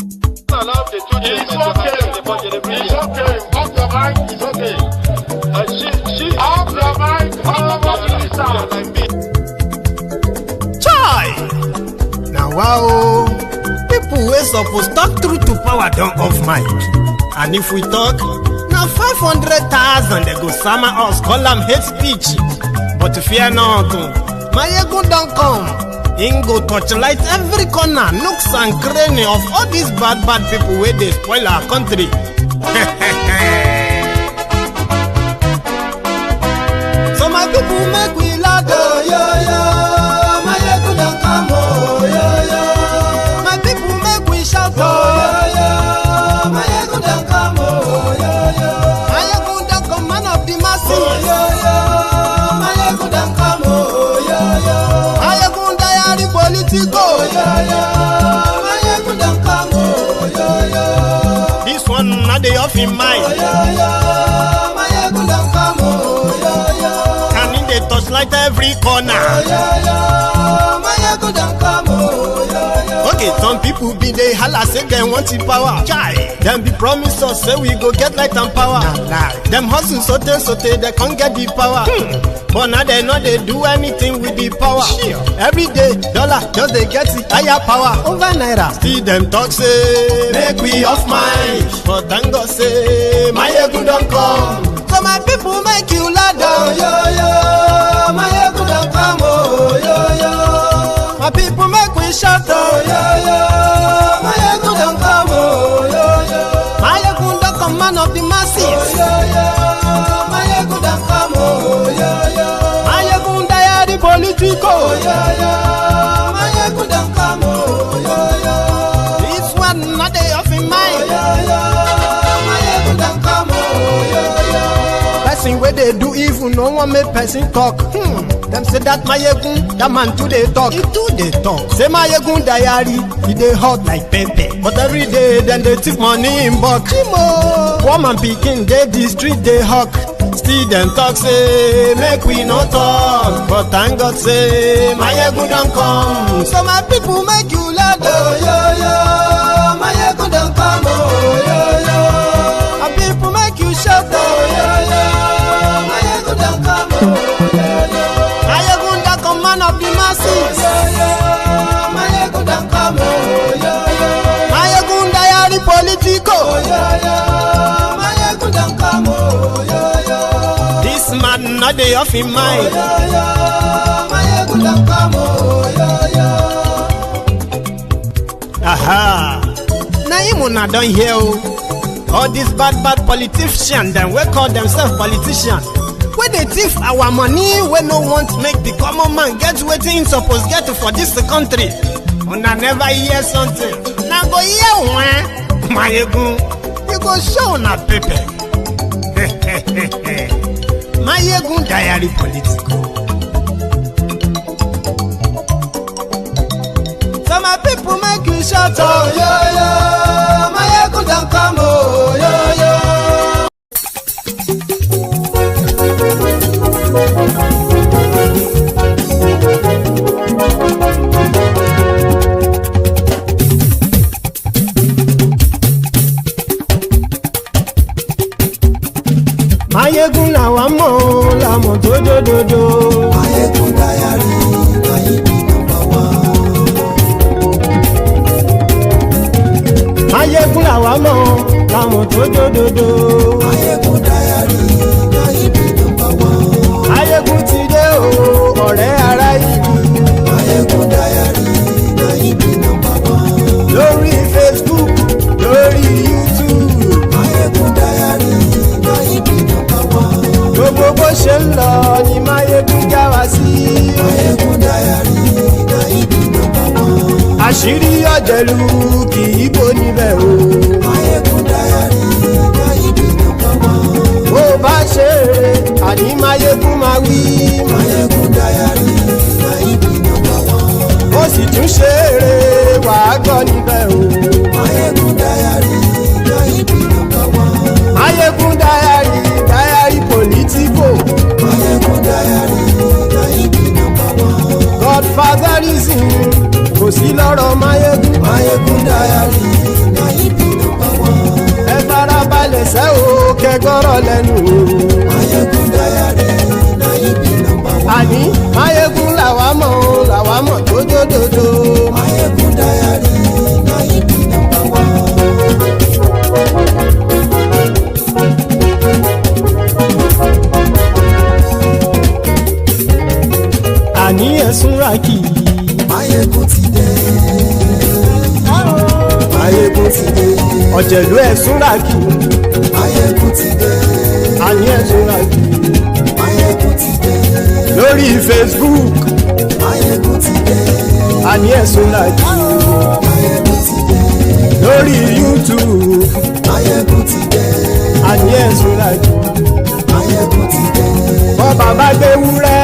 Allow the two It's okay. It's okay. Off your mind. It's okay. She Off your mind. Chai! Now wow, people wey suppose talk truth to power don't off mic. And if we talk, now 500,000 they go summer us, call them hate speech. But fear not, my ego don't come. Ingo torchlight every corner, nooks and cranny of all these bad people where they spoil our country. So my people make we laugh, oh yo yo. My ego don't come, oh yo yo. My people make we shout, oh yo yo. My ego don't come, oh yo yo. My ego don't come, man of the masses, oh yo yo. My ego don't come, oh yo yo. My ego diary politico, oh yo yo. My ego don't come, oh yo yo. This one not the off in mind, oh yo yo. My ego don't come, oh yo yo. And in the touchlight every corner, oh yo yo. My ego don't come, oh yo yo. Okay, some people be they holla say they want the power. Chai, them be promise us say we go get light and power. Nah. Them hustle sote they can't get the power. But now they know they do anything with the power. Sure. Every day, dollar just they get the higher power over naira. See them talk say make we off mind, but thank God say my ego don't come. So my people make you laugh, oh yo yo. My ego don't come, oh yo yo. My people make we shout, oh yo yo. My ego don't come, oh yo yo. My ego don't come, man of the masses, oh yo yo. My ego don't come, oh yo yo. My ego diary politico, oh yo yo. My ego don't come, oh yo yo. This one not they off in mind, oh yo yo. My ego don't come, oh yo yo. Person where they do evil, no one make person talk. Them say that my yegun, that man too they talk. He too they talk. Say my yegun diary, he they hot like pepper. But every day then they take money in bulk. Poor man picking, they the street they hawk. Still them talk say make we no talk. But thank God say my yegun don't come. So my people make you laugh, oh yo yo. My yegun don't come, oh yo yo. My people make you shout, oh yo yo. My yegun don't come, oh yo yo. My yegun don't come, man of the masses, oh yo yo. My yegun don't come, oh yo yo. My yegun diary politico, oh yo yo. My yegun don't come, oh yo yo. This man not the off in mind, oh yo yo. My yegun don't come, oh yo yo. Aha. Now you wanna don't hear all these bad politicians, them we call themselves politicians. When they thief our money, we no want make the common man get waiting supposed get for this country. Una never hear something. Now go hear one. My ego, you go show na paper. My ego diary political. So my people make you shout, oh yo yo. My ego don't come, oh yo yo. Mayegun la wa mo la mo dododo. Mayegun diary, Mayegun number one. Mayegun la wa mo la mo dododo. Mayegun diary, Mayegun number one. Mayegun ti dé o, ọ̀rẹ́ ara ìlú. Mayegun diary, Mayegun number one. Lórí Facebook, lórí YouTube. Mayegun diary, Mayegun number one. Gbogbo bó ṣe ń lọ ni Mayegun já wa sí. Mayegun diary, Mayegun number one. Àṣírí ọ̀jẹ̀lú kì í bò níbẹ̀ o. Mayegun diary, Mayegun number one. Bó bá ṣe eré, àní Mayegun máa wí. Mayegun diary, Mayegun number one. Ó sì tún ṣe eré, wàá gbọ́ níbẹ̀ o. Mayegun diary, Mayegun number one. Mayegun diary, diary politico. Mayegun diary, Mayegun number one. Godfatherism kò sí lọ́rọ̀ Mayegun. Mayegun diary, lẹ́nu o. Mayegun Diary na you be number one. Àní Mayegun làwa mọ̀ dódódódó. Mayegun Diary na you be number one. Àní ẹ̀sùn rákì. Mayegun ti dé. Mayegun ti dé. Ọ̀jẹ̀lú ẹ̀sùn rákì. Mayegun ti dé. Àní ẹ̀sùn rákì. Mayegun ti dé. Lórí Facebook. Mayegun ti dé. Àní ẹ̀sùn rákì. Mayegun ti dé. Lórí YouTube. Mayegun ti dé. Àní ẹ̀sùn rákì. Mayegun ti dé. Bọ́ba bá gbé wúrẹ́.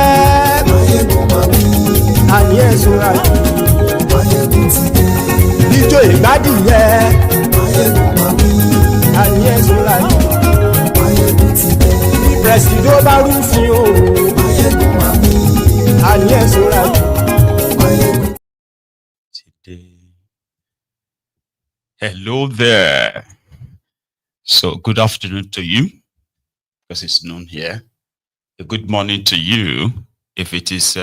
Mayegun máa wí. Àní ẹ̀sùn rákì. Mayegun ti dé. Ijó ìgbádìyẹ. Mayegun máa wí. Àní ẹ̀sùn rákì. Mayegun ti dé. Presido bá rúfin o. Mayegun máa wí. Àní ẹ̀sùn rákì. Mayegun. Today. Hello there. So good afternoon to you, because it's noon here. A good morning to you, if it is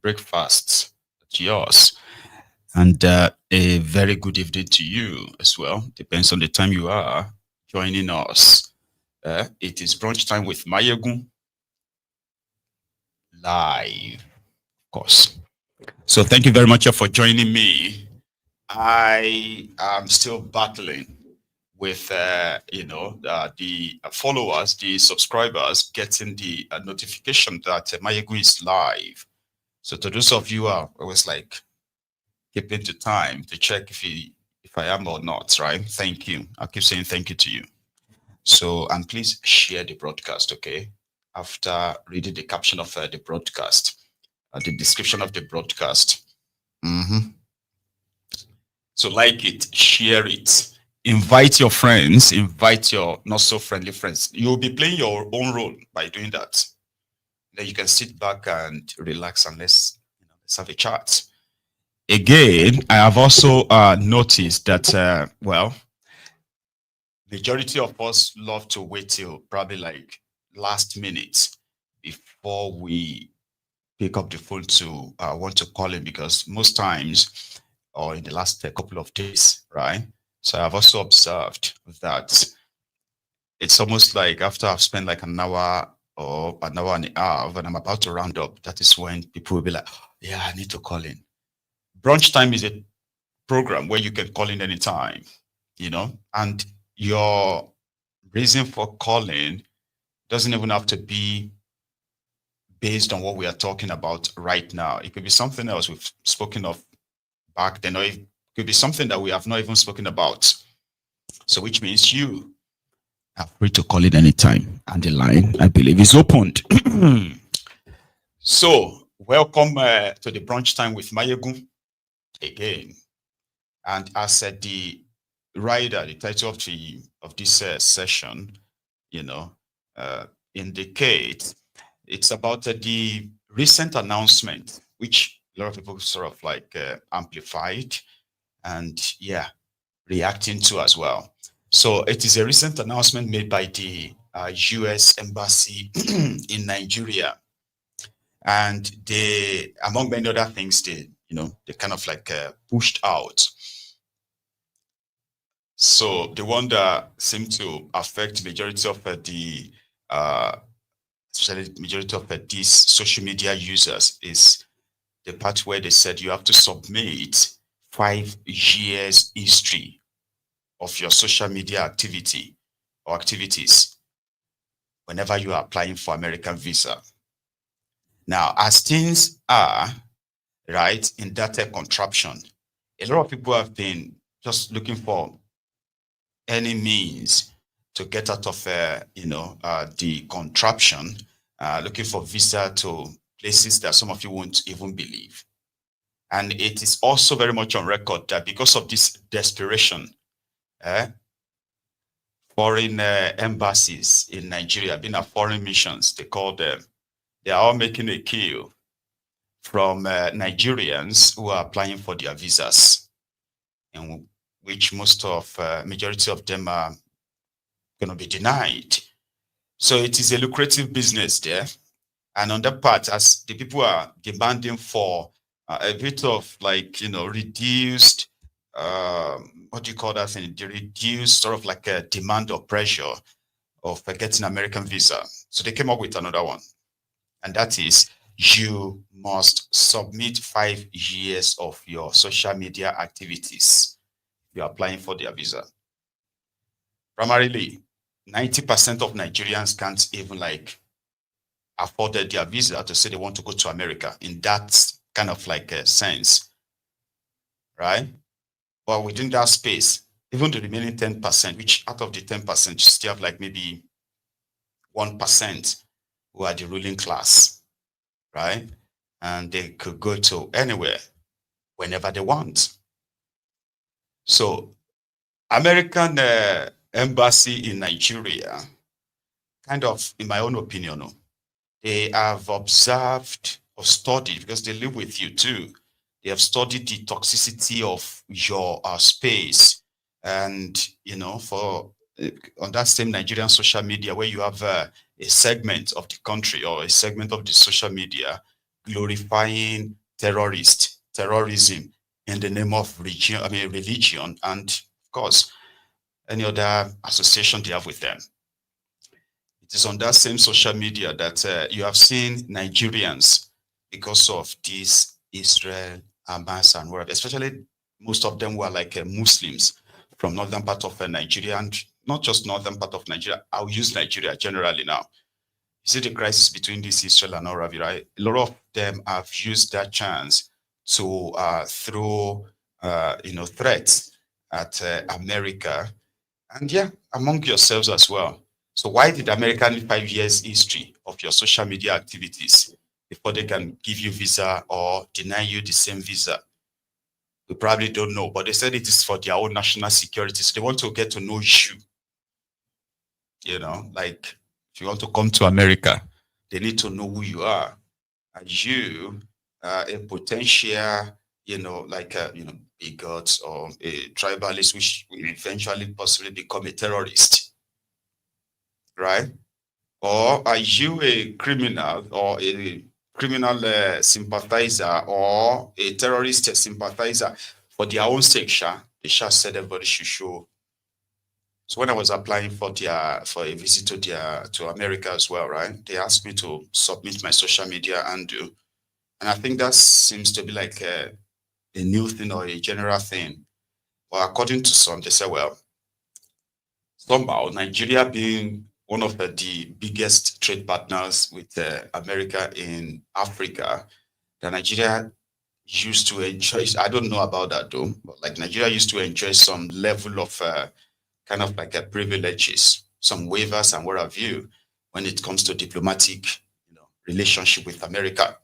breakfast, it's yours. And a very good evening to you as well. Depends on the time you are joining us. It is brunch time with Mayegun live, of course. So thank you very much for joining me. I am still battling with, the followers, the subscribers, getting the notification that Mayegun is live. So to those of you who are always like keeping to time to check if I am or not, right? Thank you. I'll keep saying thank you to you. So, and please share the broadcast, okay? After reading the caption of the broadcast, the description of the broadcast. So like it, share it, invite your friends, invite your not so friendly friends. You'll be playing your own role by doing that. Then you can sit back and relax and let's have a chat. Again, I have also noticed that, majority of us love to wait till probably like last minute before we pick up the phone to want to call in, because most times, or in the last couple of days, right? So I've also observed that it's almost like after I've spent like an hour or an hour and a half and I'm about to round up, that is when people will be like, yeah, I need to call in. Brunch time is a program where you can call in anytime, and your reason for calling doesn't even have to be based on what we are talking about right now. It could be something else we've spoken of back then, or it could be something that we have not even spoken about. So which means you are free to call it anytime, and the line, I believe, is opened. So welcome to the brunch time with Mayegun again. And as the rider, the title of this session, indicates, it's about the recent announcement, which a lot of people sort of like amplified and reacting to as well. So it is a recent announcement made by the US Embassy in Nigeria, and they, among many other things, they kind of like pushed out. So the one that seemed to affect majority of especially majority of these social media users is the part where they said you have to submit 5 years history of your social media activity or activities whenever you are applying for American visa. Now, as things are, right, in that contraption, a lot of people have been just looking for any means to get out of the contraption, looking for visa to places that some of you won't even believe. And it is also very much on record that because of this desperation, foreign embassies in Nigeria, being a foreign missions, they call them, they are all making a kill from Nigerians who are applying for their visas, in which majority of them are going to be denied. So it is a lucrative business there. And on that part, as the people are demanding for a bit of like, reduced, what do you call that thing? The reduced sort of like a demand or pressure of getting American visa. So they came up with another one. And that is, you must submit 5 years of your social media activities. You're applying for their visa. Primarily, 90% of Nigerians can't even like afford their visa to say they want to go to America in that kind of like a sense, right? But within that space, even the remaining 10%, which out of the 10%, you still have like maybe 1% who are the ruling class, right? And they could go to anywhere, whenever they want. So American embassy in Nigeria, kind of, in my own opinion, they have observed or studied, because they live with you too. They have studied the toxicity of your space. And, for on that same Nigerian social media, where you have a segment of the country or a segment of the social media glorifying terrorism in the name of religion, and of course, any other association they have with them. It is on that same social media that you have seen Nigerians, because of this Israel, Hamas, and whatever, especially most of them were like Muslims from northern part of Nigeria, and not just northern part of Nigeria. I'll use Nigeria generally now. You see the crisis between this Israel and Arabi, right? A lot of them have used that chance to throw, threats at America, and yeah, among yourselves as well. So why did America need 5 years history of your social media activities before they can give you visa or deny you the same visa? We probably don't know, but they said it is for their own national security. So they want to get to know you. Like if you want to come to America, they need to know who you are. Are you a potential, bigot or a tribalist, which will eventually possibly become a terrorist, right? Or are you a criminal or a criminal sympathizer or a terrorist sympathizer for their own sake? They said everybody should show. So when I was applying for a visit to America as well, right? They asked me to submit my social media handle, and I think that seems to be like a new thing or a general thing. But according to some, they say, well, somehow Nigeria being one of the biggest trade partners with America in Africa, that Nigeria used to enjoy. I don't know about that though, but like Nigeria used to enjoy some level of kind of like privileges, some waivers and what have you, when it comes to diplomatic, relationship with America.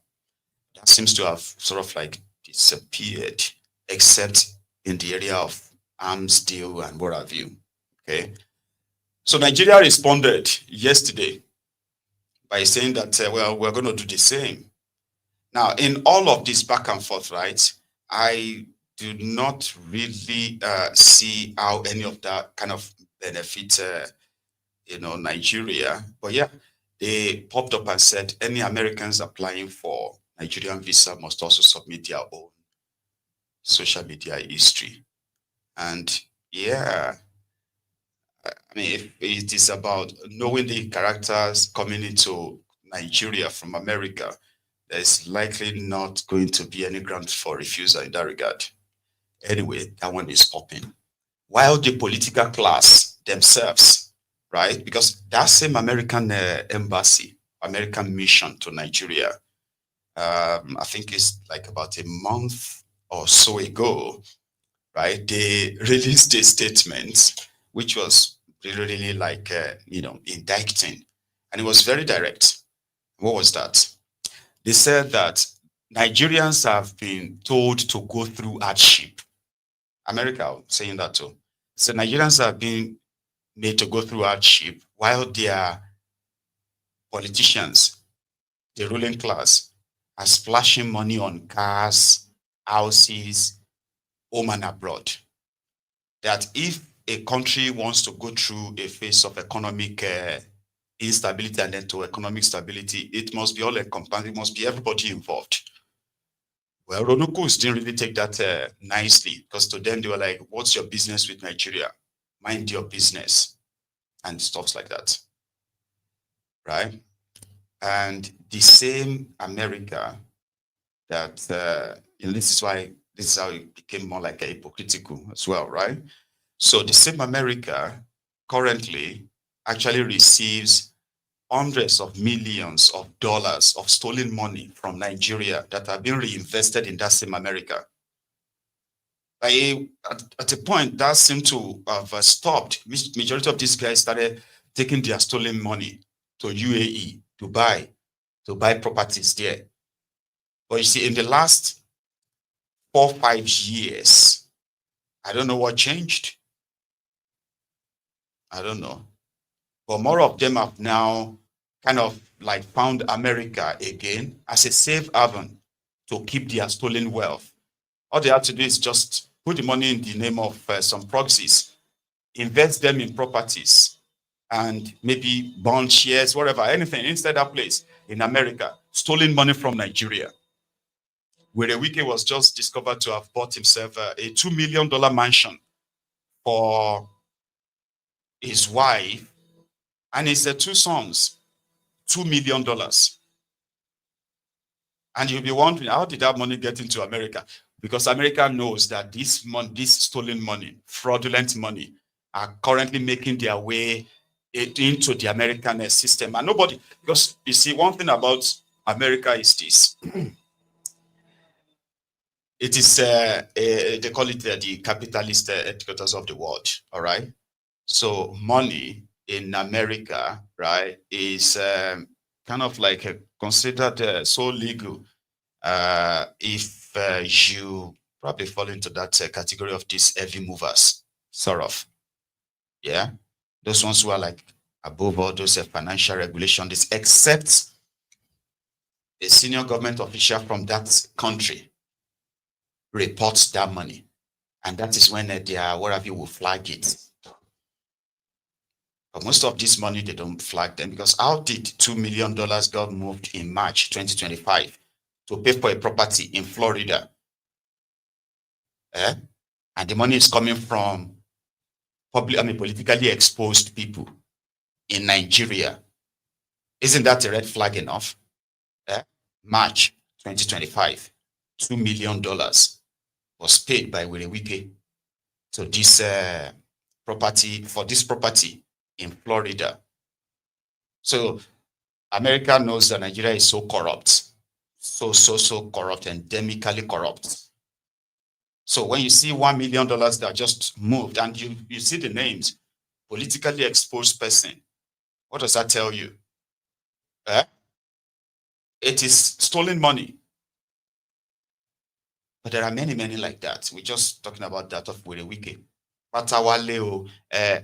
That seems to have sort of like disappeared, except in the area of arms deal and what have you. Okay. So Nigeria responded yesterday by saying that, well, we're going to do the same. Now, in all of this back and forth, right, I do not really see how any of that kind of benefit, Nigeria. But yeah, they popped up and said any Americans applying for Nigerian visa must also submit their own social media history. And yeah, I mean, if it is about knowing the characters coming into Nigeria from America, there's likely not going to be any ground for refusal in that regard. Anyway, that one is popping. While the political class themselves, right? Because that same American embassy, American mission to Nigeria, I think it's like about a month or so ago, right? They released a statement which was really like, indicting. And it was very direct. What was that? They said that Nigerians have been told to go through hardship. America saying that too. So Nigerians have been made to go through hardship while their politicians, the ruling class, are splashing money on cars, houses, home and abroad. That if a country wants to go through a phase of economic instability and then to economic stability, it must be all encompassing, it must be everybody involved. Well, Ronukus didn't really take that nicely, because to them they were like, what's your business with Nigeria? Mind your business and stuff like that, right? And the same America that, this is how it became more like a hypocritical as well, right? So the same America currently actually receives hundreds of millions of dollars of stolen money from Nigeria that have been reinvested in that same America. At a point, that seemed to have stopped. Majority of these guys started taking their stolen money to UAE, Dubai, to buy properties there. But you see, in the last 4 or 5 years, I don't know what changed. I don't know. But more of them have now kind of like found America again as a safe haven to keep their stolen wealth. All they have to do is just put the money in the name of some proxies, invest them in properties, and maybe bond shares, whatever, anything inside that place in America, stolen money from Nigeria. Werey Wike was just discovered to have bought himself a $2 million mansion for his wife and his 2 sons, $2 million. And you'll be wondering, how did that money get into America? Because America knows that this stolen money, fraudulent money, are currently making their way into the American system. And nobody, because you see, one thing about America is this. It is, they call it the capitalist headquarters of the world, all right? So money in America, right, is kind of like considered so legal if you probably fall into that category of these heavy movers, sort of. Yeah, those ones who are like above all those financial regulations, except a senior government official from that country reports that money, and that is when whatever will flag it. But most of this money, they don't flag them, because how did $2 million got moved in March 2025 to pay for a property in Florida? And the money is coming from politically exposed people in Nigeria. Isn't that a red flag enough? March 2025, $2 million was paid by Werey Wike to this property in Florida. So America knows that Nigeria is so corrupt, so corrupt, endemically corrupt. So when you see $1 million that just moved, and you see the names, politically exposed person, what does that tell you? It is stolen money. But there are many like that. We're just talking about that of Werey Wike.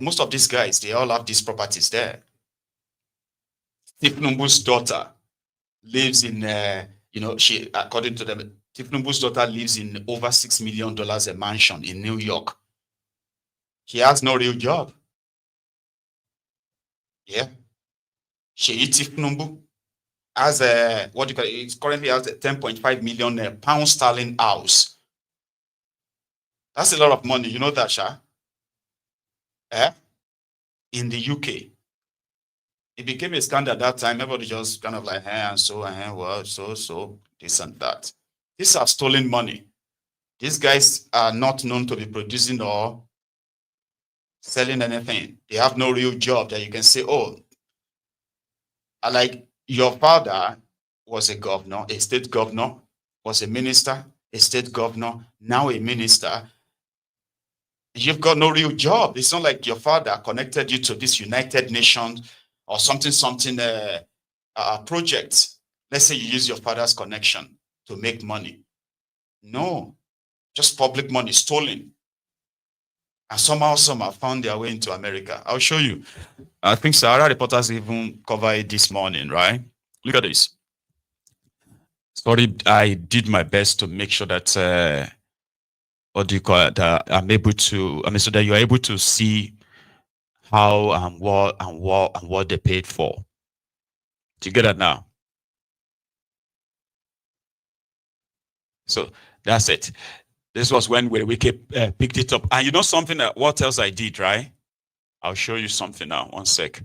Most of these guys, they all have these properties there. thiefnubu's daughter lives in, she, according to them, thiefnubu's daughter lives in over $6 million a mansion in New York. She has no real job. Yeah. thiefnubu has it currently has a 10.5 million pound sterling house. That's a lot of money. You know that, Sha? In the UK. It became a scandal at that time. Everybody just kind of like, so, this and that. These are stolen money. These guys are not known to be producing or selling anything. They have no real job that you can say, oh, like your father was a governor, a state governor, was a minister, a state governor, now a minister. You've got no real job. It's not like your father connected you to this United Nations or something project. Let's say you use your father's connection to make money. No, just public money stolen. And somehow some have found their way into America. I'll show you. I think Sahara Reporters even covered it this morning, right? Look at this. Sorry, I did my best to make sure that what do you call it? I'm able to, so that you're able to see how and what they paid for. Do you get that now? So that's it. This was when Werey Wike picked it up. And you know something, what else I did, right? I'll show you something now. One sec.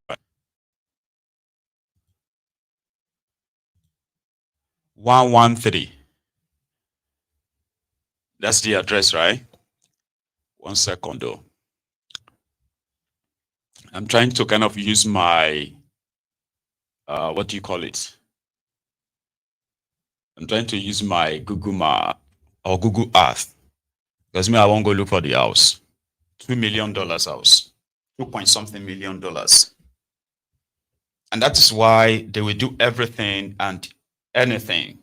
Right. 113. That's the address, right? 1 second though. I'm trying to kind of use my, what do you call it? I'm trying to use my Google Map or Google Earth. Because me, I won't go look for the house. $2 million house. 2-point-something million dollars. And that is why they will do everything and anything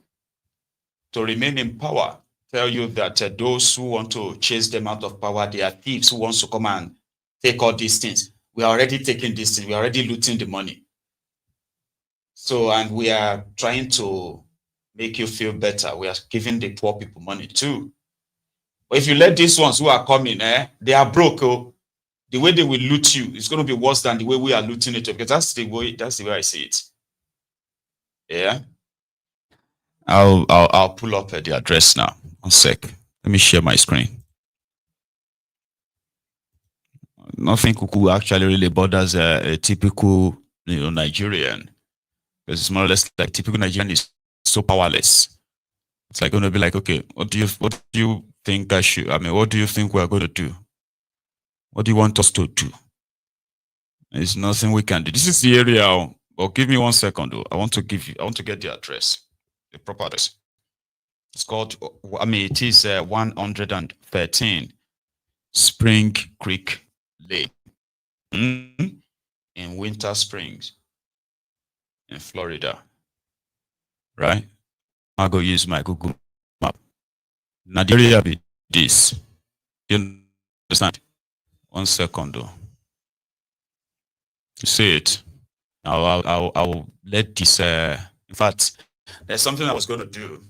to remain in power. Tell you that those who want to chase them out of power, they are thieves who wants to come and take all these things. We are already taking these things. We are already looting the money. So, and we are trying to make you feel better. We are giving the poor people money too. But if you let these ones who are coming, they are broke. Oh, the way they will loot you is going to be worse than the way we are looting it. Because that's the way I see it. Yeah. I'll pull up the address now. 1 sec. Let me share my screen. Nothing cuckoo actually really bothers a typical Nigerian. Because it's more or less like typical Nigerian is so powerless. It's like going to be like, okay, what do you think I should? I mean, what do you think we are going to do? What do you want us to do? There's nothing we can do. This is the area. But give me 1 second though. I want to get the address, the proper address. It's called, I mean, it is 113 Spring Creek Lane in Winter Springs in Florida. Right? I'll go use my Google Map. Now the area be this. You understand? 1 second though. You see it? Now I'll let this. In fact, there's something I was going to do.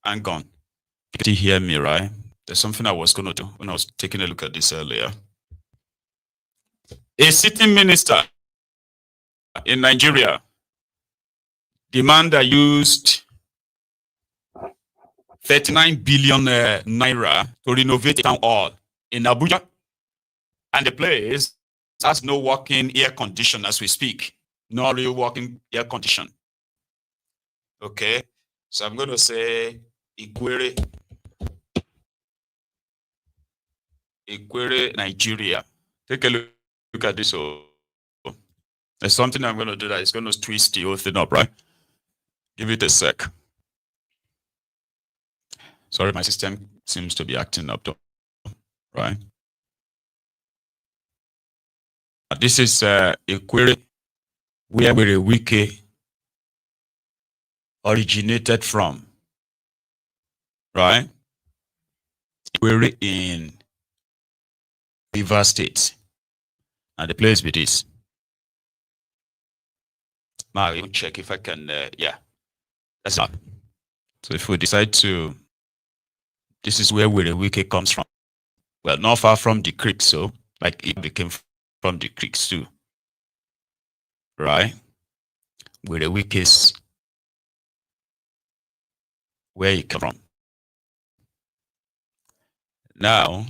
Hang on. You can hear me, right? There's something I was going to do when I was taking a look at this earlier. A sitting minister in Nigeria, the man that used 39 billion naira to renovate a town hall in Abuja, and the place has no working air condition as we speak. No real working air condition. Okay, so I'm going to say Werey, Nigeria. Take a look at this. So there's something I'm going to do that is going to twist the whole thing up, right? Give it a sec. Sorry, my system seems to be acting up, though, right? This is a query where Werey Wike originated from, right? Query in Rivers State, and the place with this. Now I will check if I can. Yeah, that's not. So if we decide to, this is where Werey Wike comes from. Well, not far from the creek, so like it became from the creeks too, right? Werey Wike is where he came from. Now,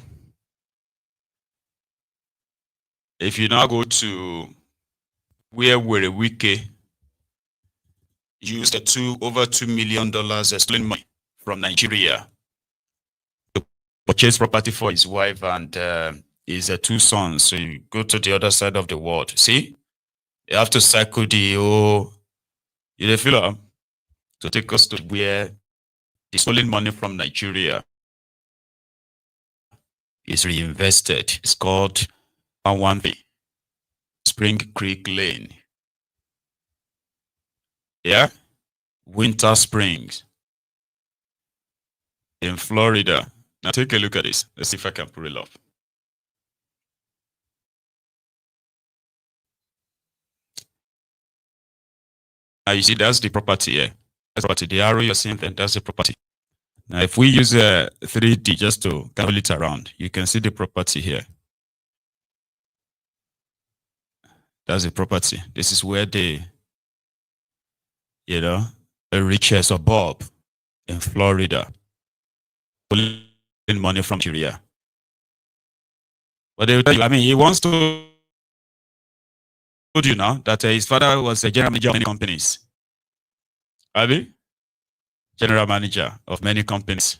if you now go to where Werey Wike used over $2 million stolen money from Nigeria to purchase property for his wife and his 2 sons. So you go to the other side of the world. See, you have to cycle the filler to take us to where the stolen money from Nigeria is reinvested. It's called 113 Spring Creek Lane. Yeah, Winter Springs in Florida. Now take a look at this. Let's see if I can pull it off. Now you see that's the property here. That's the property. The arrow you're seeing there, that's the property. Now, if we use a 3D just to carry it around, you can see the property here. That's the property. This is where the, the richest suburb in Florida, pulling money from Nigeria. But they will tell you, I mean, he wants to told you now that his father was a general manager of many companies. Abi? General manager of many companies.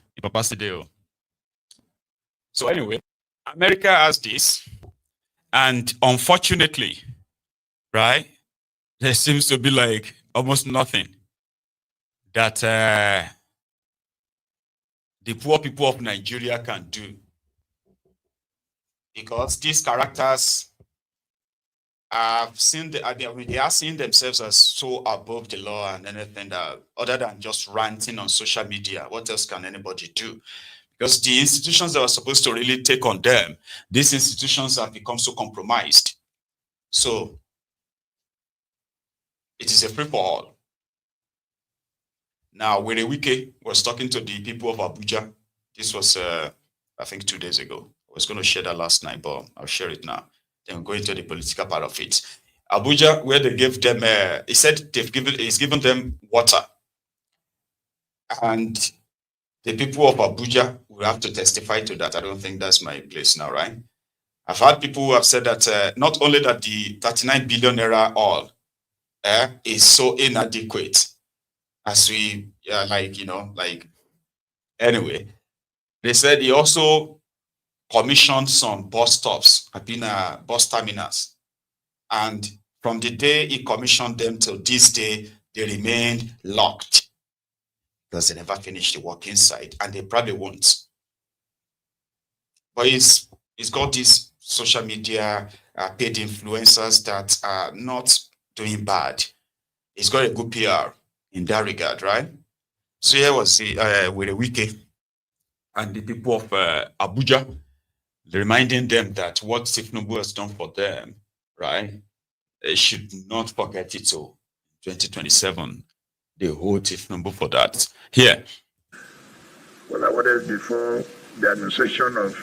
So anyway, America has this, and unfortunately, right, there seems to be like almost nothing that the poor people of Nigeria can do, because these characters have seen they are seeing themselves as so above the law and anything that, other than just ranting on social media. What else can anybody do? Because the institutions that were supposed to really take on them, these institutions have become so compromised. So it is a free for all. Now, Werey Wike was talking to the people of Abuja. This was, I think, 2 days ago. I was going to share that last night, but I'll share it now. Then we'll go into the political part of it. Abuja, where they gave them, he said he's given them water. And the people of Abuja will have to testify to that. I don't think that's my place now, right? I've had people who have said that not only that the 39 billion naira oil is so inadequate, as we, anyway, they said he also commissioned some bus stops, bus terminals. And from the day he commissioned them till this day, they remained locked because they never finished the work inside, and they probably won't. But he's got these social media paid influencers that are not doing bad. He's got a good PR in that regard, right? So here was the Werey Wike and the people of Abuja, reminding them that what Tinubu has done for them, right? They should not forget it. So 2027, they hold Tinubu for that. Here. Well, I wanted before the administration of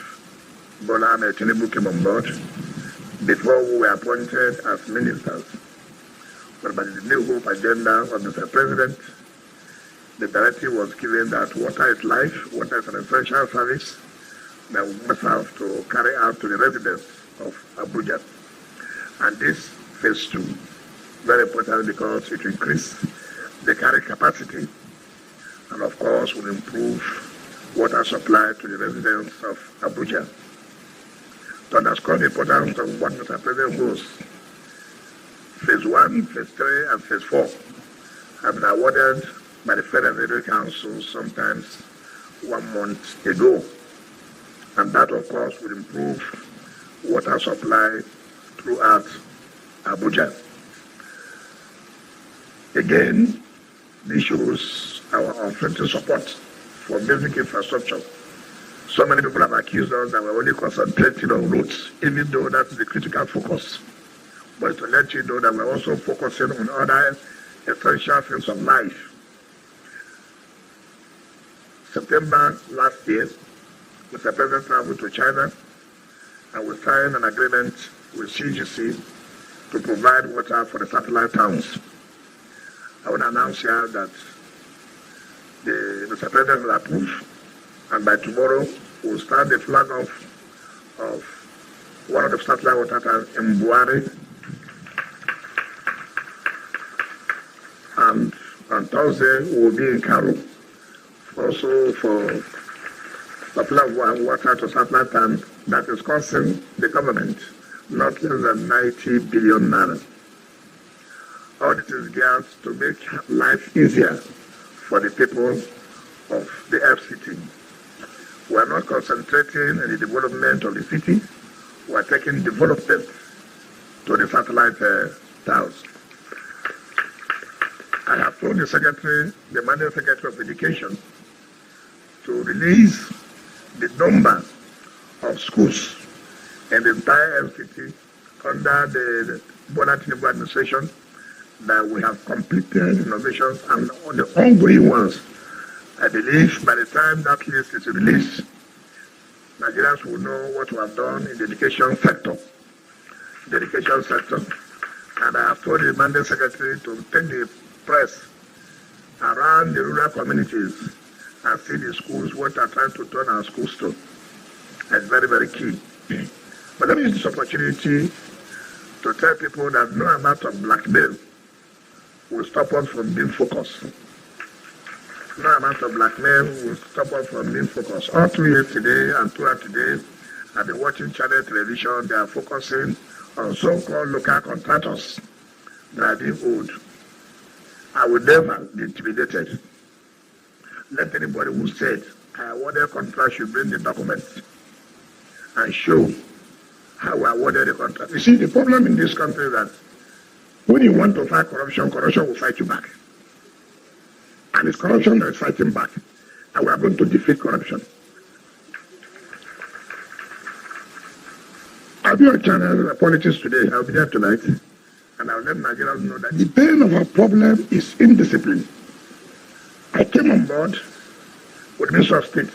Babachi Tinubu came on board, before we were appointed as ministers, but by the New Hope agenda of Mr. President, the directive was given that water is life, water is an essential service that we must have to carry out to the residents of Abuja. And this phase 2, very important because it will increase the carrying capacity and of course will improve water supply to the residents of Abuja. To underscore the importance of what Mr. President goes, phase 1, phase 3, and phase 4 have been awarded by the Federal Military Council sometimes 1 month ago. And that, of course, will improve water supply throughout Abuja. Again, this shows our unflinching support for basic infrastructure. So many people have accused us that we're only concentrating on roads, even though that's the critical focus. But to let you know that we're also focusing on other essential fields of life. September last year, Mr. President traveled to China and we signed an agreement with CGC to provide water for the satellite towns. I want to announce here that Mr. President will approve, and by tomorrow we'll start the flag off of one of the satellite water towns in Werey. And on Thursday we'll be in Koolu, also for supply of water to satellite town that is costing the government not less than 90 billion naira. All this is geared to make life easier for the people of the FCT. We are not concentrating on the development of the city, we are taking development to the satellite towns. I have told the Secretary, the Managing Secretary of Education, to release the number of schools in the entire FCT under the Babachi Lawal administration that we have completed innovations and on the ongoing ones I believe by the time that list is released, Nigerians will know what we have done in the education sector. And I have told the mandate secretary to take the press around the rural communities and see the schools, what are trying to turn our schools to. That's very, very key. But let me use this opportunity to tell people that no amount of blackmail will stop us from being focused. No amount of blackmail will stop us from being focused. All through yesterday and throughout today, I've been watching channel television. They are focusing on so-called local contractors that are being owed. I will never be intimidated. Let anybody who said I awarded contract should bring the documents and show how I awarded the contract. You see, the problem in this country is that when you want to fight corruption, corruption will fight you back. And it's corruption that is fighting back. And we are going to defeat corruption. I'll be on channel politics today. I'll be there tonight. And I'll let Nigerians know that the pain of our problem is indiscipline. I came on board with the Minister of State.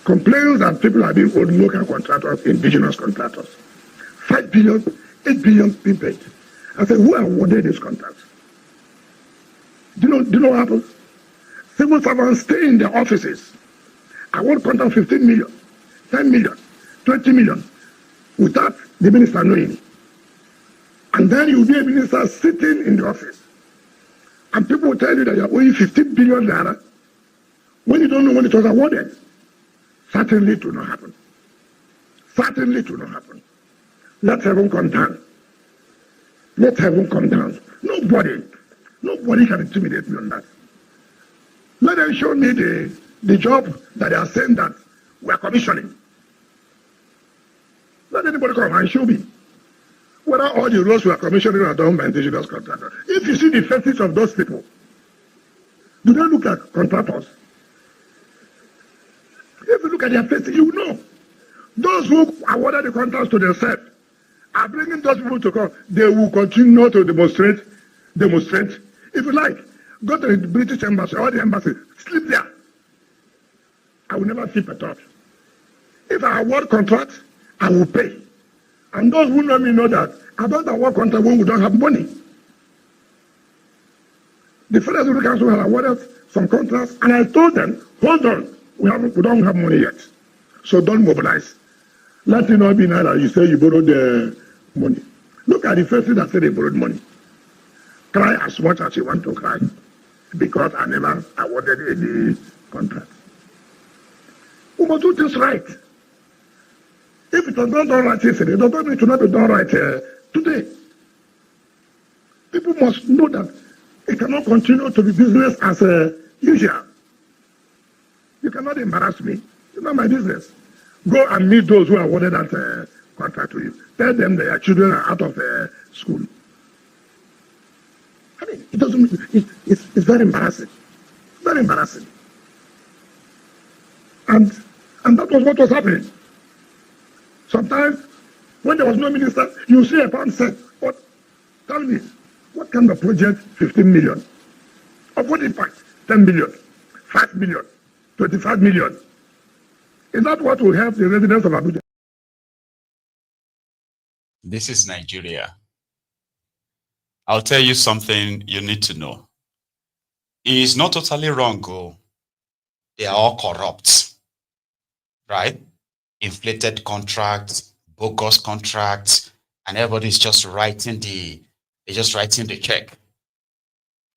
Complaints that people are being owed local contractors, indigenous contractors. 5 billion, 8 billion being paid. I said, who awarded these contracts? Do you know what happens? Civil servants stay in their offices. I want contract 15 million, 10 million, 20 million, without the minister knowing. And then you'll be a minister sitting in the office. And people will tell you that you're owing 15 billion naira when you don't know when it was awarded. Certainly it will not happen. Certainly it will not happen. Let heaven come down. Let heaven come down. Nobody can intimidate me on that. Let them show me the job that they are saying that we are commissioning. Let anybody come and show me whether all the roads we are commissioning are done by indigenous contractors. If you see the faces of those people, do they look like contractors? If you look at their faces, you know. Those who awarded the contracts to themselves are bringing those people to come. They will continue to demonstrate. If you like, go to the British embassy or the embassy, sleep there. I will never sleep at all. If I award contracts, I will pay. And those who know me know that I don't award contract when we don't have money. The Federal Executive Council has awarded some contracts, and I told them, hold on, we don't have money yet. So don't mobilize. Let it not be now that you say you borrowed the money. Look at the faces that say they borrowed money. Cry as much as you want to cry, because I never awarded any contract. We must do this right. If it was not done right yesterday, it doesn't mean it should not be done right today. People must know that it cannot continue to be business as usual. You cannot embarrass me. It's not my business. Go and meet those who awarded that contract to you. Tell them their children are out of school. I mean, it doesn't. It's very embarrassing. Very embarrassing. And that was what was happening. Sometimes, when there was no minister, you see a person say, "What? Tell me, what kind of project? 15 million. Of what impact? 10 million, 5 million, 25 million. Is that what will help the residents of Abuja?" This is Nigeria. I'll tell you something you need to know. It is not totally wrong, they are all corrupt, right? Inflated contracts, bogus contracts, and everybody's just writing the check.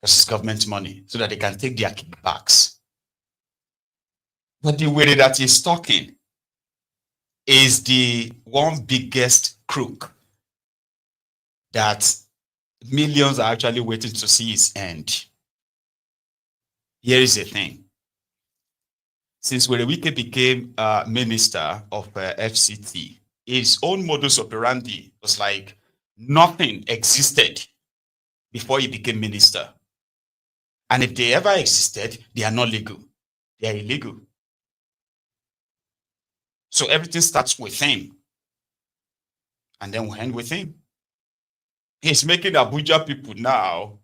Because it's government money, so that they can take their kickbacks. But the way that he's talking is the one biggest crook that millions are actually waiting to see his end. Here is the thing. Since Werey Wike became minister of FCT, his own modus operandi was like nothing existed before he became minister. And if they ever existed, they are not legal. They are illegal. So everything starts with him. And then we end with him. He's making Abuja people now,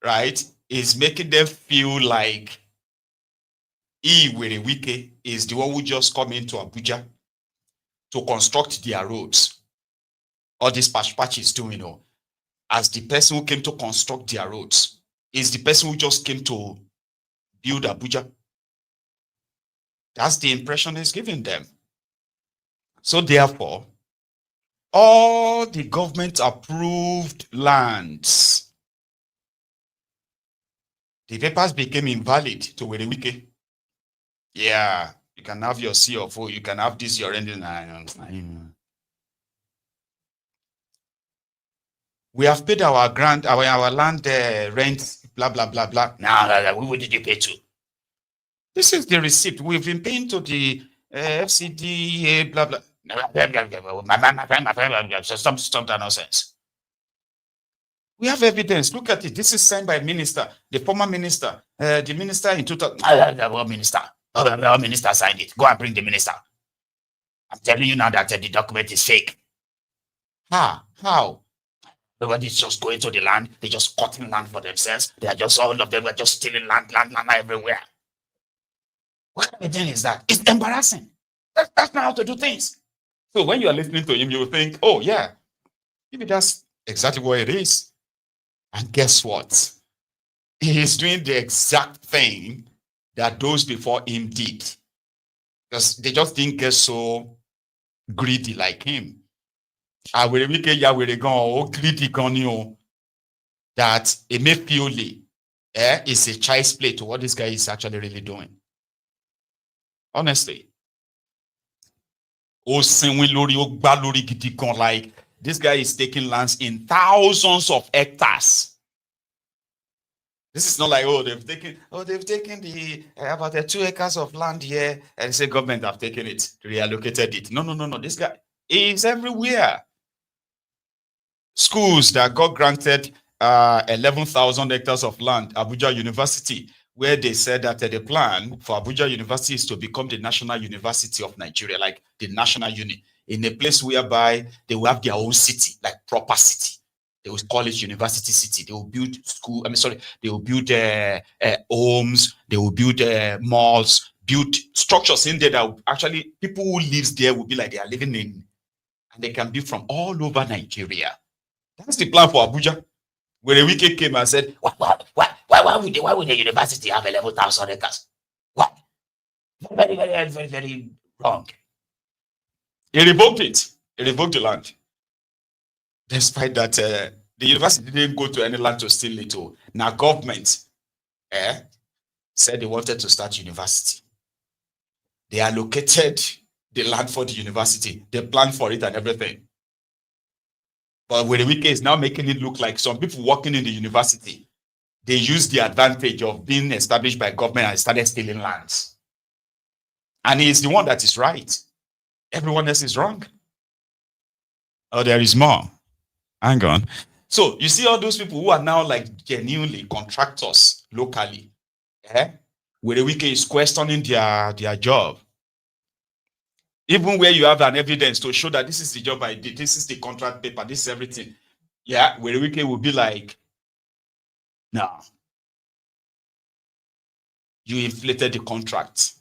right? He's making them feel like Werey Wike is the one who just come into Abuja to construct their roads. All this patch is doing, as the person who came to construct their roads, is the person who just came to build Abuja. That's the impression he's giving them. So therefore, all the government-approved lands, the papers became invalid to Werey Wike. Yeah, you can have your C of O, you can have this, your ending. We have paid our grant, our land rent, blah, blah, blah, blah. Now, who did you pay to? This is the receipt. We've been paying to the FCDA, blah, blah. Stop that nonsense. We have evidence. Look at it. This is signed by minister, the former minister, the minister in 2000. Minister signed it. Go and bring the minister. I'm telling you now that the document is fake. How? Nobody's just going to the land. They're just cutting land for themselves. They are just, all of them are just stealing land everywhere. What kind of thing is that? It's embarrassing. That's not how to do things. So when you are listening to him, you will think, oh yeah, maybe that's exactly what it is. And guess what? He is doing the exact thing that those before him did. Because they just didn't get so greedy like him. That Emefiole is a child's play to what this guy is actually really doing. Honestly. Like, this guy is taking lands in thousands of hectares. This is not like, they've taken the about the 2 acres of land here, and the government have taken it, reallocated it. No. This guy is everywhere. Schools that got granted 11,000 hectares of land, Abuja University, where they said that the plan for Abuja University is to become the national university of Nigeria, like the national uni, in a place whereby they will have their own city, like proper city. They will call it University City. They will build they will build homes, they will build malls, build structures in there that will actually, people who live there will be like they are living in, and they can be from all over Nigeria. That's the plan for Abuja. Werey Wike came and said, why would the university have 11,000 acres? Why? Very, very, very, very wrong. He revoked it. He revoked the land. Despite that, the university didn't go to any land to steal it. Now government said they wanted to start university. They allocated the land for the university. They planned for it and everything. But Werey Wike is now making it look like some people working in the university, they use the advantage of being established by government and started stealing lands. And he is the one that is right. Everyone else is wrong. Oh, there is more. Hang on. So you see all those people who are now like genuinely contractors locally. Werey Wike is questioning their job. Even where you have an evidence to show that this is the job I did, this is the contract paper, this is everything. Yeah, Werey Wike will be like, no. You inflated the contract.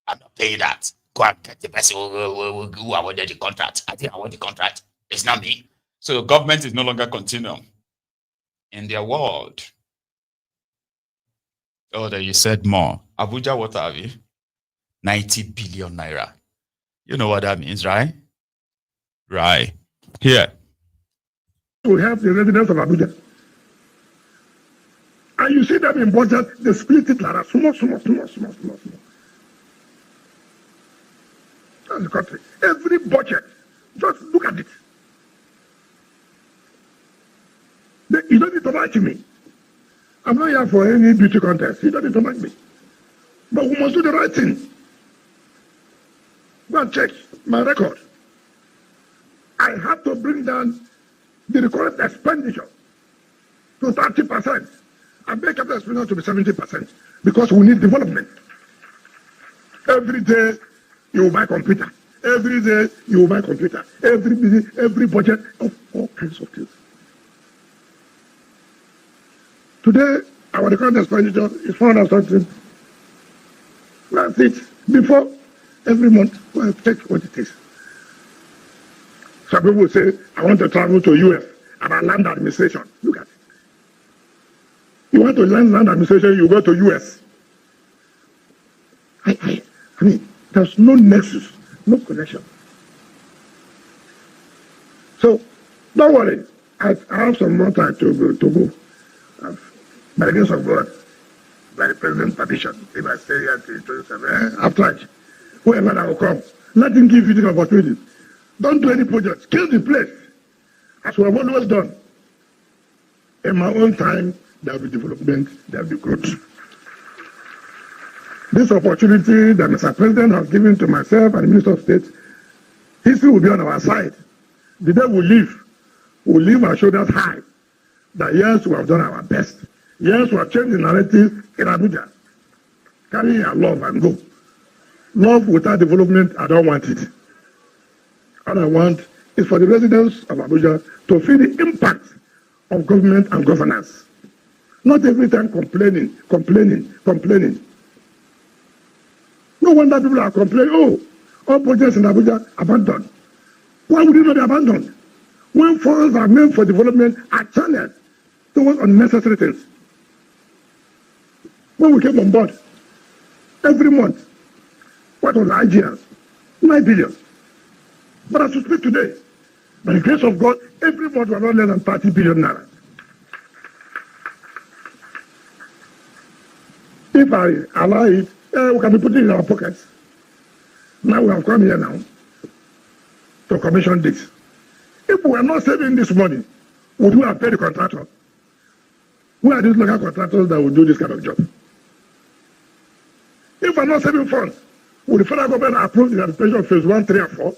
I'm not paying that. Go and get the person who awarded the contract. I think I want the contract. It's not me. So the government is no longer continuum in their world. Oh, that you said more. Abuja, what have you? 90 billion naira. You know what that means, right? Right. Here. We have the residents of Abuja. And you see them in budget, they split it like small. That's the country. Every budget, just look at it. You don't need to like me. I'm not here for any beauty contest. You don't need to like me. But we must do the right thing. Go and check my record. I have to bring down the recurrent expenditure to 30%. I make capital expenditure to be 70% because we need development. Every day you will buy computer. Every day you will buy computer. Every budget of all kinds of things. Today, our recurrent expenditure is 400 something That's it. Before, every month, well, check what it is. Some people say, I want to travel to US about land administration. Look at it. You want to learn land administration, you go to US. I mean, there's no nexus, no connection. So, don't worry. I have some more time to go. By the grace of God, by the President's permission, if I stay here till 27, after whoever that will come, let him give you the opportunity. Don't do any projects. Kill the place. As we have always done. In my own time, there will be development, there will be growth. This opportunity that Mr. President has given to myself and the Minister of State, history will be on our side. The day we leave our shoulders high. That yes, we have done our best. Yes, we have changed the narrative in Abuja. Carry your love and go. Love without development, I don't want it. All I want is for the residents of Abuja to feel the impact of government and governance. Not every time complaining. No wonder people are complaining, oh, all projects in Abuja abandoned. Why would it not be abandoned? When funds are meant for development are channeled towards unnecessary things. When we came on board, every month, what was IGL? 9 billion. But as we speak today, by the grace of God, every month we are not less than 30 billion naira. If I allow it, we can be putting it in our pockets. Now we have come here now to commission this. If we are not saving this money, would we have paid the contractor? Who are these local contractors that will do this kind of job? If we are not saving funds, would the federal government approve the anticipation of phase 1, 3, and 4?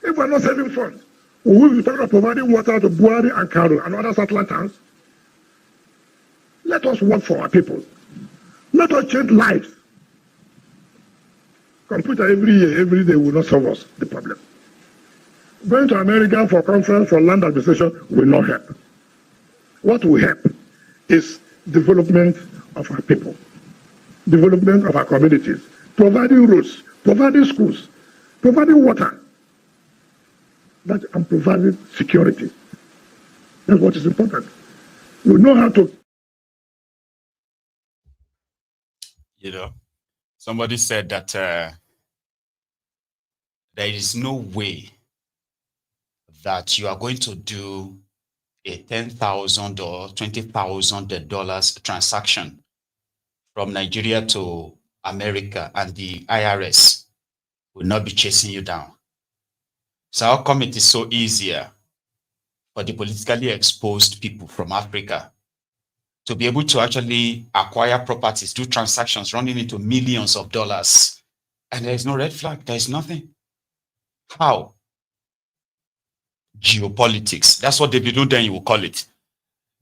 If we are not saving funds, will we be talking about providing water to Buhari and Koolu and other satellite towns? Let us work for our people. Let us change lives. Computer every year, every day will not solve us the problem. Going to America for conference for land administration will not help. What will help is development of our people, development of our communities, providing roads, providing schools, providing water, and providing security. That's what is important. We know how to. Somebody said that there is no way that you are going to do a $10,000 or $20,000 transaction from Nigeria to America and the IRS will not be chasing you down. So how come it is so easier for the politically exposed people from Africa to be able to actually acquire properties, do transactions running into millions of dollars, and there is no red flag, there is nothing? How? Geopolitics. That's what David Undenyu will call it.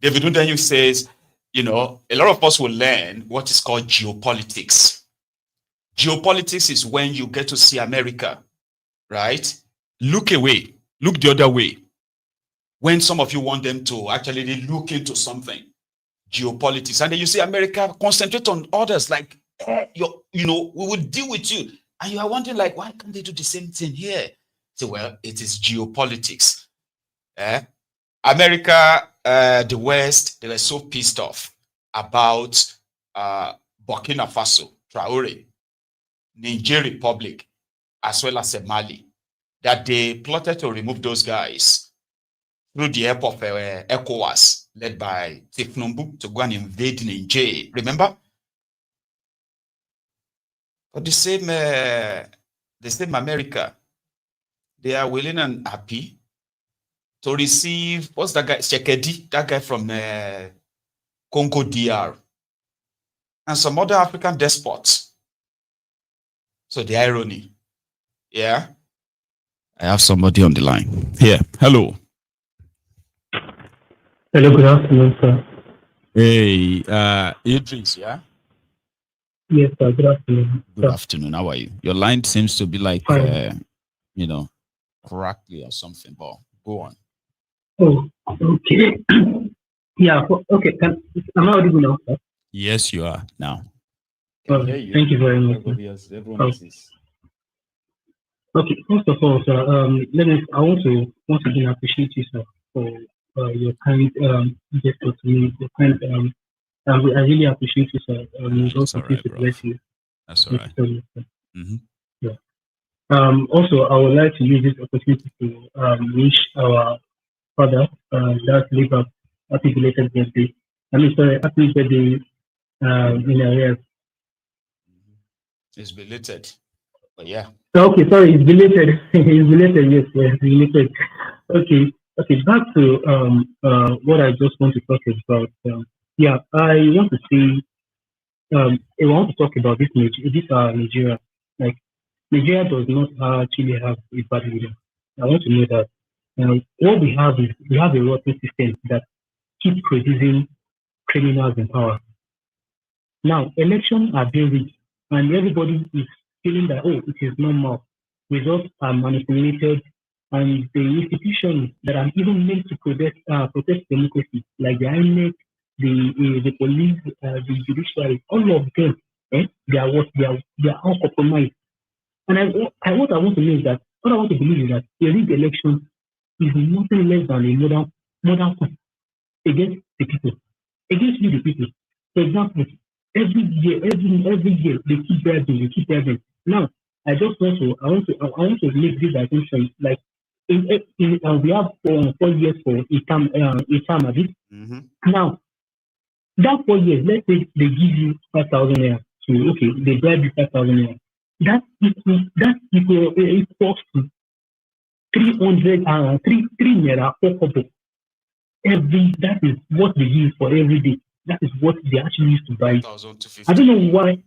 David Undenyu says, a lot of us will learn what is called geopolitics. Geopolitics is when you get to see America, right? Look away, look the other way. When some of you want them to actually look into something, geopolitics, and then you see America concentrate on others, like, we will deal with you. And you are wondering, like, why can't they do the same thing here? So, well, it is geopolitics. America, the West, they were so pissed off about Burkina Faso, Traore, Niger Republic, as well as Mali, that they plotted to remove those guys through the help of ECOWAS, led by thiefnubu, to go and invade Niger. Remember? But the same America, they are willing and happy to receive, what's that guy? Shekedi, that guy from Congo DR, and some other African despots. So the irony. Yeah. I have somebody on the line. Here. Hello. Hello, good afternoon, sir. Hey, Idris, yeah? Yes, sir, good afternoon. Good afternoon. How are you? Your line seems to be like, crackly or something, but go on. Oh, okay. Yeah, okay. Am I audible now, sir? Yes, you are now. can hear you. Thank you very much. Everyone else is. Okay, first of all, sir, I want to once again appreciate you, sir, for your kind gesture to me. Your kind, I really appreciate you, sir. That's all right, bro. Bless you. That's all right. Mm-hmm. Yeah. Also, I would like to use this opportunity to wish our father, that live up, happy belated birthday. Happy birthday in arrears. It's belated, but yeah. Okay, sorry, it's belated. It's belated, yes, it's belated. Okay. Back to what I just want to talk about. Yeah, I want to say, I want to talk about this Nigeria. Like, Nigeria does not actually have a bad leader. I want to know that what we have is we have a rotten system that keeps producing criminals in power. Now, elections are being rigged, and everybody is feeling that, oh, it is normal. Results are manipulated, and the institutions that are even meant to protect democracy, like the INEC, the police, the judiciary, all of them, they are all compromised. And what I want to know is that, what I want to believe is that a rigged election is nothing less than a modern coup against the people, against you, the people. For example, every year they keep bribing. Now, I want to make this assumption, like we have 4 years for a term of it. Mm-hmm. Now, that 4 years, let's say they give you 5,000 naira. So they bribe you 5,000 naira. That equals to 3 naira 4 kobo. That is what they use for every day. That is what they actually used to buy. I don't know why.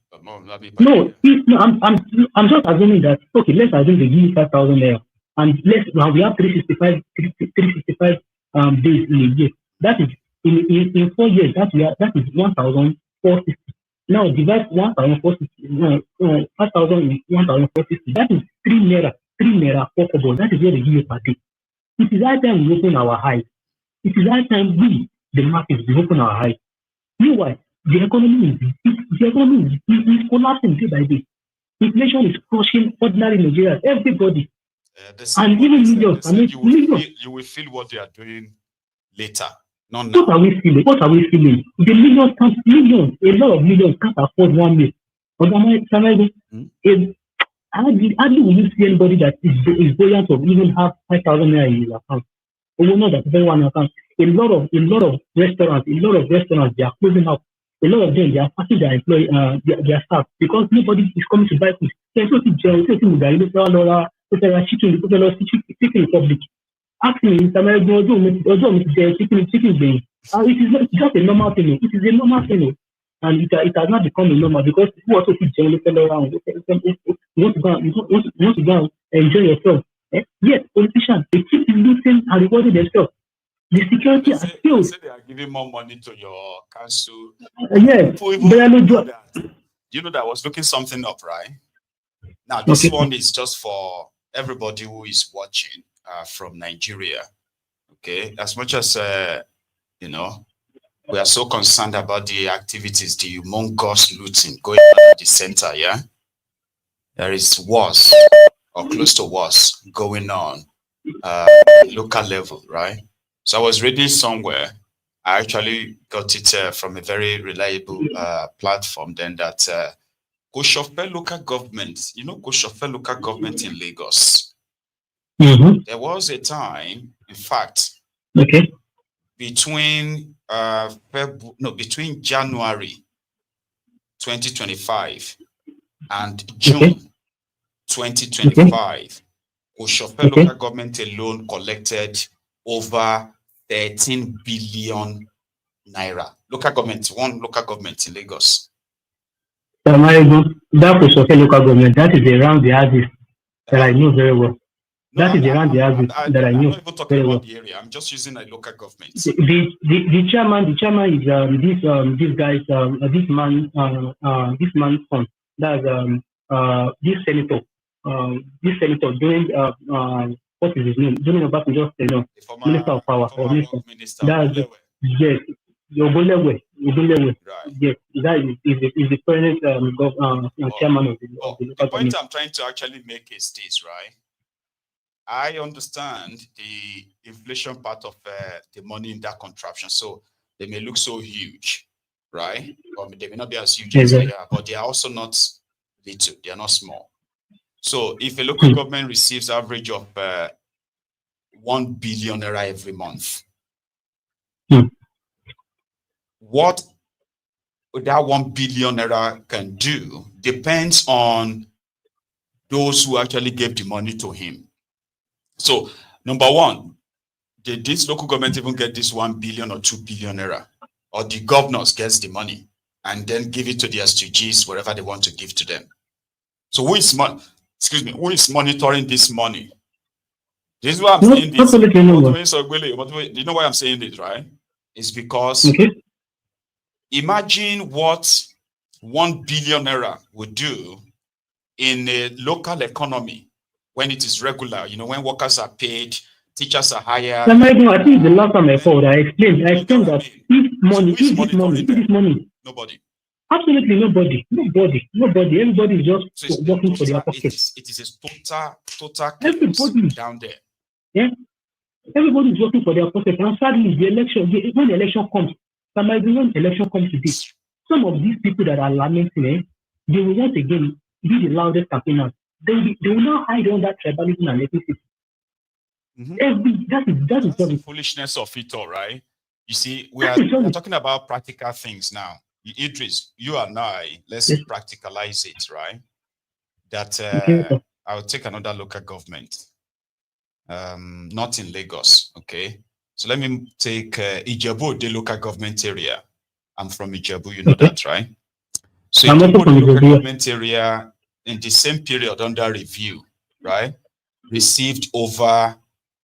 No, I'm just assuming that. Okay, let's assume they give you 5,000 naira, and we have 365 days in a year. That is in 4 years. That is 1,460. Now divide 1,460. 5,000 is 1,460. That is 3 naira 4 kobo. That is what they give you per day. It is high time we open our eyes. It is high time we, the markets, we open our eyes. Meanwhile, the economy is collapsing day by day. Inflation is crushing ordinary Nigerians, everybody. And even millions. You will feel what they are doing later. Not now. What are we feeling? The millions, a lot of millions can't afford 1 meal. But hardly will you see anybody that is buoyant of even have 5,000 naira in his account. We know that very one account. A lot of restaurants, they are closing up. A lot of them, they are passing their their staff because nobody is coming to buy food. There's no chicken republic. Ask me, chicken being. It is not just a normal thing. It is a normal thing. And it has not become a normal because people also keep generally around. You want to go and enjoy yourself. Yes, politicians, they keep looting and rewarding themselves. The security has failed. They say they are giving more money to your council. Yes, you know that I was looking something up, right? Now, this one is just for everybody who is watching from Nigeria. Okay, as much as we are so concerned about the activities, the humongous looting going on at the center, yeah? There is wars or close to wars going on local level, right? So I was reading somewhere, I actually got it from a very reliable platform then that Koshofe local government, Koshofe local government in Lagos. Mm-hmm. There was a time, in fact, between January 2025 and June 2025, Koshofe local government alone collected over 13 billion naira. One local government in Lagos. That Koshofe local government, that is around the houses that I know very well. That is around the houses that I know. I'm not even talking about the area. I'm just using a local government. The chairman is this man's son. That's this senator doing what is his name? Doing about just Minister of Power. Minister. Yes, Obolewe. Right. Yes, that is the current chairman of the local The point government. I'm trying to actually make is this, right? I understand the inflation part of the money in that contraption. So they may look so huge, right? Or they may not be as huge as they are, but they are also not little. They are not small. So if a local government receives average of 1 billion naira every month, what that 1 billion naira can do depends on those who actually gave the money to him. So, number one, did this local government even get this 1 billion or 2 billion naira? Or the governors gets the money and then give it to the STGs, wherever they want to give to them? So who is monitoring this money? This is why I'm saying this. Do you know why I'm saying this, right? It's because imagine what 1 billion naira would do in a local economy when it is regular, when workers are paid, teachers are hired. I think the last time I called, I explained that if this money, nobody. Absolutely nobody. Everybody is just working for their pockets. It is a total chaos down there. Yeah, everybody is working for their pockets. And sadly, when the election comes, when the election comes to this, some of these people that are lamenting, they will once again be the loudest campaigners. They will now hide on that tribalism and ethnicity. That's the foolishness of it all, right? You see, we are talking about practical things now. Idris, you and I, let's practicalize it, right? That I'll take another local government, not in Lagos, okay? So let me take Ijebu, the local government area. I'm from Ijebu, you know that, right? So Ijebu, the local government area, in the same period under review, right, received over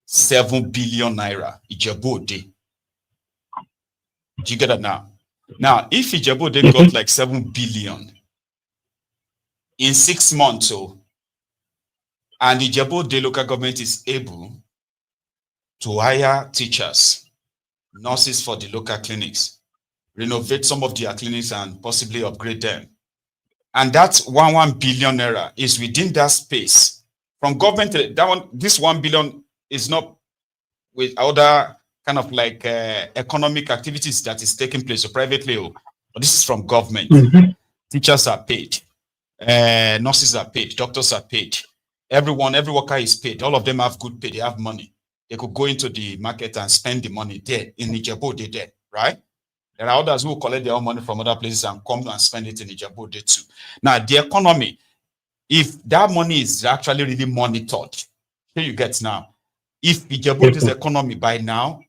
7 billion naira. Ijebu, do you get that now? Now, if Ijebu they got like 7 billion in 6 months, and Ijebu the local government is able to hire teachers, nurses for the local clinics, renovate some of their clinics and possibly upgrade them, and that's 1 billion naira is within that space from government. This 1 billion is not with other kind of like economic activities that is taking place privately, but this is from government. Teachers are paid, nurses are paid, doctors are paid, every worker is paid. All of them have good pay, they have money. They could go into the market and spend the money there in Ijebu, they there, right? There are others who collect their own money from other places and come and spend it in Ijebu, they too. Now, the economy, if that money is actually really monitored, here you get now. If Ijebu's economy by now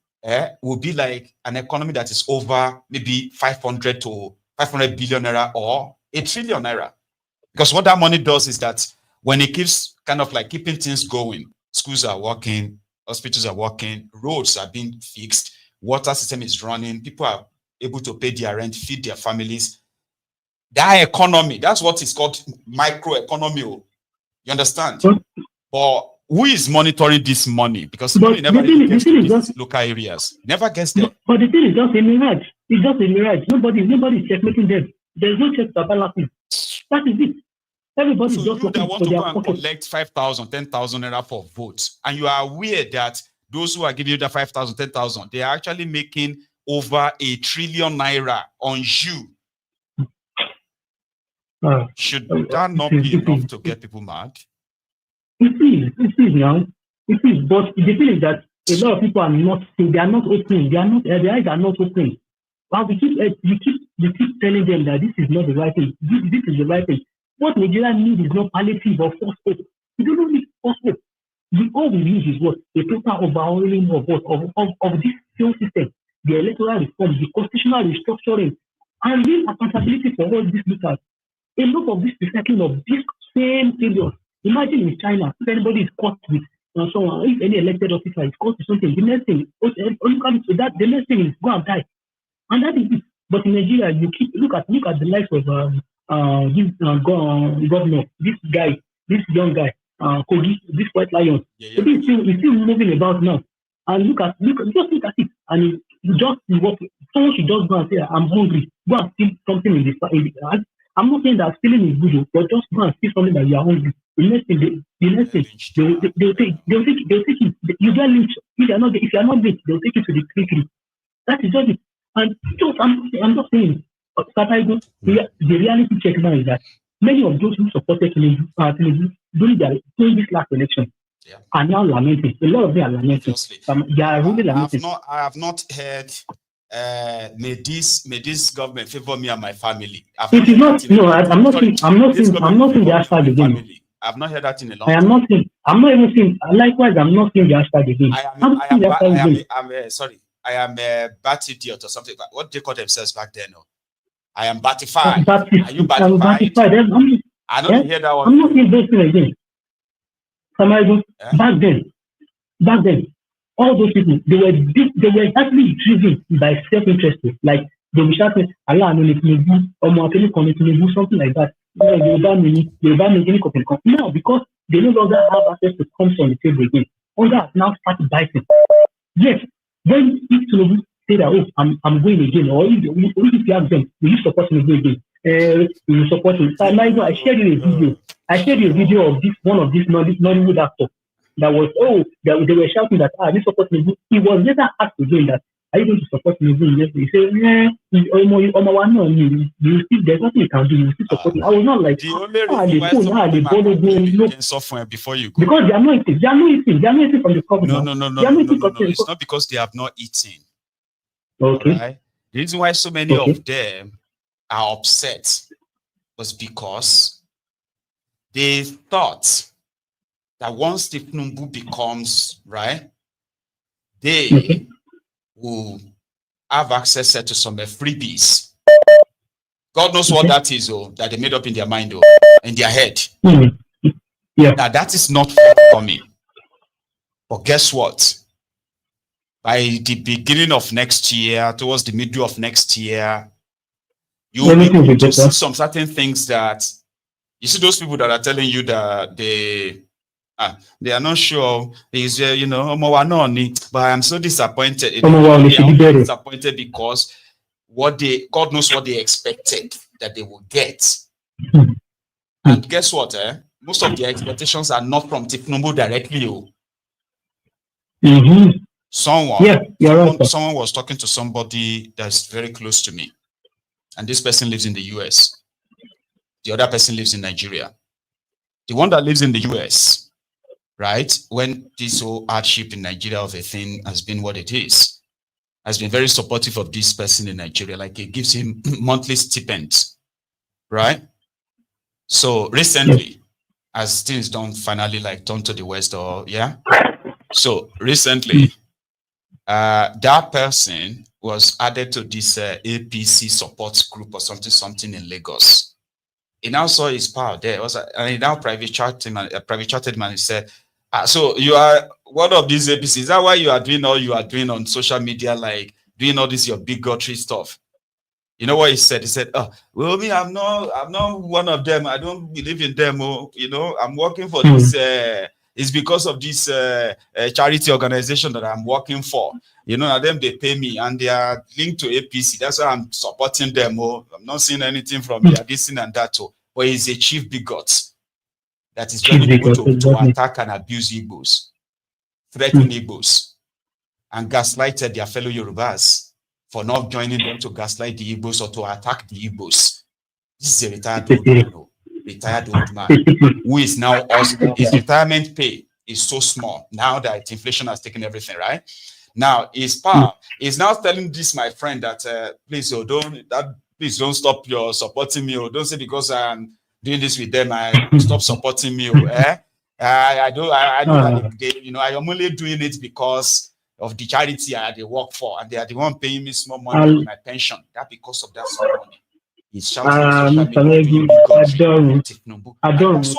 will be like an economy that is over maybe 500 billion naira or 1 trillion naira. Because what that money does is that when it keeps kind of like keeping things going, schools are working, hospitals are working, roads are being fixed, water system is running, people are able to pay their rent, feed their families. That economy, that's what is called microeconomy. You understand? But who is monitoring this money? Because money never really gets to these local areas. Never gets there. But the thing is just a mirage. It's just a mirage. Nobody is checkmating them. There's no check to balancing. That is it. Everybody so just you that want to go and pocket. collect 5,000, 10,000 naira for votes, and you are aware that those who are giving you the 5,000, 10,000, they are actually making over 1 trillion naira on you. Should that not be enough to get people mad? It is now. It is, but the thing is that a lot of people are not seeing, they are not opening, their eyes are not opening. But we keep telling them that this is not the right thing. This is the right thing. What Nigeria needs is not palliative or false hope. We don't need false hope. All we need is what? A total overhauling of this whole system, the electoral reform, the constitutional restructuring, and real accountability for all these leaders. A lot of this recycling of this same failures. Imagine in China, if anybody is caught with someone, if any elected officer is caught with something, the next thing, the next thing is go and die. And that is it. But in Nigeria, you look at the life of this governor, this young guy, Koolu, this white lion. Yeah. He's still moving about now. And just look at it. And just work Someone should just go and say, I'm hungry. Go and steal something in the I'm not saying that stealing is good, but just go and steal something that you are hungry. The next thing, they'll take it. You get lynched. If you are not lynched, they'll take you to the clinic. That is just it. And just, I'm just saying, the reality check now is that many of those who supported Tinubu during this last election are now lamenting. A lot of them are lamenting. They are really lamenting. I have not heard. May this government favor me and my family. It is not. No, I'm not saying the hashtag again. I've not heard that in a long time. I'm not even saying. Likewise, I'm not saying the hashtag again. I am a bat idiot or something. What they call themselves back then? No? I am batified. Are you batified? I don't hear that one. I'm not saying those things again. Back then, all those people, they were actually driven by self-interest. Like they will shout, Allah no Tinubu, or something like that. Now, because they no longer have access to come on the table again, all that now start biting. Yes, when if Tinubu say that, I'm going again, or if you have them, will you support me again? You support me. I shared you a video. I shared you a video of one of these Nollywood actors. That was they were shouting that this support me. He was later asked again that are you going to support me? He said, you there's nothing you can do, you still support me. I was not like the only reason software before you go. Because they are not eating from the government. No. It's not because they have not eaten. Okay. Right? The reason why so many of them are upset was because they thought that once the thiefnubu becomes right, they will have access to some freebies. God knows what that is, that they made up in their mind, in their head. Yeah. Now that is not for me. But guess what? By the beginning of next year, towards the middle of next year, you will be able to see some certain things that you see those people that are telling you that they are not sure. Is but I am so disappointed. They are disappointed because God knows what they expected that they will get. And guess what? Most of their expectations are not from thiefnubu directly. Someone was talking to somebody that's very close to me, and this person lives in the US. The other person lives in Nigeria. The one that lives in the US, right, when this whole hardship in Nigeria of a thing has been what it is, has been very supportive of this person in Nigeria. Like it gives him monthly stipend, right? So recently, as things don't finally turn to the West, so recently, that person was added to this APC support group or something in Lagos. He now saw his power there. And he now private chatted him and he said, so you are one of these APCs. Is that why you are doing all you are doing on social media, like doing all this your bigotry stuff? You know what he said? He said, well, me, I'm not one of them. I don't believe in them. I'm working for this. It's because of this charity organization that I'm working for. Them they pay me and they are linked to APC. That's why I'm supporting them. I'm not seeing anything from their this and that. But he's a chief bigot that is ready to attack and abuse Igbos, threaten Igbos, and gaslighted their fellow Yorubas for not joining them to gaslight the Igbos or to attack the Igbos. This is a retired old man who is now his retirement pay is so small now that inflation has taken everything, right? Now his power is now telling this my friend that please don't stop your supporting me, or don't say because I'm doing this with them I stop supporting me. I know that I am only doing it because of the charity they work for, and they are the one paying me small money for my pension. That because of that small money. He's shouting on social media. I don't.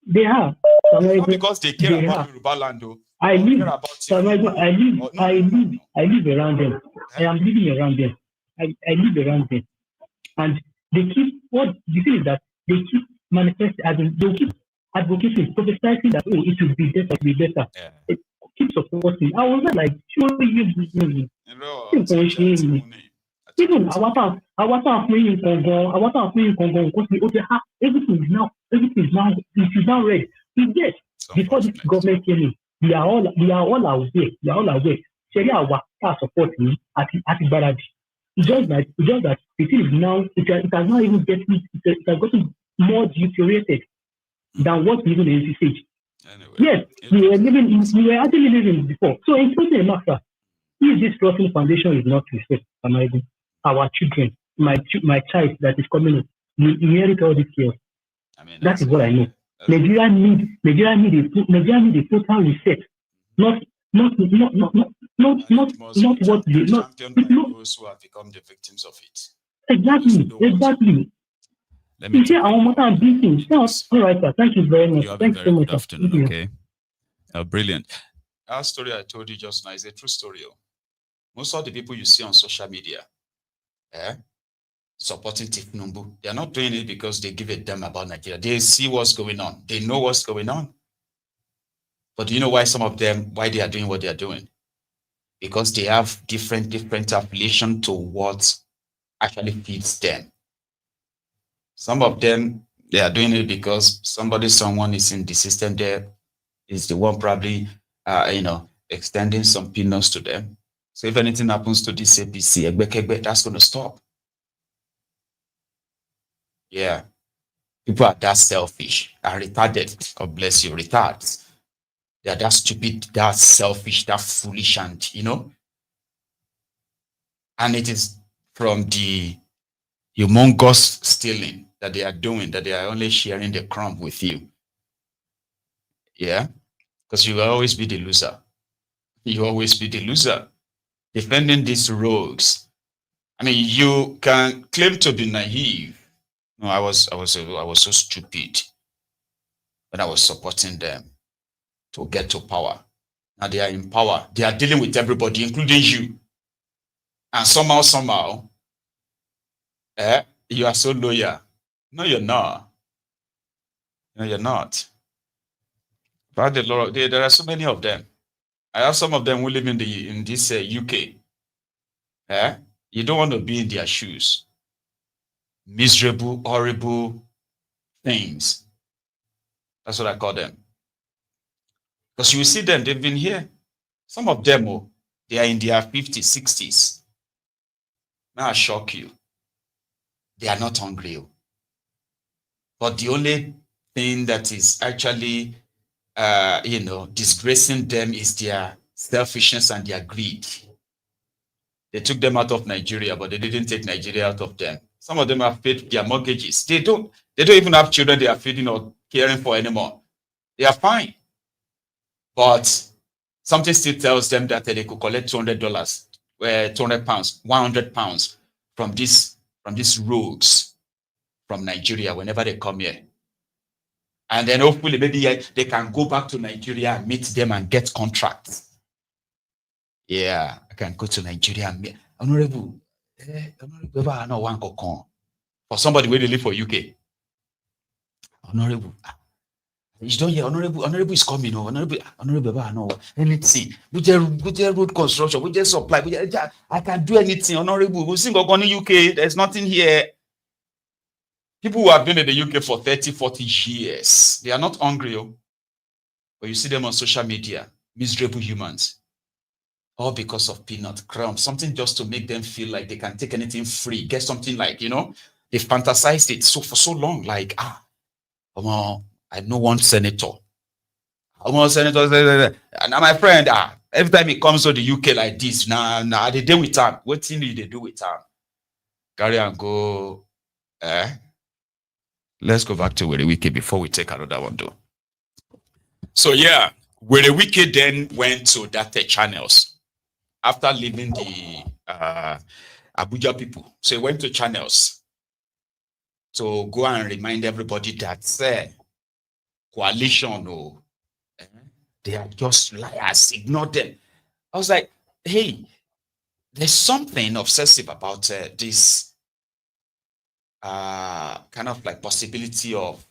They have. Not because they care about Yoruba land, though. I live around them. I am living around them. I live around them. And they keep, what the thing is that they keep manifesting, they keep advocating, prophesying that, it will be better, it will be better. keep supporting. I was like, surely you even our playing Congo, everything is now red. Yes, before this government came in, we are all aware. We are all aware. Sharia our support me at Baraji. It's just that the thing is now it has not even it has gotten more deteriorated than what we even envisaged. Anyway, yes, we were actually living before. So in something enough, if this rotten foundation is not reset, our children, my child that is coming up, we inherit all this chaos. That is what I know. Nigeria need a total reset, not what they not those who have become the victims of it. Exactly. Let me take our mother and beating. All right, sir. Thank you very much. You have Thanks a very so much. good afternoon. Okay. Brilliant. Our story I told you just now is a true story. Most of the people you see on social media, supporting thiefnubu, they are not doing it because they give a damn about Nigeria. They see what's going on. They know what's going on. But do you know why some of them, why they are doing what they are doing? Because they have different affiliation to what actually feeds them. Some of them, they are doing it because someone is in the system there, is the one probably, extending some peanuts to them. So if anything happens to this APC, that's going to stop. Yeah. People are that selfish, are retarded. God bless you, retards. They are that stupid, that selfish, that foolish, and, And it is from the humongous stealing that they are doing, that they are only sharing the crumb with you. Yeah? Because you will always be the loser. You always be the loser. Defending these rogues. I mean, you can claim to be naive. No, I was so stupid when I was supporting them to get to power. Now they are in power. They are dealing with everybody, including you. And somehow, you are so loyal. No, you're not. No, you're not. But there are so many of them. I have some of them who live in this UK. You don't want to be in their shoes. Miserable, horrible things. That's what I call them. Because you see them, they've been here. Some of them, they are in their 50s, 60s. Now I shock you. They are not hungry. But the only thing that is actually, disgracing them is their selfishness and their greed. They took them out of Nigeria, but they didn't take Nigeria out of them. Some of them have paid their mortgages. They don't even have children they are feeding or caring for anymore. They are fine. But something still tells them that they could collect $200, £200, £100 from these rogues from Nigeria whenever they come here. And then hopefully maybe they can go back to Nigeria and meet them and get contracts. Yeah, I can go to Nigeria and meet Honorable. For somebody where they live for UK. Honorable. You don't hear Honorable is coming. Honorable, anything. With road construction, with the supply, I can do anything. Honorable, we sing on the UK. There's nothing here. People who have been in the UK for 30, 40 years, they are not hungry. But you see them on social media, miserable humans. All because of peanut crumbs, something just to make them feel like they can take anything free, get something like, they fantasized it for so long, like, I know one senator. And now my friend, every time he comes to the UK like this, now they deal with him. What thing do they do with him? Carry and go, Let's go back to Werey Wike before we take another one, though. So yeah, Werey Wike then went to that channels. After leaving the Abuja people. So he went to channels to go and remind everybody that coalition, they are just liars, ignore them. I was like, hey, there's something obsessive about this kind of like possibility of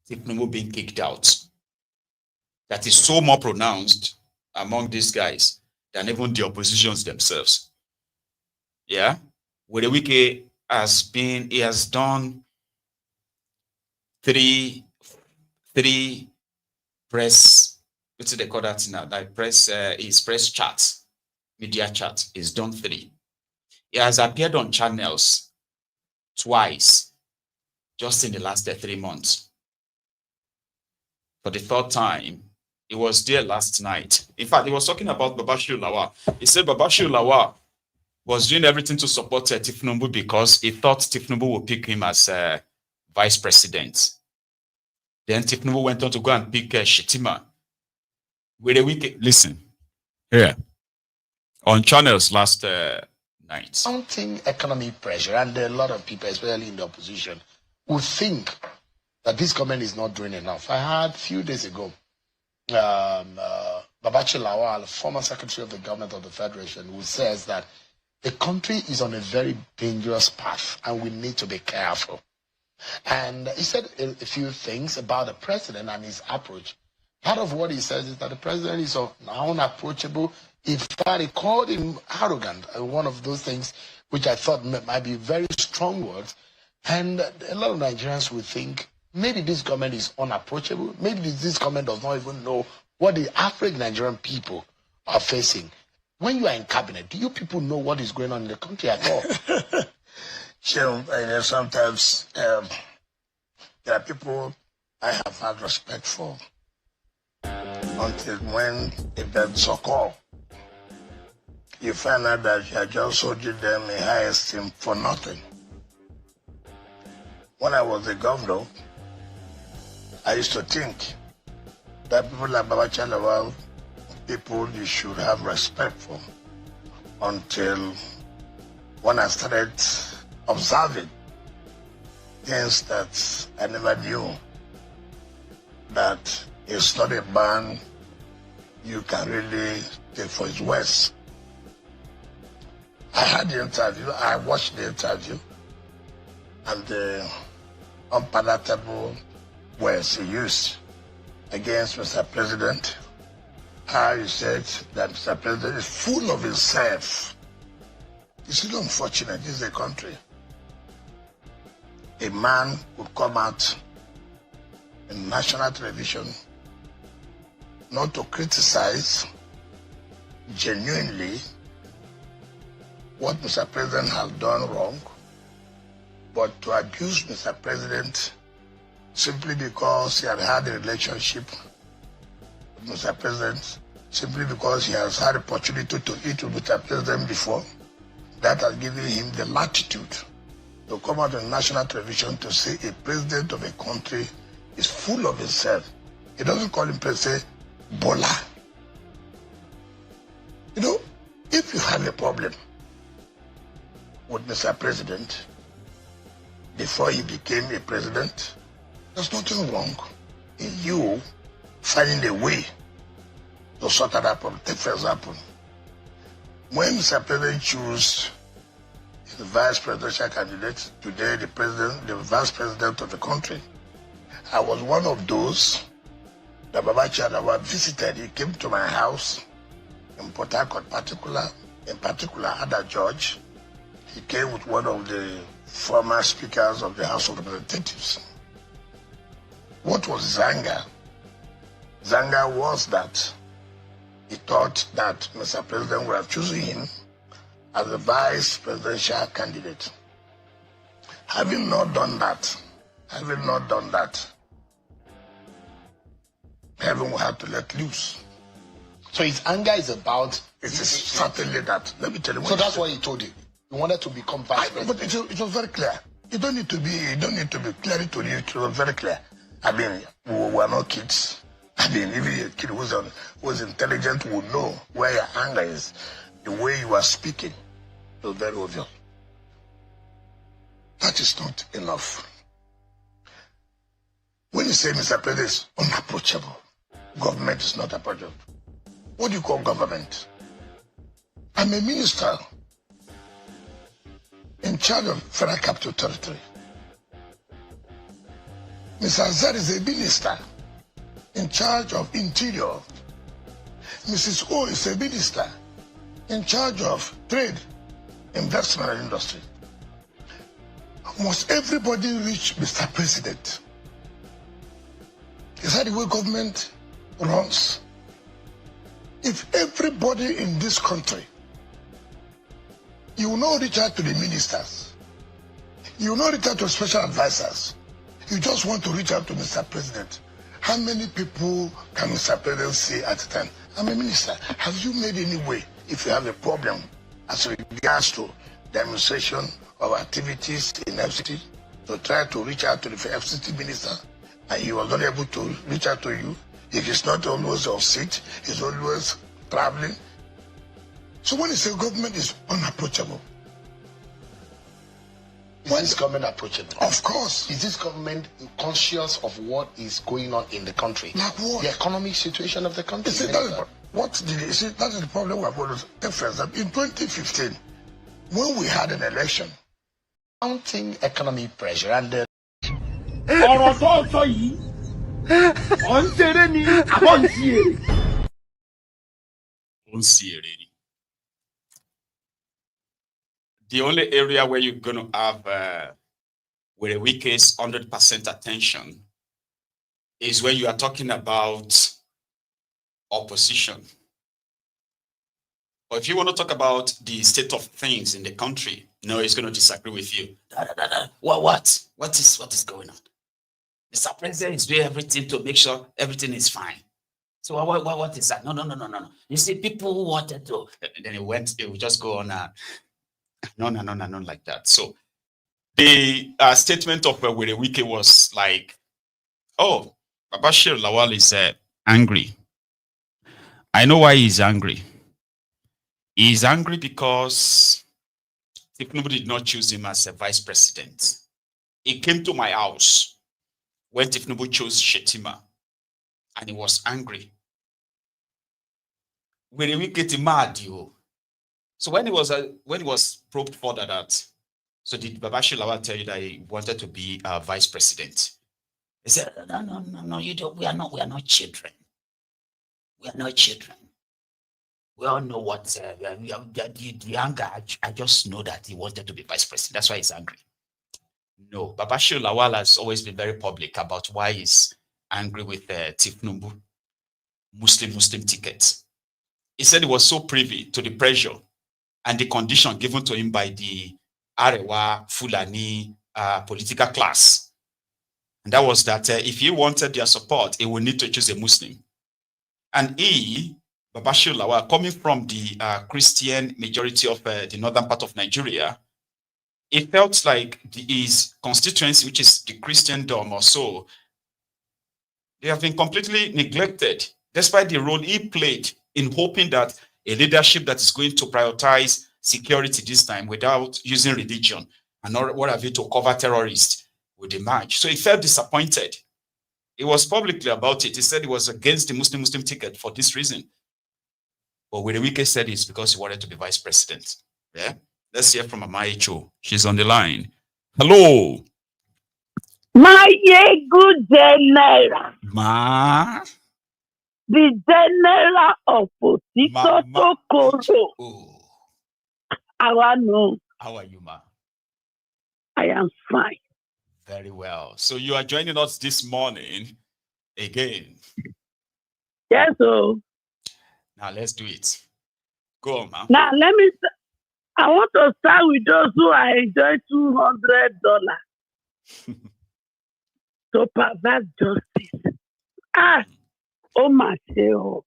Tinubu being kicked out that is so more pronounced among these guys than even the oppositions themselves. Yeah. Werey Wike he has done three press, what's they call that now? Like his press chats, media chat. He's done 3. He has appeared on channels twice, just in the last 3 months. For the 3rd time, he was there last night. In fact, he was talking about Babachi Lawal. He said Babachi Lawal was doing everything to support thiefnubu because he thought thiefnubu would pick him as vice president. Then thiefnubu went on to go and pick Shetima. Werey Wike, listen, here, on channels last night. Mounting economic pressure, and a lot of people, especially in the opposition, would think that this government is not doing enough. I heard a few days ago, Babachi Lawal, former secretary of the government of the Federation, who says that the country is on a very dangerous path and we need to be careful. And he said a few things about the president and his approach. Part of what he says is that the president is unapproachable. In fact, he called him arrogant, one of those things which I thought might be very strong words. And a lot of Nigerians would think maybe this government is unapproachable. Maybe this government does not even know what the average Nigerian people are facing. When you are in cabinet, do you people know what is going on in the country at all? Sure, sometimes there are people I have had respect for until when events occur, you find out that you are just holding them in high esteem for nothing. When I was a governor, I used to think that people like Babachi Lawal, people you should have respect for, until when I started observing things that I never knew, that it's not a man you can really take for his words. I had the interview, I watched the interview, and the unpalatable words he used against Mr. President. How he said that Mr. President is full of himself. It's really unfortunate, this is a country. A man would come out in national television not to criticize genuinely what Mr. President has done wrong, but to abuse Mr. President simply because he had had a relationship with Mr. President, simply because he has had opportunity to eat with Mr. President before. That has given him the latitude to come out on national television to say a president of a country is full of himself. He doesn't call him president, Bola. You know, if you have a problem with Mr. President before he became a president, there's nothing wrong in you finding a way to sort that problem. Take for example, when Mr. President chose the vice presidential candidate, today the vice president of the country, I was one of those that Babachi Lawal visited. He came to my house in Port Harcourt, in particular, Ada George. He came with one of the former speakers of the House of Representatives. What was his anger? His anger was that he thought that Mr. President would have chosen him as the vice presidential candidate. Having not done that, heaven will have to let loose. So his anger is about... It is certainly that. Let me tell you. So that's what he told you. He wanted to become vice president. But it was very clear. You don't need to be clear to you. It was very clear. I mean, we were not kids. I mean, even a kid who's intelligent will know where your anger is. The way you are speaking is very obvious. That is not enough. When you say Mr. President is unapproachable, government is not approachable. What do you call government? I'm a minister in charge of Federal Capital Territory. Mr. Azar is a minister in charge of Interior. Mrs. O is a minister in charge of trade, investment, and industry. Must everybody reach Mr. President? Is that the way government runs? If everybody in this country, you will not reach out to the ministers, you will not reach out to special advisors, you just want to reach out to Mr. President. How many people can Mr. President say at a time? I'm a minister. Have you made any way, if you have a problem as regards to the administration of activities in FCT, to try to reach out to the FCT minister, and he was not able to reach out to you? If he's not always off seat, he's always traveling. So when you say government is unapproachable, is this government approachable? Of course. Is this government conscious of what is going on in the country? Like what? The economic situation of the country. You see, that is the problem we have always. For example, in 2015, when we had an election, mounting economic pressure and the the only area where you're going to have Werey Wike's 100% attention is when you are talking about opposition. But if you want to talk about the state of things in the country, no, he's going to disagree with you. What is going on? Mr. President is doing everything to make sure everything is fine. So what is that? No. You see, people who wanted to, and then it would just go on. No, like that. So the statement of Werey Wike was like, oh, Babachi Lawal is angry. I know why he's angry. He's angry because Tinubu did not choose him as a vice president. He came to my house when Tinubu chose Shetima, and he was angry. Werey Wike is mad, you. So when he was probed further that, so did Babachi Lawal tell you that he wanted to be a vice president? He said, no, you don't. We are not children. We are not children. We all know what the anger. I just know that he wanted to be vice president. That's why he's angry. No, Babachi Lawal has always been very public about why he's angry with thiefnubu, Muslim ticket. He said he was so privy to the pressure and the condition given to him by the Arewa Fulani political class. And that was that if he wanted their support, he would need to choose a Muslim. And he, Babachi Lawal, coming from the Christian majority of the northern part of Nigeria, it felt like his constituency, which is the Christendom or so, they have been completely neglected, despite the role he played in hoping that a leadership that is going to prioritize security this time without using religion and what have you to cover terrorists would emerge. So he felt disappointed. He was publicly about it. He said he was against the Muslim ticket for this reason. But Werey Wike said it's because he wanted to be vice president. Yeah? Let's hear from Amaechi. She's on the line. Hello. My good general. Ma. The general of Potito Koolu. Oh. How are you, ma? I am fine. Very well. So you are joining us this morning again. Yes, sir. Now let's do it. Go on, ma. Now I want to start with those who are enjoying $200 to pervert justice. Oh my God.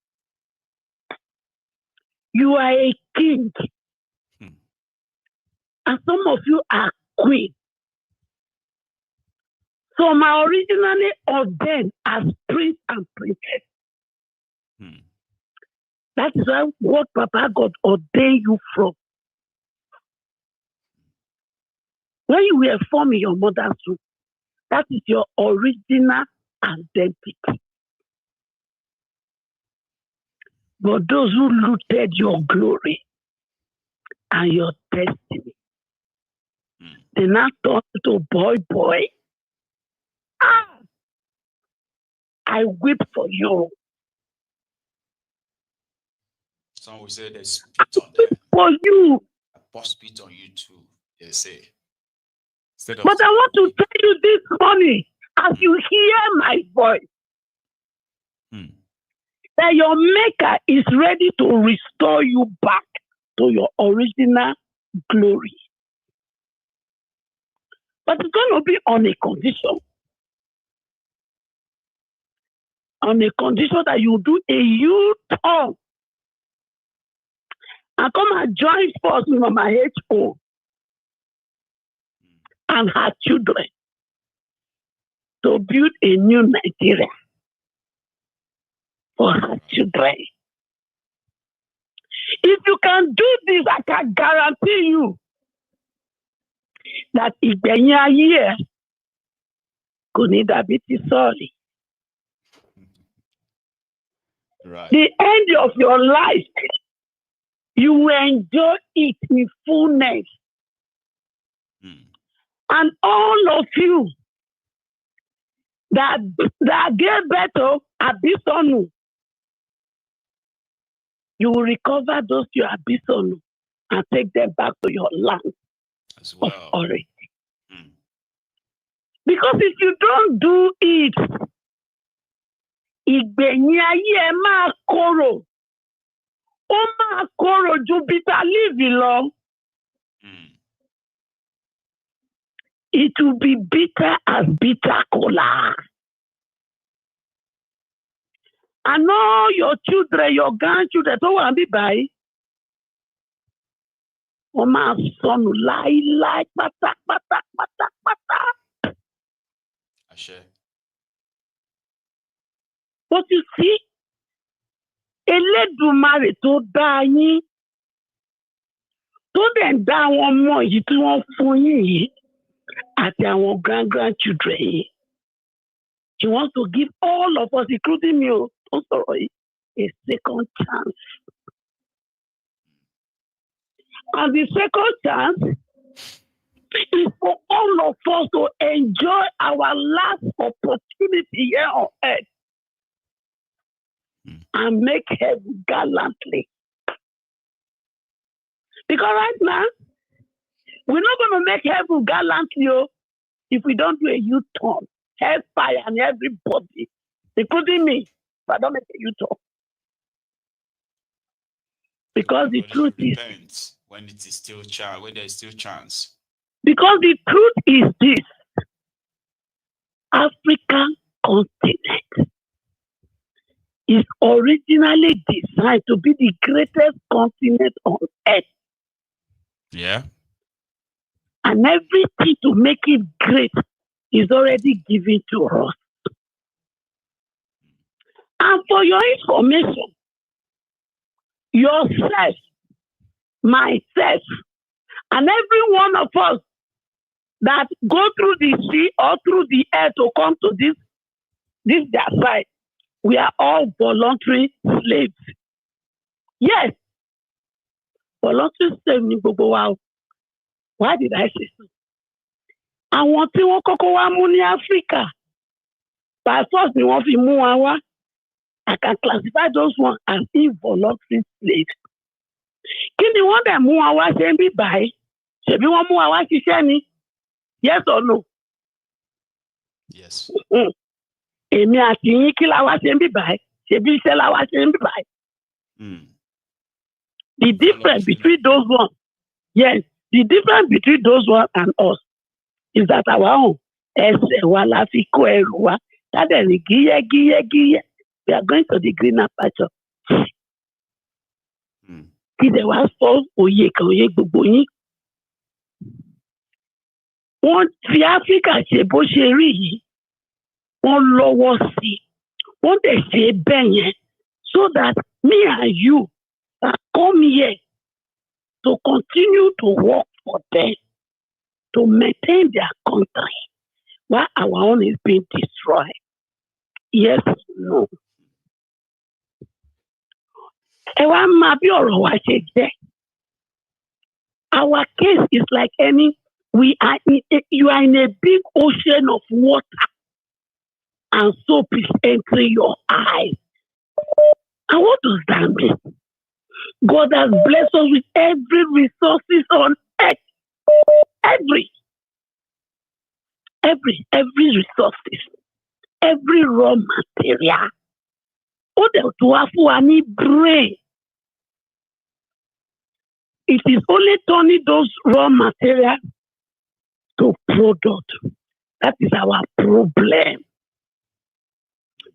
You are a king. And some of you are queen. Some are originally ordained as prince and princess. That is what Papa God ordained you from. When you were formed in your mother's womb, that is your original identity. But those who looted your glory and your destiny, they now turn to boy. I weep for you. Some will say they spit on them. For you. I pour spit on you too, they say. But I want to tell you this morning, as you hear my voice, that your maker is ready to restore you back to your original glory. But it's going to be on a condition. On a condition that you do a U-turn and come and join force with Amaechi and her children to build a new Nigeria for her children. If you can do this, I can guarantee you that ìgbẹ̀yìn ayé kò ní dàbí ti Sọ́ọ̀lì. Right. The end of your life, you will enjoy it in fullness. And all of you that gave birth to Abisonu, you will recover those you Abisonu and take them back to your land as well. Of origin. Because if you don't do it, ìgbẹ̀yìn ayé ẹ máa korò. Ó máa korò ju bitter leaf lọ. It will be bitter as bitter cola. And all your children, your grandchildren, tó wà níbí báyìí, wọ́n máa sọnù láíláí pátápátá. Àṣẹ. But you see, Elédùmarè tó dá yín, tó dẹ̀ ń dá àwọn ọmọ yìí tí wọ́n fún yín yìí, àti àwọn grandchildren yìí. He wants to give all of us, including me, also a second chance. And the second chance is for all of us to enjoy our last opportunity here on earth and make heaven gallantly. Because right now, we're not going to make heaven gallantly if we don't do a U-turn. Hellfire and everybody, including me, if I don't make a U-turn. Because the truth is, when it is still when there is still chance. Because the truth is this: African continent is originally designed to be the greatest continent on earth. Yeah. And everything to make it great is already given to us. And for your information, yourself, myself, and every one of us that go through the sea or through the air to come to this their side, we are all voluntary slaves. Yes, voluntary slaves ni gbogbo wa. Why did I say so? Àwọn tí wọ́n kọ́kọ́ wá mú ní Africa, by force ni wọ́n fi mú wa wá. I can classify those ones as involuntary slaves. Kí ni wọ́n dẹ̀ mú wa wá ṣe ń bí báyìí? Ṣèbí wọ́n mú wa wá ṣiṣẹ́ ni? Yes or no? Yes. Èmi àti yín kí la wá ṣe ń bí báyìí? Ṣèbí iṣẹ́ la wá ṣe ń bí báyìí? The difference between those ones, yes, the difference between those ones and us is that our own ẹsẹ̀ wa la fi kó ẹrù wa. Tádẹ̀ ní gíyẹ́gíyẹ́gíyẹ́. We are going to the greener pasture. Kí lè wá sọ òye kan òye gbogbo yín. Wọ́n fi Áfíríkà ṣe bó ṣe rí yìí. Wọ́n lọ́wọ́ sí i. Wọ́n dẹ̀ ṣe bẹ́ẹ̀ yẹn so that me and you can come here to continue to work for them, to maintain their country while our own is being destroyed. Yes, no. Ẹ wá máa bí ọ̀rọ̀ wa ṣe jẹ́. Our case is like you are in a big ocean of water and soap is entering your eyes. And what does that mean? God has blessed us with every resources on earth. Every resources, every raw material. Ó dẹ̀ tó wá fún wa ní brain. It is only turning those raw materials to product. That is our problem.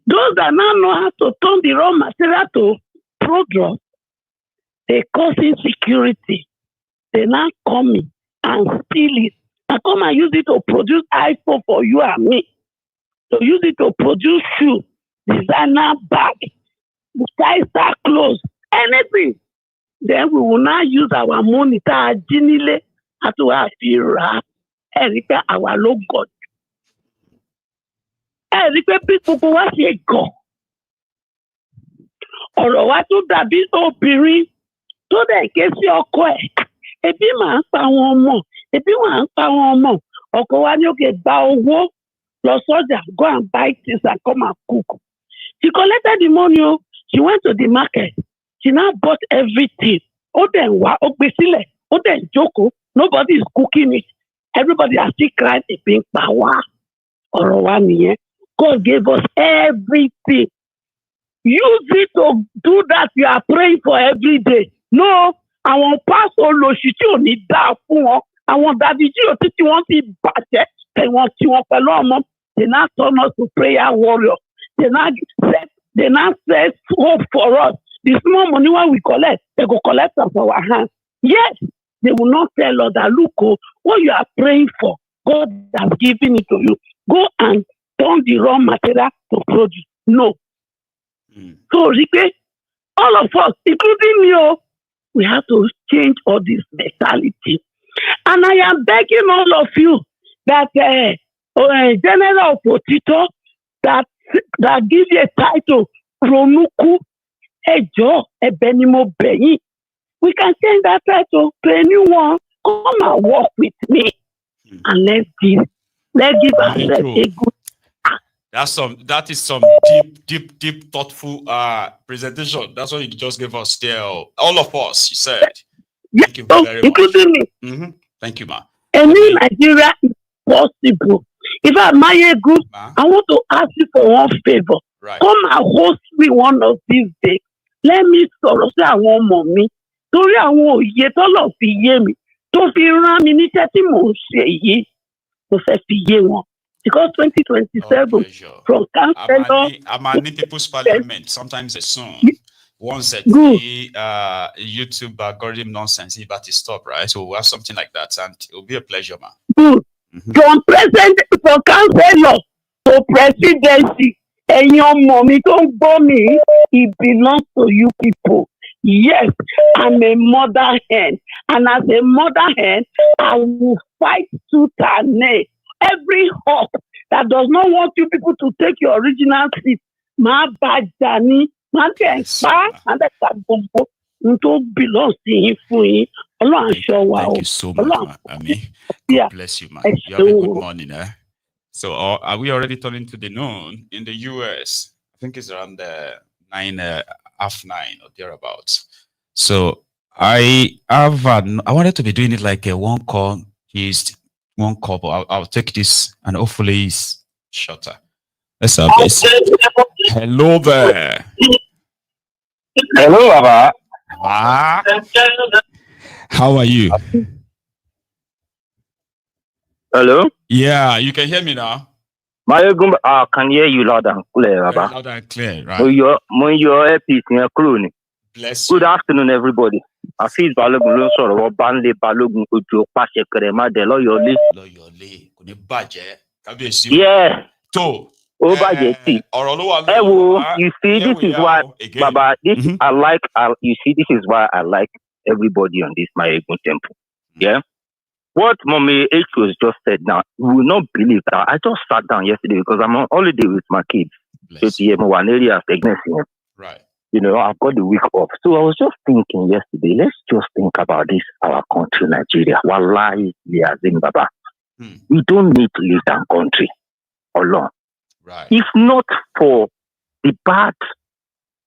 Those that now know how to turn the raw material to product, they cause insecurity. They now come in and steal it. And come and use it to produce iPhone for you and me. To use it to produce shoe, designer bag, style clothes, anything. Then we will now use our money to genile to have Erika our low God. Erika people who was a God. Ọ̀rọ̀ wa tó dàbí obìnrin tó dẹ̀ ké sí ọkọ ẹ̀. Ebi máa ń pa àwọn ọmọ. Ọkọ wa ní òkè gba owó lọ sọ́jà, go and buy things and come and cook. She collected the money. She went to the market. She now bought everything. Ó dẹ̀ wá, ó gbé sílẹ̀, ó dẹ̀ jókòó. Nobody is cooking it. Everybody has still cried a big power. Ọ̀rọ̀ wa nìyẹn. God gave us everything. Use it to do that you are praying for every day. No, àwọn pásítọ̀ olóṣì tí ò ní dáa fún wọn. Àwọn dàdíjí òtí tí wọ́n ti bàjẹ́. Ẹ̀wọ̀n tí wọ́n pẹ̀lú ọmọ. They now turn us to prayer warrior. They now set hope for us. The small money when we collect, they go collect from our hands. Yes, they will not tell us that, look, what you are praying for, God has given it to you. Go and turn the raw material to produce. No. So, all of us, including you, we have to change all this mentality. And I am begging all of you that General Potito that gives you a title, Ronuku Ejo Ebenimo Beyi. We can change that title to a new one. Come and work with me. And let's give ourselves a good. That is some deep, thoughtful presentation. That's what you just gave us there. All of us, you said. Yes, thank you very including much. Me. Thank you, ma. And in Nigeria is possible. If I marry a group, I want to ask you for one favor. Right. Come and host me one of these days. Let me sọ̀rọ̀ sí àwọn ọmọ mi. Torí àwọn òye tọ́lọ̀ fi yé mi. Tó fi rán mi níṣẹ́ tí mò ń ṣe yìí. Mo fẹ́ fi yé wọn. Because 2027 from Councilor. I'm a People's Parliament. Sometimes it's soon. Once the YouTube algorithm nonsense, but to stop, right? So we'll have something like that, and it will be a pleasure, man. Good. From president for councillor to presidency, and your mommy don't go me. It belongs to you people. Yes, I'm a mother hen, and as a mother hen, I will fight tooth and nail. Every hope that does not want you people to take your original seat, my bad Danny. Thank you so much. God bless you, man. You have a good morning. So are we already turning to the noon in the US? I think it's around 9:30 or thereabouts. So I wanted to be doing it like a one call. One call, but I'll take this and hopefully it's shorter. Let's have this. Hello there. Hello, Baba. How are you? Hello? Yeah, you can hear me now. I can hear you loud and clear, Baba. Loud and clear, right? Bless you. Good afternoon, everybody. I feel Balogun sọ̀rọ̀ wọ́n bá ń lé Balógun ojú pàṣẹ kẹrẹ má dẹ̀ lọ́yọ̀ọ́lé. Lọ́yọ̀ọ́lé kò ní bàjẹ́ kábíyèsí. Yeah. Tó. Ó bàjẹ́ sí. Ọ̀rọ̀ ló wà lórí. Ẹ wo, you see, this is why, Baba, this you see, this is why I like everybody on this Mayegun temple. Yeah. What Mommy H was just said now, you will not believe that. I just sat down yesterday because I'm on holiday with my kids. Right. You know, I've got the week off. So I was just thinking yesterday, let's just think about this, our country, Nigeria. Wallahi, Baba. We don't need to leave that country alone. Right. If not for the bad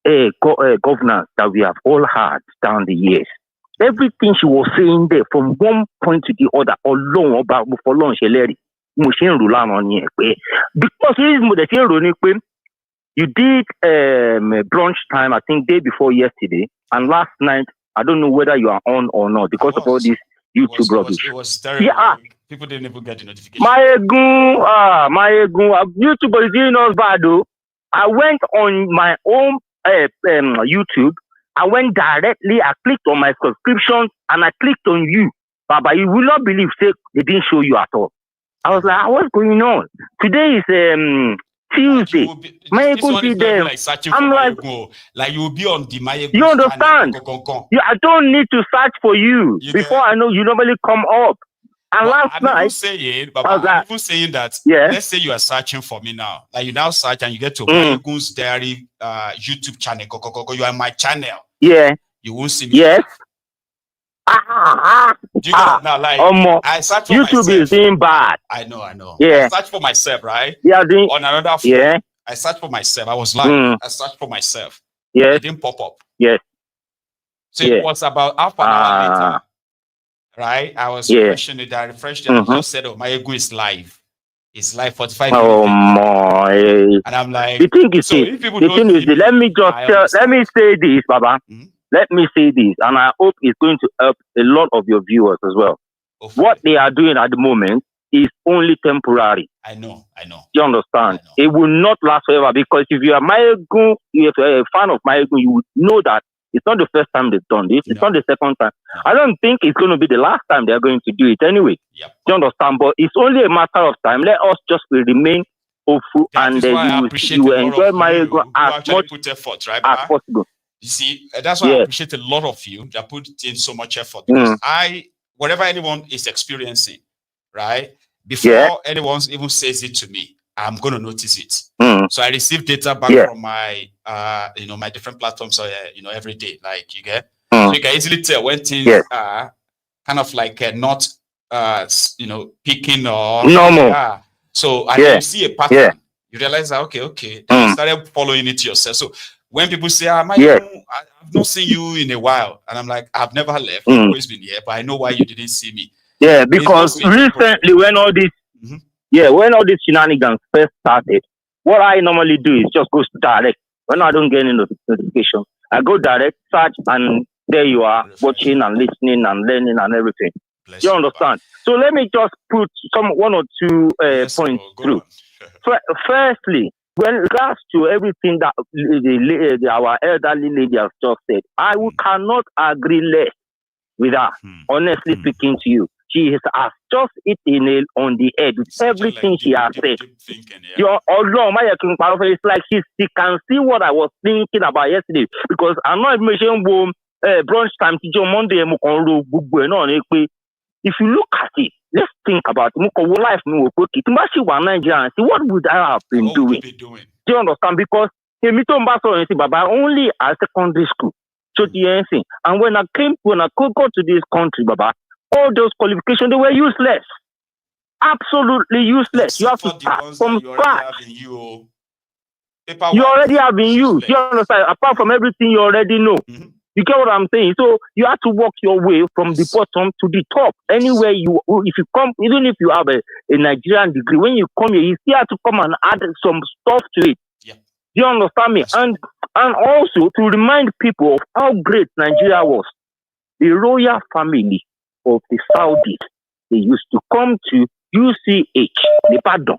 governance that we have all had down the years. Everything she was saying there, from one point to the other, alone about for long, because you did brunch time, I think day before yesterday, and last night, I don't know whether you are on or not because of all this YouTube rubbish. It was terrible. Yeah. People didn't even get the notification. YouTube is doing us bad though. I went on my own YouTube. I went directly, I clicked on my subscription and I clicked on you. Baba, you will not believe they didn't show you at all. I was like, what's going on? Today is Tuesday. I'm like you will be on the Mayego. You understand? I don't need to search for you before I know you normally come up. And last night, people saying that, let's say you are searching for me now. Like you now search and you get to Mayego's Diary YouTube channel. You are my channel. Yeah. You won't see me. Yes. Do you know now? Like I search for YouTube myself. is doing bad. I know. Yeah. I search for myself, right? Yeah. On another phone. Yeah. I search for myself. I was like, I searched for myself. Yes. It didn't pop up. Yes. So it was about half an hour later. Right? I was refreshing it. I refreshed it and just said, Mayego is live. It's live 45 minutes. Oh my. And I'm like, the thing is, let me say this, Baba. Let me say this, and I hope it's going to help a lot of your viewers as well. What they are doing at the moment is only temporary. I know. You understand? It will not last forever, because if you are Mayego, if you're a fan of Mayego, you would know that it's not the first time they've done this. It's not the second time. I don't think it's going to be the last time they're going to do it anyway. Yep. You understand? But it's only a matter of time. Let us just remain hopeful, and then you will enjoy Mayego as much put effort, right, as possible. You see, that's why I appreciate a lot of you that put in so much effort. Because whatever anyone is experiencing, right, before anyone even says it to me, I'm going to notice it. So I receive data back from my, my different platforms, every day. Like you get, so you can easily tell when things are kind of like not, peaking or normal. So you see a pattern. You realize that okay. Then you started following it yourself. So when people say, I've not seen you in a while, and I'm like, I've never left. I've always been here, but I know why you didn't see me. Yeah, because recently when all this, when all these shenanigans first started, what I normally do is just go direct. When I don't get any notification, I go direct, search, and there you are, watching and listening and learning and everything. You understand? So let me just put one or two points through. Firstly, when regards to everything that our elderly lady has just said, I cannot agree less with her. Honestly speaking to you, she has just hit a nail on the head with everything she has said. It's like she can see what I was thinking about yesterday, because I'm not mentioning brunch time Monday. If you look at it, let's think about it. Life, what would I have been doing? Do you understand? Because only at secondary school. So and when I could go to this country, Baba, all those qualifications, they were useless. Absolutely useless. You have to start from scratch. You already have been used. You understand? Apart from everything you already know. You get what I'm saying? So you have to work your way from the bottom to the top. Anywhere if you come, even if you have a Nigerian degree, when you come here, you still have to come and add some stuff to it. Do you understand me? And also to remind people of how great Nigeria was. The royal family of the Saudis, they used to come to UCH, the Badon,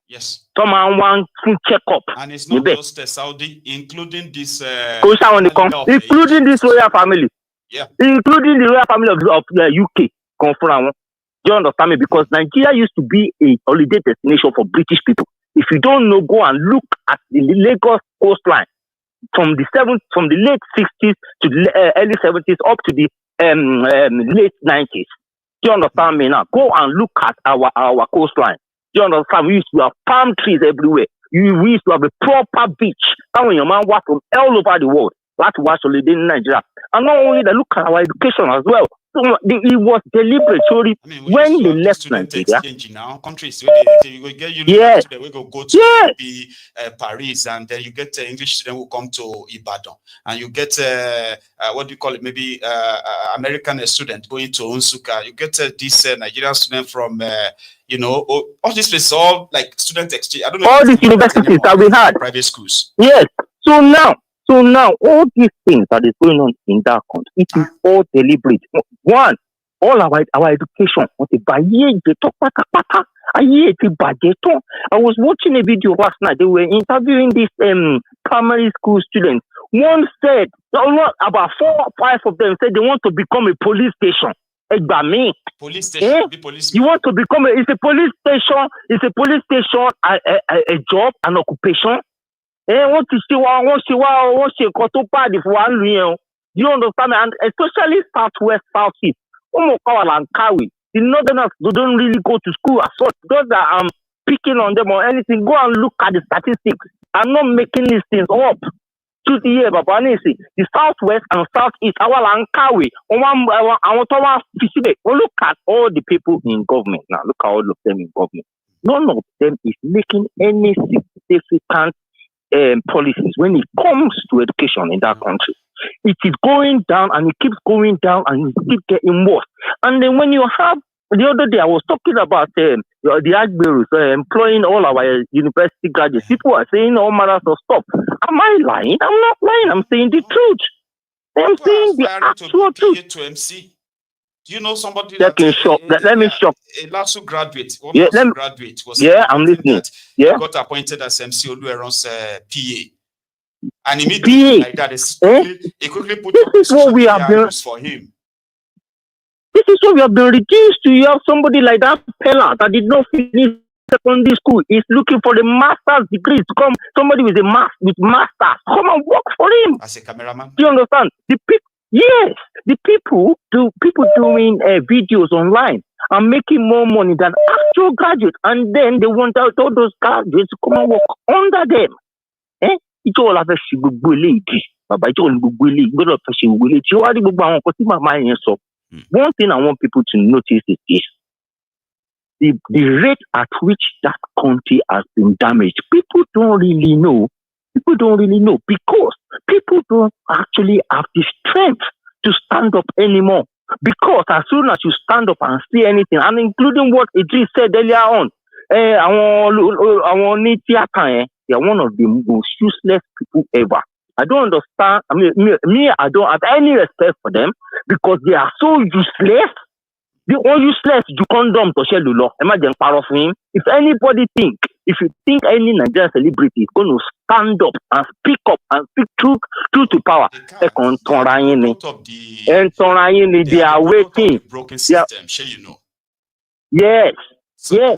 Yes. Come and want to check up. And it's not just a Saudi, including this including this royal family. Yeah. Including the royal family of the UK. Do you understand me? Because Nigeria used to be a holiday destination for British people. If you don't know, go and look at the Lagos coastline from the late 60s to the early 70s up to the late 90s. Do you understand me now? Go and look at our coastline. Do you understand? We used to have palm trees everywhere. We used to have a proper beach. And when your man was from all over the world, that's why holiday in Nigeria. And not only that, look at our education as well. So it was deliberate. So when they left Nigeria, now countries where they will get you we go to Paris, and then you get English student who come to Ibadan, and you get what do you call it? Maybe American student going to Unsuka. You get this Nigerian student from all these places, all like student exchange. I don't know. All these universities that we had, private schools. Yes. So now, all these things that is going on in that country, it is all deliberate. One, all our education. I was watching a video last night. They were interviewing these primary school students. One said, about 4 or 5 of them said they want to become a police station. Police station, police. You want to become it's a police station. It's a police station, a job, an occupation. You understand me? And especially southwest, southeast. The northerners don't really go to school as such. Those that I'm picking on them or anything, go and look at the statistics. I'm not making these things up. The southwest and southeast, look at all the people in government now. Look at all of them in government. None of them is making any significant policies when it comes to education in that country. It is going down and it keeps going down and it keeps getting worse. And then when you have, the other day I was talking about the Agberus employing all our university graduates. People are saying all manners of stuff. Am I lying? I'm not lying. I'm saying the truth. I'm saying the actual truth. To MC. Do you know somebody let me shock. A LASU graduate. Graduate was I'm listening. Got appointed as MC Olueron's PA. And immediately like that, he quickly put up what we have been for him. This is what we have been reduced to. You have somebody like that fella that did not finish secondary school is looking for the master's degree to come. Somebody with masters come and work for him as a cameraman. Do you understand? The people doing videos online are making more money than actual graduates, and then they want out all those graduates to come and work under them. It's all of a One thing I want people to notice is this. The rate at which that country has been damaged. People don't really know because people don't actually have the strength to stand up anymore. Because as soon as you stand up and see anything, and including what Idris said earlier on, they are one of the most useless people ever. I don't understand. I mean, I don't have any respect for them because they are so useless. The all useless you condom to share the law. Imagine part of him. If you think any Nigerian celebrity is going to stand up and speak up and speak truth to power, they are waiting. Broken system, you know. Yes. They're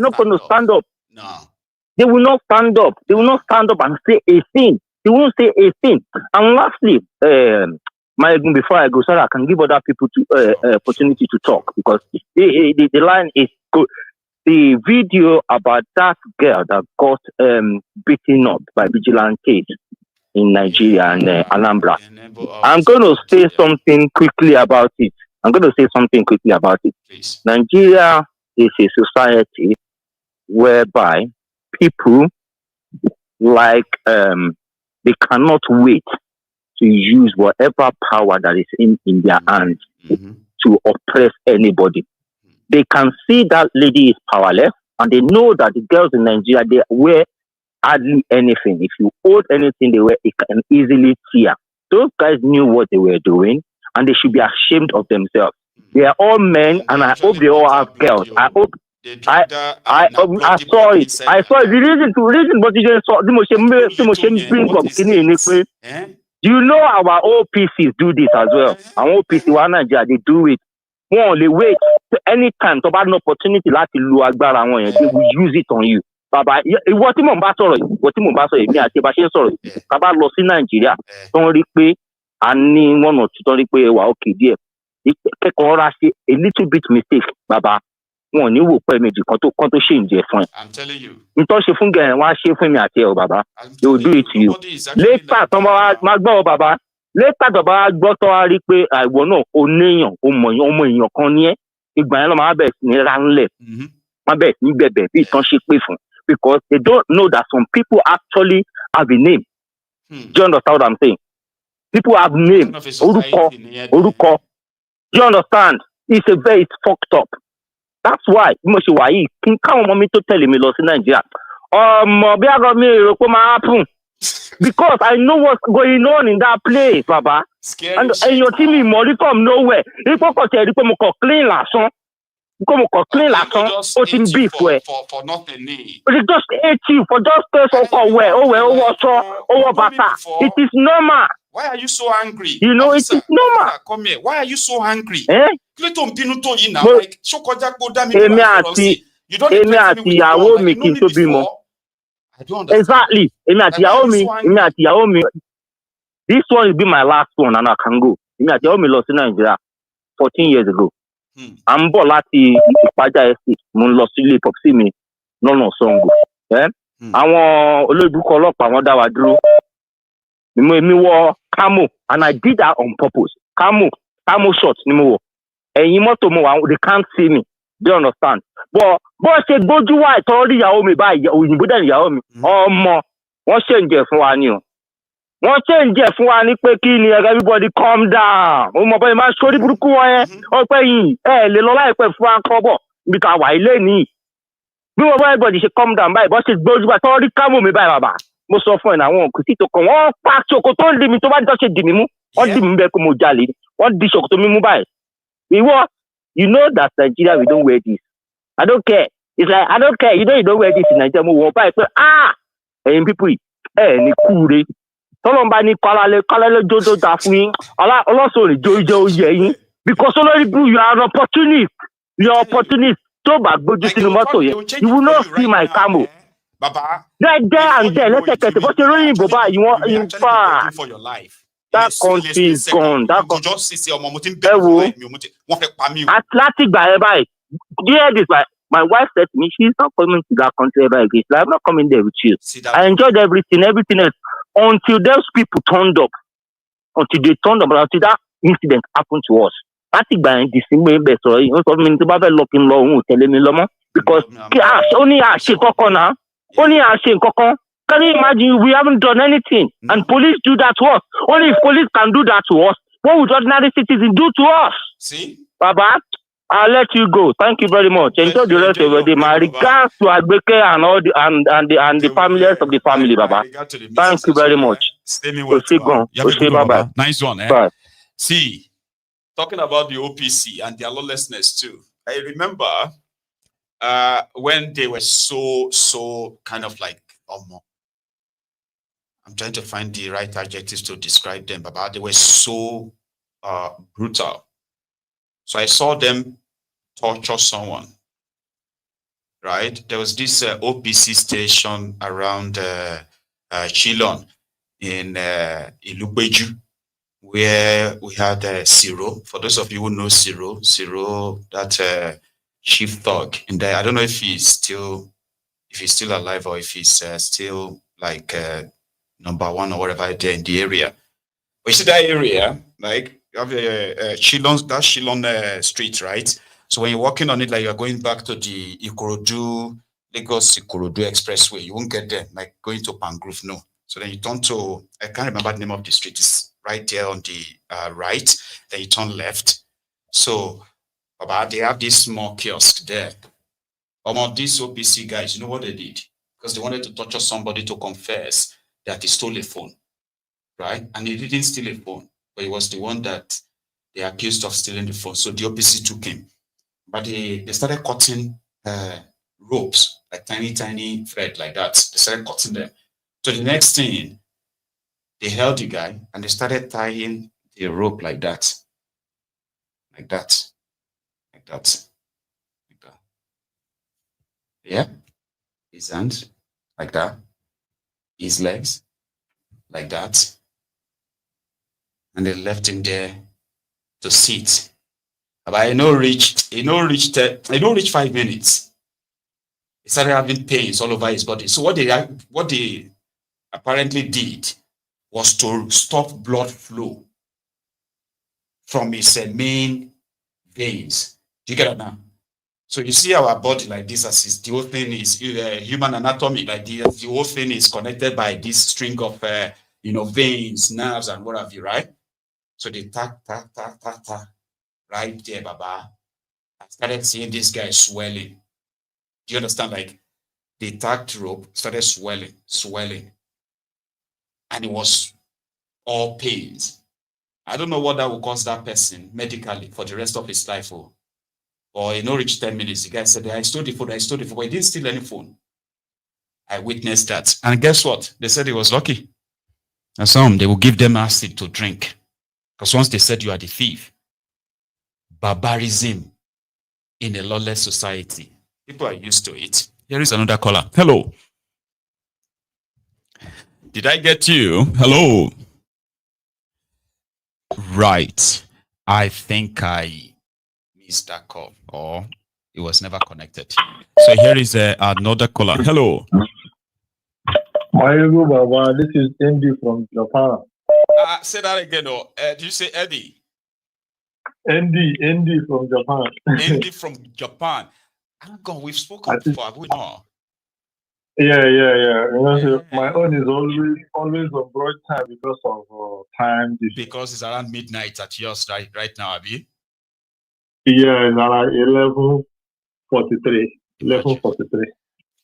not going to stand up. No. They will not stand up. They will not stand up and say a thing. They won't say a thing. And lastly, before I go, sorry, I can give other people opportunity to talk because the line is good. The video about that girl that got beaten up by vigilantes in Nigeria and Anambra. I'm going to say something quickly about it. Please. Nigeria is a society whereby people like they cannot wait to use whatever power that is in their hands to oppress anybody. They can see that lady is powerless, and they know that the girls in Nigeria, they wear hardly anything. If you hold anything, it can easily tear. Those guys knew what they were doing, and they should be ashamed of themselves. They are all men, and I hope they all have girls. I hope. I saw it. I saw it. The reason, but you just saw the you know our OPCs do this as well. Our OPC one Nigeria, they do it. They wait anytime to have an opportunity like they will use it on you. Baba, what you me àti bá ṣe sọ̀rọ̀. Baba lọ sí Nigeria. Don't rí and one or two don't rí okay there. A little bit mistake, Baba. I'm telling you. Baba. They will do it to you. Later, Baba. Later Baba gbọ́ tó wá rí pé àìwọ náà ó néèyàn ó mọ̀ ọmọ èèyàn kan ní ẹ́ ìgbà yẹn ló máa bẹ̀rẹ̀ sí ní ránlẹ̀ máa bẹ̀rẹ̀ sí ní bẹ̀bẹ̀ bí ìtàn ṣe pé fún because they don't know that some people actually have a name. Do you understand what I'm saying? People have name. Orúkọ. Do you understand? It's fucked up. That's why mo ṣe wà yìí kí n káwọn ọmọ mi tó tẹ̀lé mi lọ sí Nàìjíríà. Bí àgọ́ mi rò pé máa happen. Because I know what's going on in that place, Baba. And your team in money from nowhere. If I tell you, come clean lásán. Come clean lásán. O ti beef where. For nothing. But it just hate you for just person where. Oh, bata. It is normal. Why are you so angry? You know, it is normal. Come here. Why are you so angry? Eh? You don't like you don't I don't understand. Exactly. This one will be my last one and I can go. Emi lost in Nigeria 14 years ago. I'm Bolati Ipaja Estate. Mun lost to leap of see me. No songo. Eh? Àwọn olódùkọ ọlọ́pàá wọ́n dá wa dúró. Mi wọ camo and I did that on purpose. Camo shot ni mo wọ. Ẹ̀yin mọ́tò mo wà, they can't see me. Do you understand? But ṣe gbójú wá ìtọ́rí ìyàwó mi báyìí òyìnbó dẹ̀ ìyàwó mi. Ọmọ wọ́n ṣe ń jẹ fún wa ni o. Wọ́n ṣe ń jẹ fún wa ní pé kí ni everybody calm down. Mo mọ̀ pé máa ṣorí burúkú wọn yẹn. Ọpẹ́ yìí lè lọ láìpẹ́ fún wa kọ́bọ̀ bí ká wà ilé nìyí. Bí wọ́n bá everybody ṣe calm down báyìí bọ́ ṣe gbójú wá ìtọ́rí kámò mi báyìí bàbá. Mo sọ fún ẹ̀ náà àwọn òkú sí tó kàn wọ́n pa ṣòkò tó ń di mi tó bá jọ ṣe dì mí mú. Wọ́n dì mí bẹ́ẹ̀ pé mo jalè. Wọ́n di ṣòkò tó mi mú báyìí. Ìwọ, you know that Nigeria we don't wear this. I don't care. It's like I don't care. You know you don't wear this in Nigeria. Mo wọ báyìí pé ẹ̀yin people ní kúure. Tọ́lọ́mbà ní kọ́lálẹ́ jójó dà fún yín. Ọlọ́sọ̀ rè jó oyè yín. Because olórí bú you are an opportunist. You are opportunist. Tó bá gbójú sínú mọ́tò yẹn. You will not see my camo. Baba. There and there. Lẹ́sẹ̀kẹsẹ̀ bó ṣe ròyìn bò báyìí wọ́n in fact. That country is gone. That country. Atlantic by bye. Hear this, my wife said to me, she's not coming to that country ever again. I'm not coming there with you. I enjoyed everything else. Until those people turned up. Until they turned up, until that incident happened to us. Atlantic by this thing, sorry. You know, me to have a locking law, telling me, Loma. Because only I say coconut. Only I say coconut. Can you imagine we haven't done anything and police do that to us? Only if police can do that to us, what would ordinary citizens do to us? See? Baba, I'll let you go. Thank you very much. Enjoy the rest of the day. My regards to Agbeke and all the and the families of the family, Baba. Thank you very much. Baba. Nice one, eh? Bye. See, talking about the OPC and their lawlessness too. I remember when they were so kind of like I'm trying to find the right adjectives to describe them, but they were so brutal. So I saw them torture someone, right? There was this OPC station around Chilon in Ilubeju, where we had Ciro. For those of you who know Ciro, that chief thug in there. I don't know if he's still alive or if he's still like number one or whatever there in the area. But you see that area, like you have Shilon street, right? So when you're walking on it, like you're going back to the Lagos Ikorodu Expressway, you won't get there, like going to Pangrove, no. So then you turn to, I can't remember the name of the street, it's right there on the right, then you turn left. So they have this small kiosk there. Among these OPC guys, you know what they did? Because they wanted to torture somebody to confess that he stole a phone, right? And he didn't steal a phone, but he was the one that they accused of stealing the phone. So the OPC took him. But they started cutting ropes, like tiny thread like that. They started cutting them. So the next thing, they held the guy and they started tying the rope like that. Like that. Like that. Like that. Yeah. His hands, like that. His legs, like that. And they left him there to sit. But I know reached 5 minutes. He started having pains all over his body. So what they apparently did was to stop blood flow from his main veins. Do you get it now? So you see our body like this, as is, the whole thing is human anatomy like this. The whole thing is connected by this string of veins, nerves, and what have you, right? So they tap right there, Baba. I started seeing this guy swelling. Do you understand? Like the tacked rope started swelling, and it was all pains. I don't know what that will cause that person medically for the rest of his life. Or reach 10 minutes. The guy said, I stole the phone, but he didn't steal any phone. I witnessed that. And guess what? They said he was lucky. And some, they will give them acid to drink. Because once they said you are the thief, barbarism in a lawless society, people are used to it. Here is another caller. Hello. Did I get you? Hello. Right. I think I missed that call, or it was never connected. So here is another caller. Hello. Baba, this is Andy from Japan. Say that again. Did you say Eddie? Andy from Japan. Andy from Japan. God, we've spoken before, have we not? Yeah. My own is always on broad time because of time. Because it's around midnight at yours right now, Abi? Yeah, it's around 11:43.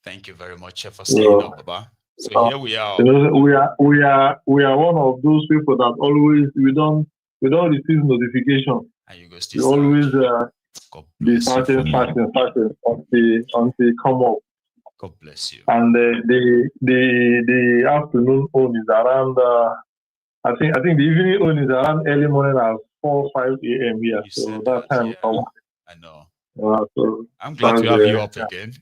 Thank you very much for staying up, Baba. So here we are. We are one of those people that always we don't receive notification. And you go we always be starting until come up. God bless you. And the afternoon on is around. I think the evening on is around early morning at 4-5 a.m. here. So that time. Yeah. I know. So I'm glad to have you up again.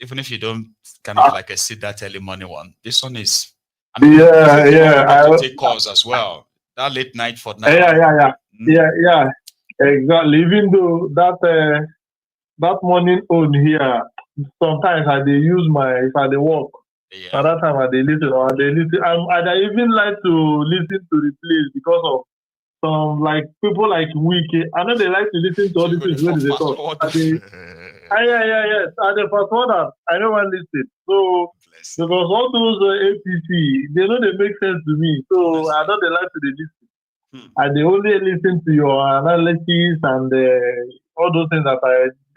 Even if you don't kind of like sit that early morning one. This one is. I take calls as well. That late night for now. Yeah. Exactly. Even though that morning on here, sometimes I use if I work. Yeah. At that time I listen. I even like to listen to the plays because of some like people like Wike. I know they like to listen to all the things when they talk. Yes. And the first one I don't want to listen. So because all those APC, they know they make sense to me. So I know they like to listen. And they only listen to your analysis and all those things that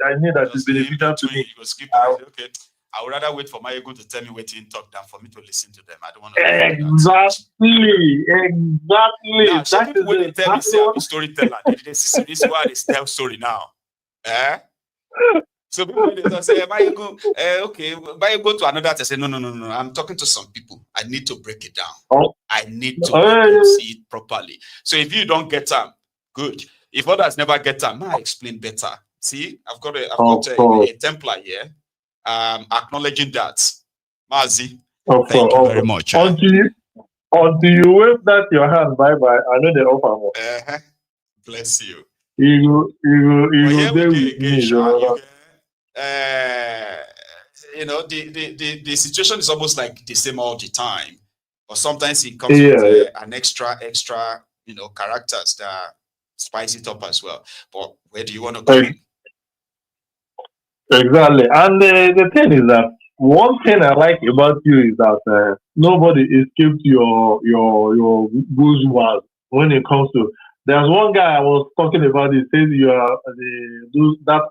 I need that is beneficial to me. Okay. I would rather wait for my ego to tell me what to talk than for me to listen to them. I don't want to. Exactly. Now, some people when they tell me, say I'm a storyteller, they see this is why they tell story now. So people when they say, why you go? Okay, why you go to another? I say, no. I'm talking to some people. I need to break it down. I need to see it properly. So if you don't get them, good. If others never get them, I explain better. See, I've got a template here. Acknowledging that. Mazi, thank you very much. Until you wave that your hand, bye-bye. I know they offer more. Bless you. You the situation is almost like the same all the time. But sometimes it comes with an extra, characters that spice it up as well. But where do you want to go? Exactly. And the thing is that one thing I like about you is that nobody escaped your bourgeois when it comes to. There's one guy I was talking about. He says you are that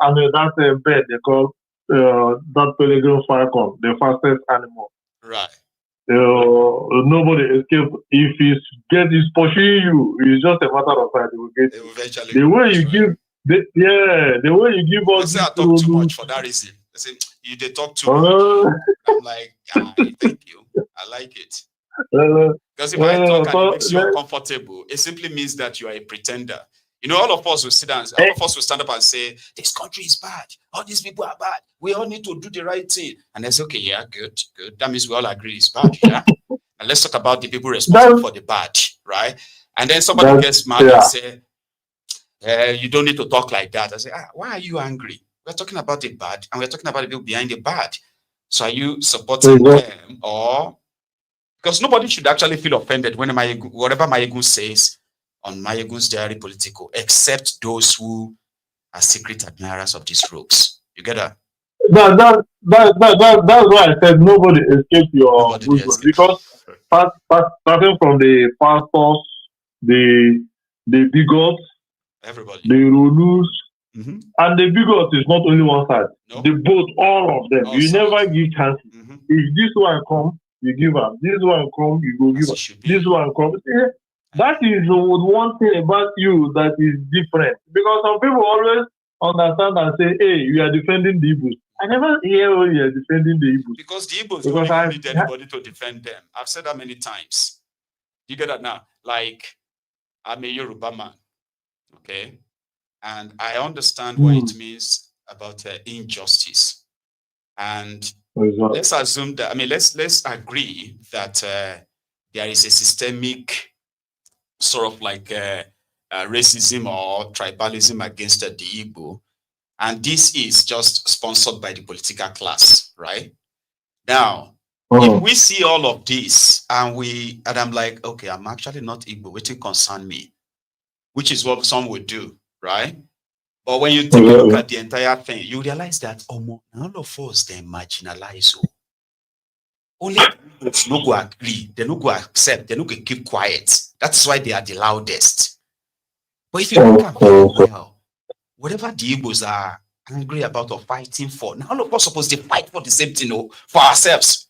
bird they call that peregrine falcon, the fastest animal. Right. Nobody escaped. If he's pursuing you, it's just a matter of time. He will get you. The way you give. The way you give us. They say I talk too much for that reason. They say they talk too much. I'm like, thank you. I like it. Because if I talk and it makes you uncomfortable, it simply means that you are a pretender. All of us will sit down. All of us will stand up and say, "This country is bad. All these people are bad. We all need to do the right thing." And they say, "Okay, yeah, good. That means we all agree it's bad, yeah." And let's talk about the people responsible for the bad, right? And then somebody gets mad and say, you don't need to talk like that. I say, why are you angry? We're talking about the bad, and we're talking about the people behind the bad. So are you supporting them, or Because nobody should actually feel offended when whatever Mayegun says on Mayegun's Diary Political, except those who are secret admirers of these rogues. You get that? That's why I said nobody escapes your bosom, because starting from the pastors, the bigots, everybody, the rulers, and the bigots is not only one side. No. They both, all of them. You never give chances. If this one come, you give up. This one come, you go give up. This one come. That is one thing about you that is different, because some people always understand and say, "Hey, you are defending the Igbos." I never hear when you are defending the Igbos. Because the Igbos don't even need anybody to defend them. I've said that many times. You get that now? Like, I'm a Yoruba man, okay? And I understand what it means about injustice. And let's assume that, let's agree that there is a systemic sort of like racism or tribalism against the Igbo. And this is just sponsored by the political class, right? Now, if we see all of this and I'm like, okay, I'm actually not Igbo, waiting concern me, which is what some would do, right? But when you take a look at the entire thing, you realize that all of us, they marginalize. Only those no go agree, they no go accept, they no go keep quiet. That's why they are the loudest. But if you look at well, whatever the Igbos are angry about or fighting for, now all of us supposed to fight for the same thing, for ourselves.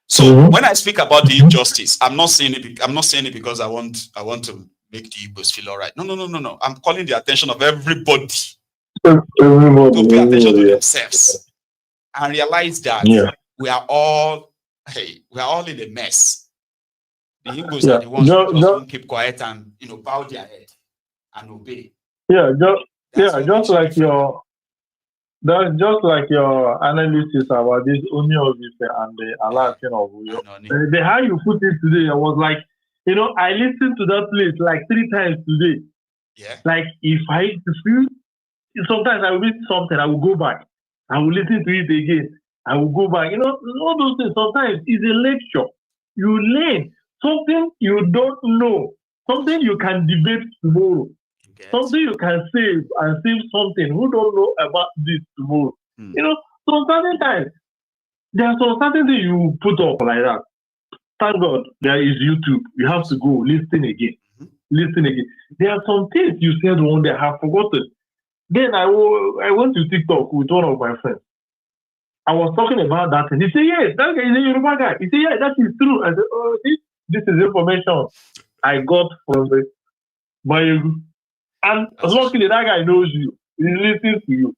So when I speak about the injustice, I'm not saying it because I want to make the Igbos feel all right. No. I'm calling the attention of everybody to pay attention to themselves and realize that we are all in a mess. The Igbos are the ones who just won't keep quiet and bow their head and obey. Just like your analysis about this Oni of and the Alaafin of Uyo. The how you put it today, I was like, I listened to that place like 3 times today. Yeah. Like if I feel, sometimes I will read something, I will go back. I will listen to it again. I will go back. All those things. Sometimes it's a lecture. You learn something you don't know, something you can debate tomorrow. Something you can save and save something who don't know about this tomorrow. So certain times there are some certain things you put up like that. Thank God there is YouTube. You have to go listen again. Listen again. There are some things you said one day I have forgotten. Then I went to TikTok with one of my friends. I was talking about that and he said, yes, that guy is a Yoruba guy. He said, yeah, that is true. I said, oh, this is information I got from my. And luckily, that guy knows you. He listens to you.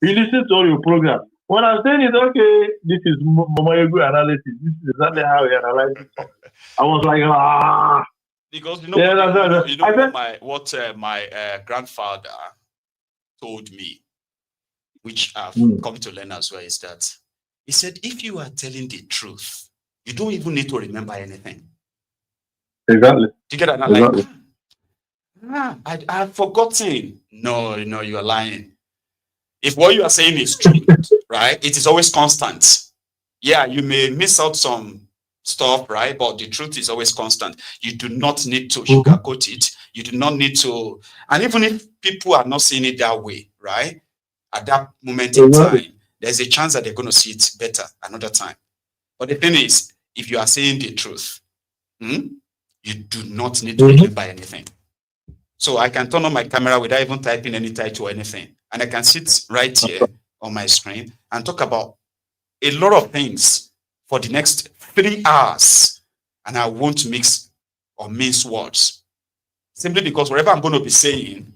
He listens to all your programs. When I'm saying it, okay, this is Mamayegu analysis. This is exactly how he analyzes it. I was like, Because what my grandfather told me, which I've come to learn as well, is that he said, if you are telling the truth, you don't even need to remember anything. Exactly. You get that? Exactly. Like, I've forgotten. No, you are lying. If what you are saying is true, right, it is always constant. Yeah, you may miss out some stuff, right, but the truth is always constant. You do not need to sugarcoat it. You do not need to, and even if people are not seeing it that way, right, at that moment in time, there's a chance that they're going to see it better another time. But the thing is, if you are saying the truth, you do not need to remember anything. So I can turn on my camera without even typing any title or anything. And I can sit right here on my screen and talk about a lot of things for the next 3 hours. And I won't mix or mince words. Simply because whatever I'm going to be saying,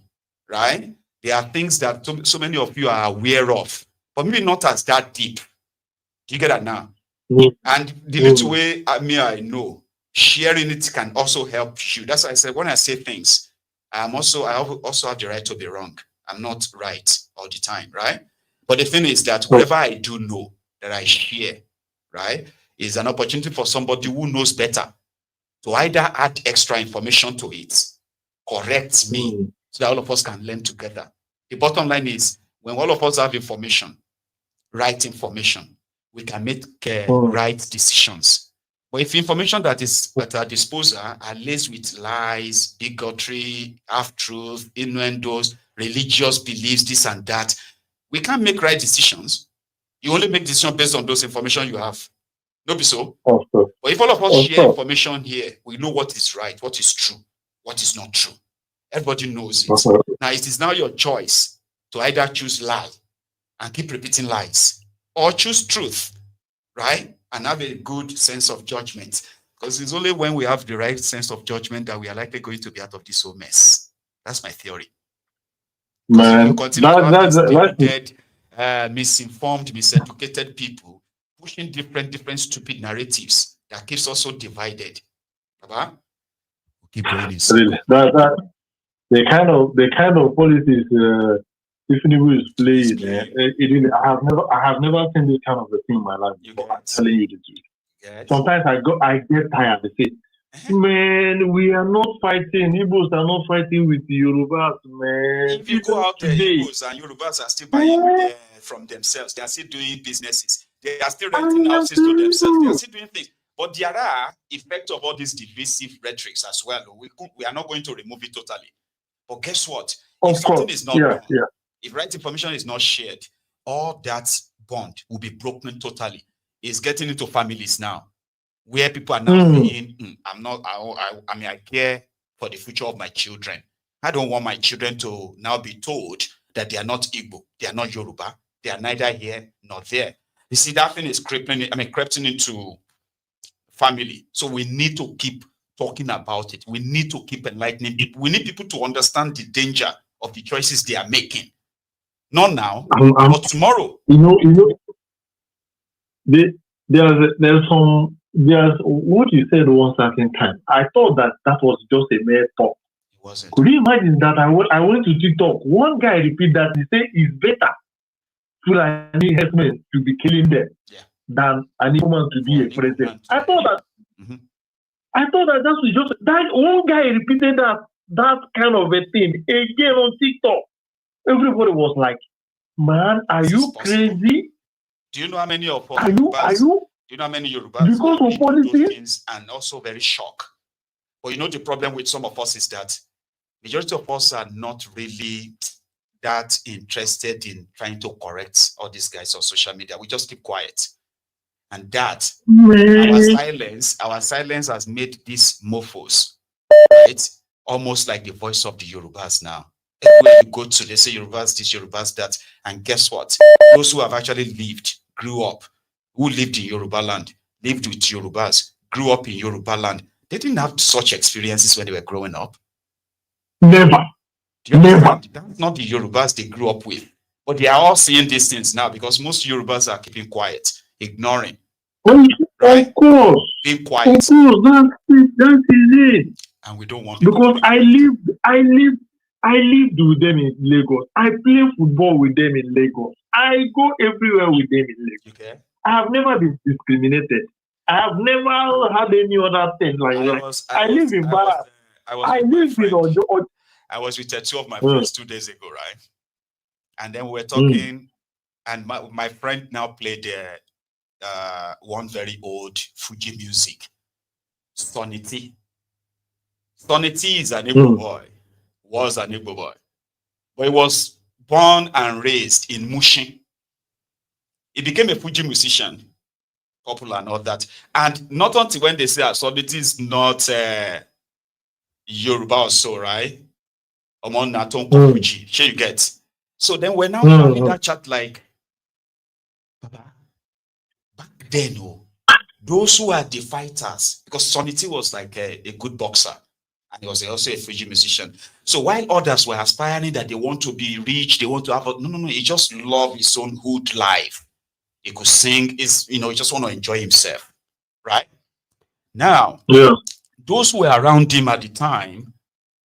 right, there are things that so many of you are aware of, but maybe not as that deep. Do you get that now? And the little way I know, sharing it can also help you. That's why I said when I say things, I also have the right to be wrong. I'm not right all the time, right? But the thing is that whatever I do know that I share, right, is an opportunity for somebody who knows better to either add extra information to it, correct me, so that all of us can learn together. The bottom line is, when all of us have information, right information, we can make right decisions. But if information that is at our disposal are laced with lies, bigotry, half-truth, innuendos, religious beliefs, this and that, we can't make right decisions. You only make decisions based on those information you have. No be so? Also. But if all of us share information here, we know what is right, what is true, what is not true. Everybody knows it. Also. Now, it is now your choice to either choose lie and keep repeating lies, or choose truth, right? And have a good sense of judgment. Because it's only when we have the right sense of judgment that we are likely going to be out of this whole mess. That's my theory. Man, you continue to have these deluded, misinformed, miseducated people pushing different stupid narratives that keeps us so divided. We'll keep going in really, the kind of policies Tinubu is playing. I have never seen this kind of a thing in my life before. I'm telling you the truth. Sometimes I get tired. They say, man, we are not fighting. Igbos are not fighting with the Yorubas, man. If you go out there, Igbos and Yorubas are still buying from themselves. They are still doing businesses. They are still renting houses to themselves. They are still doing things. But there are effects of all these divisive rhetorics as well. We are not going to remove it totally. But guess what? If something is not done, if right information is not shared, all that bond will be broken totally. It's getting into families now, where people are now saying, I care for the future of my children. I don't want my children to now be told that they are not Igbo, they are not Yoruba, they are neither here nor there. You see, that thing is crept into family. So we need to keep talking about it. We need to keep enlightening people. We need people to understand the danger of the choices they are making. Not now, but tomorrow. There's what you said one certain time. I thought that was just a mere talk. It wasn't. Could you imagine that I went to TikTok? One guy repeat that he said it's better Fulani herdsmen to be killing them than an woman to be a president. I thought that that was just that one guy repeated that kind of a thing again on TikTok. Everybody was like, man, are you crazy? Do you know how many of us are you? Do you know how many Yorubas because of politics and also very shocked? But you know the problem with some of us is that majority of us are not really that interested in trying to correct all these guys on social media. We just keep quiet. And that our silence has made these mofos, right? Almost like the voice of the Yorubas now. Everywhere you go to, they say Yorubas this, Yorubas that. And guess what? Those who have actually lived, grew up, who lived in Yoruba land, lived with Yorubas, grew up in Yoruba land, they didn't have such experiences when they were growing up. Never. Never. That's not the Yorubas they grew up with. But they are all seeing these things now because most Yorubas are keeping quiet, ignoring. Right? Of course. Being quiet. Of course, that is it. And we don't want because I lived with them in Lagos. I play football with them in Lagos. I go everywhere with them in Lagos. Okay. I have never been discriminated. I have never had any other thing like that. I live in Bar. I live in Ojo. I was with two of my friends 2 days ago, right? And then we were talking, and my friend now played one very old Fuji music, Sonny T. Sonny T is an Igbo boy, was an Igbo boy, but he was born and raised in Mushin. He became a Fuji musician, popular and all that. And not until when they say Sonny T is not Yoruba or so, right? Among Naton Fuji, sure you get. So then we're now having that chat like, Baba, back then, those who are the fighters, because Sonny T was like a good boxer, and he was also a Fuji musician. So while others were aspiring that they want to be rich, they want to have he just loved his own hood life. He could sing, he just want to enjoy himself, right? Now, those who were around him at the time,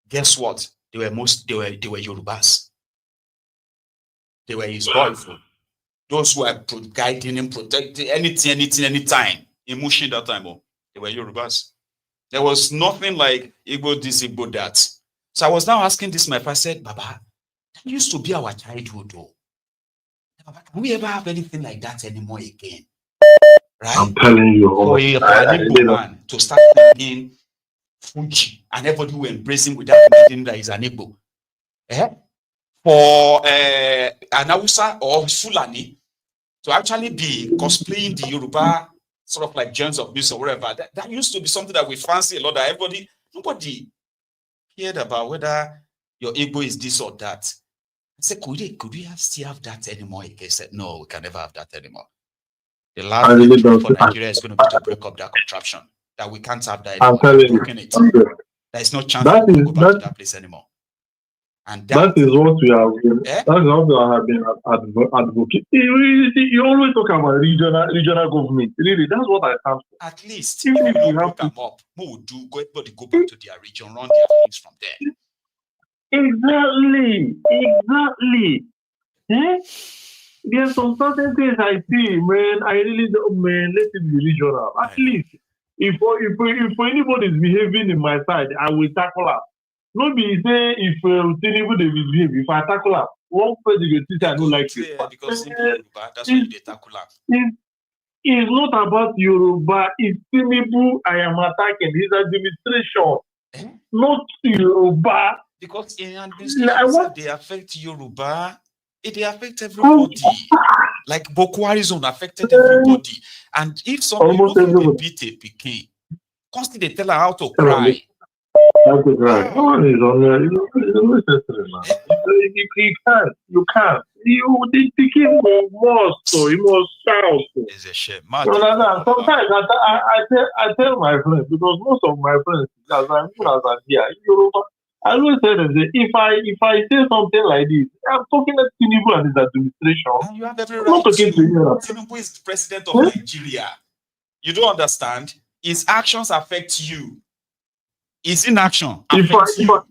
guess what? They were Yorubas. They were his boys. Those who were guiding him, protecting anytime. In Mushin that time, they were Yorubas. There was nothing like Igbo this, Igbo that. So I was now asking this, my friend said, Baba, that used to be our childhood, though. Baba, can we ever have anything like that anymore again? right? I'm telling you, For an Igbo man to start thinking Fuji and everybody will embrace him without admitting that he's an Igbo. For an Hausa or Fulani to actually be cosplaying the Yoruba sort of like genres of music or whatever, that used to be something that we fancy a lot. That nobody cared about whether your Igbo is this or that. I said, could we still have that anymore? He said, no, we can never have that anymore. The last thing for Nigeria is going to be to break up that contraption. That we can't have that anymore. I'm telling you. There is no chance that we go back to that place anymore. And that is what we have been. That's what we have been advocating. You always talk about regional government. Really, that's what I have. At least if we don't break them up, what would do? Everybody go back to their region, run their things from there. Exactly. There's some certain things I see, man. I really don't, man. Let it be regional. At least, if anybody is behaving in my side, I will tackle up. Not be say if Tinubu they behave. If I tackle up, one person you see I don't like it. Because that's why they tackle up. It's not about Yoruba. It's Tinubu I am attacking. His administration, not Yoruba. Because in administration, they affect Yoruba. They affect everybody. Like Boko Haram affected everybody. And if somebody beat a Peking, constantly they tell her how to cry. How to cry. No one is on there. You can't. The Peking must, so you must shout. It's a shame. Sometimes I tell my friends, because most of my friends, as I'm here in Yoruba, I always say them, if I say something like this, I'm talking to Tinubu and his administration. And you have every right to. Tinubu is the president of Nigeria. You don't understand? His actions affect you. His inaction affects you. Of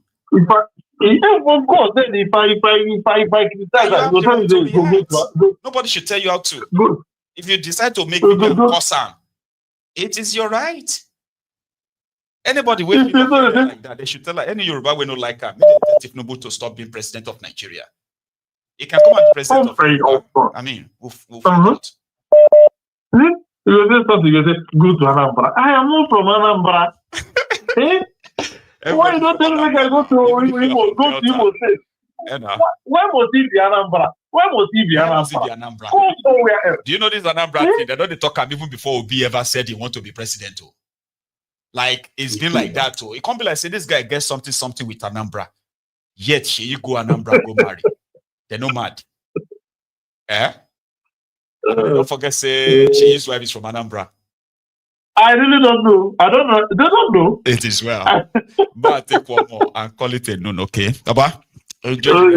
course, then if I criticize, nobody should tell you how to. Good. If you decide to make people cause harm, it is your right. Anybody waiting like that, they should tell any Yoruba we don't like her. Maybe Tinubu to stop being president of Nigeria. He can come and be president of Nigeria. I mean, we'll find out. You say go to Anambra. I am not from Anambra. Why you don't tell me I go to Imo State? Why must he be Anambra? Go somewhere else. Do you know this Anambra thing? They don't talk even before Obi ever said he want to be president. Like, it's been like that too. It can't be like, say, this guy gets something with Anambra. Yet, she go Anambra, go marry. They're no mad. Don't forget, say, his wife is from Anambra. I really don't know. I don't know. They don't know. It is well. But I'll take one more and call it a noon, okay? Baba? Thank you, my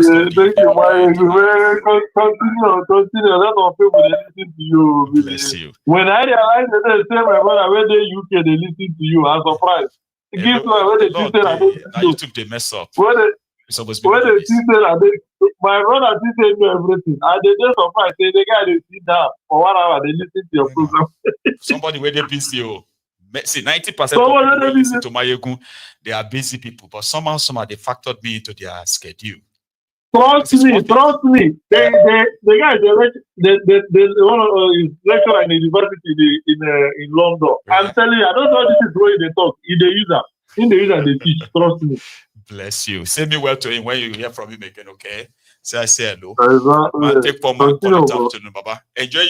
continue. A lot of people they listen to you. Bless you. When I realize that they say my brother when they UK they listen to you, I'm surprised. Now you took the mess up. When they see my brother did say everything. And they just surprised. Say the guy they sit down for 1 hour, they listen to your program. Somebody where they busy. See, 90% of people who listen to Mayegun, they are busy people, but somehow they factored me into their schedule. Trust me. The guy, they lecturer in the university in London. Yeah. I'm telling you, I don't know this is where they talk. In the user, they teach. Trust me. Bless you. Say me well to him when you hear from him again, okay? So I say hello. Exactly. Take for my afternoon, Baba. Enjoy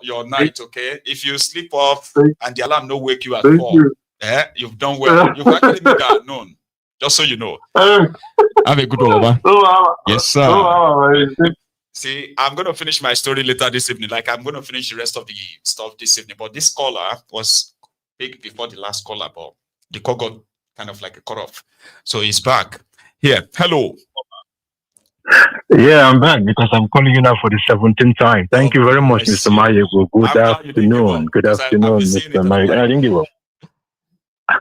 your night, okay? If you sleep off and the alarm no wake you at 4, you've done well. You've actually made that known. Just so you know. Have a good one, Baba. Yes, sir. See, I'm going to finish my story later this evening. Like, I'm going to finish the rest of the stuff this evening. But this caller was big before the last caller, but the call got kind of like a cut off. So he's back. Here. Hello. Yeah, I'm back because I'm calling you now for the 17th time. Thank you very much, Mr. Mayego. Good afternoon. Good afternoon, Mr. Mayego. I didn't give up. How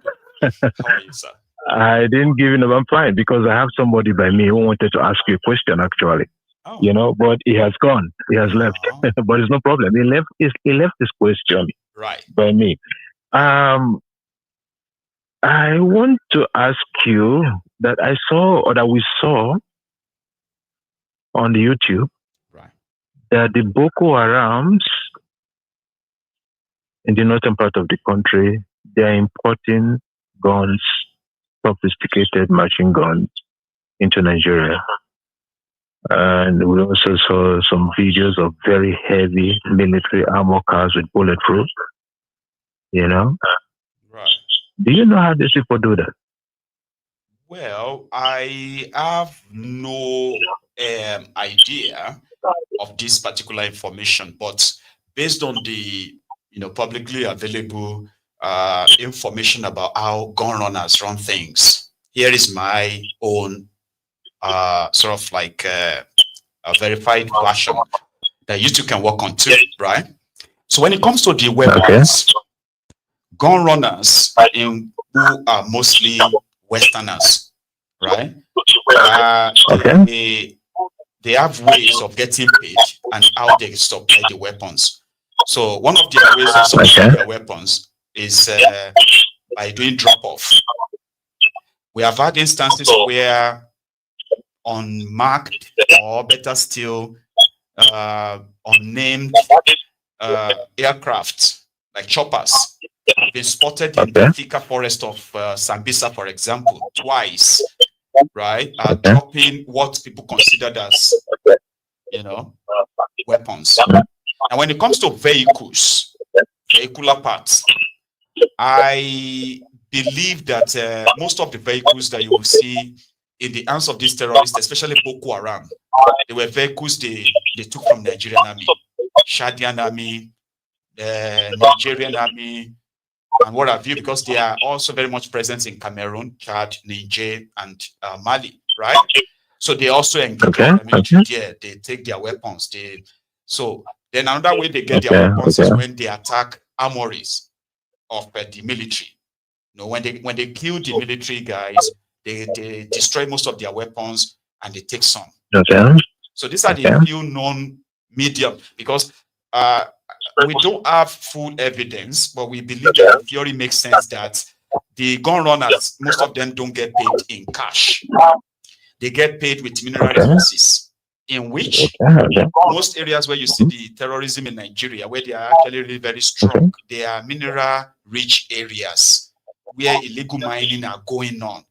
are you, sir? I didn't give him. I'm fine because I have somebody by me who wanted to ask you a question, actually. Oh. You know, but he has gone. He has left. But it's no problem. He left his question by me. I want to ask you that I saw, or that we saw on the YouTube, that the Boko Harams in the northern part of the country, they are importing guns, sophisticated machine guns into Nigeria. And we also saw some videos of very heavy military armor cars with bulletproof, you know? Right. Do you know how these people do that? Well, I have no idea of this particular information, but based on the publicly available information about how gun runners run things, here is my own sort of like a verified version that you two can work on too, right? So when it comes to the weapons, gun runners who are mostly Westerners, right? They have ways of getting paid and how they supply the weapons. So one of their ways of supplying their weapons is by doing drop-off. We have had instances where unmarked, or better still, unnamed aircraft, like choppers, have been spotted in the thicker forest of Sambisa, for example, twice, right? Dropping what people considered as, weapons. And when it comes to vehicles, vehicular parts, I believe that most of the vehicles that you will see in the hands of these terrorists, especially Boko Haram, they were vehicles they took from Nigerian army, Chadian army, Nigerian army, and what have you, because they are also very much present in Cameroon, Chad, Niger, and Mali, right? So they also engage in the military there. They take their weapons. So then another way they get their weapons is when they attack armories of the military. When they kill the military guys, they destroy most of their weapons and they take some. So these are the few known medium, because we don't have full evidence, but we believe that the theory makes sense that the gun runners, most of them don't get paid in cash. They get paid with mineral resources, in which most areas where you see the terrorism in Nigeria, where they are actually really very strong, they are mineral-rich areas where illegal mining are going on.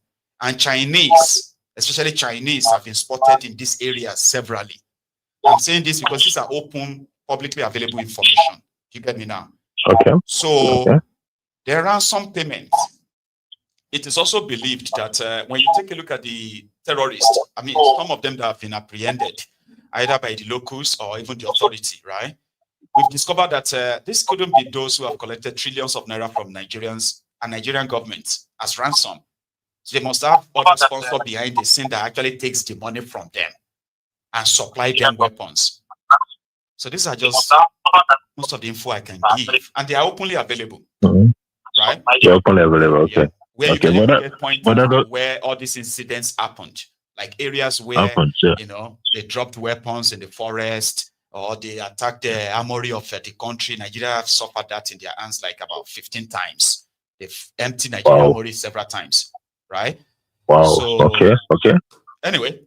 And Chinese, especially Chinese, have been spotted in these areas severally. I'm saying this because these are open, publicly available information. You get me now? So there are some payments. It is also believed that when you take a look at the terrorists, I mean, some of them that have been apprehended, either by the locals or even the authority, right? We've discovered that this couldn't be those who have collected trillions of naira from Nigerians and Nigerian government as ransom. So they must have other sponsor behind the scene that actually takes the money from them and supply them weapons. So these are just most of the info I can give, and they are openly available, right? They're openly available, okay. Where you can even get point out where all these incidents happened, like areas where they dropped weapons in the forest, or they attacked the armory of the country. Nigeria have suffered that in their hands like about 15 times. They've emptied Nigerian armory several times, right? So, anyway,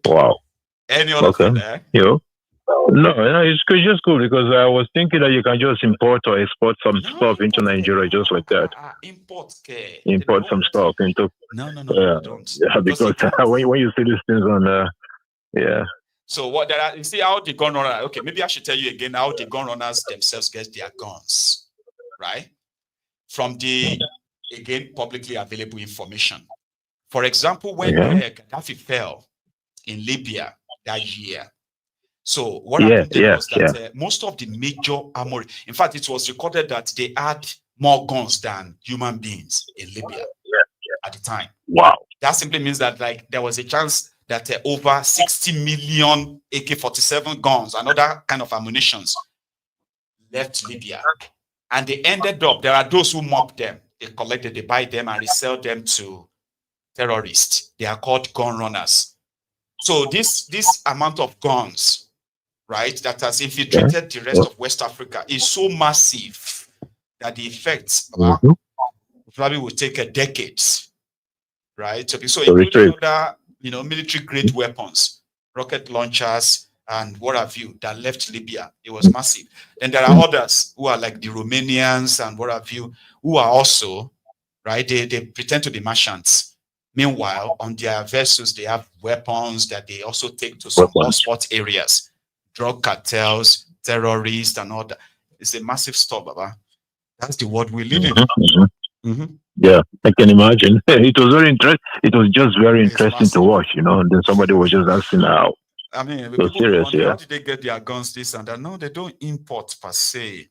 any other thing there? No, it's just cool, because I was thinking that you can just import or export some stuff into Nigeria just like that. Import some stuff into. Don't. Yeah, because when you see these things on, So what there are, you see how the gun runners. Okay, maybe I should tell you again how the gun runners themselves get their guns, right? From the publicly available information. For example, when Gaddafi fell in Libya that year. So what happened then was that most of the major armory, in fact, it was recorded that they had more guns than human beings in Libya at the time. Wow. That simply means that there was a chance that over 60 million AK-47 guns and other kind of ammunitions left Libya. And they ended up, there are those who mock them. They collected, they buy them and resell them to terrorists. They are called gun runners. So this amount of guns, right, that has infiltrated the rest of West Africa is so massive that the effects probably will take a decade, right? So including other, military-grade weapons, rocket launchers, and what have you that left Libya. It was massive. Then there are others who are like the Romanians and what have you, who are also, right, they pretend to be merchants. Meanwhile, on their vessels, they have weapons that they also take to some hotspot areas, drug cartels, terrorists, and all that. It's a massive stuff, Baba. That's the world we live in. Yeah, I can imagine. It was very interesting. It was just very interesting to watch, you know. And then somebody was just asking how. I mean, so serious, how did they get their guns, this and that? No, they don't import per se.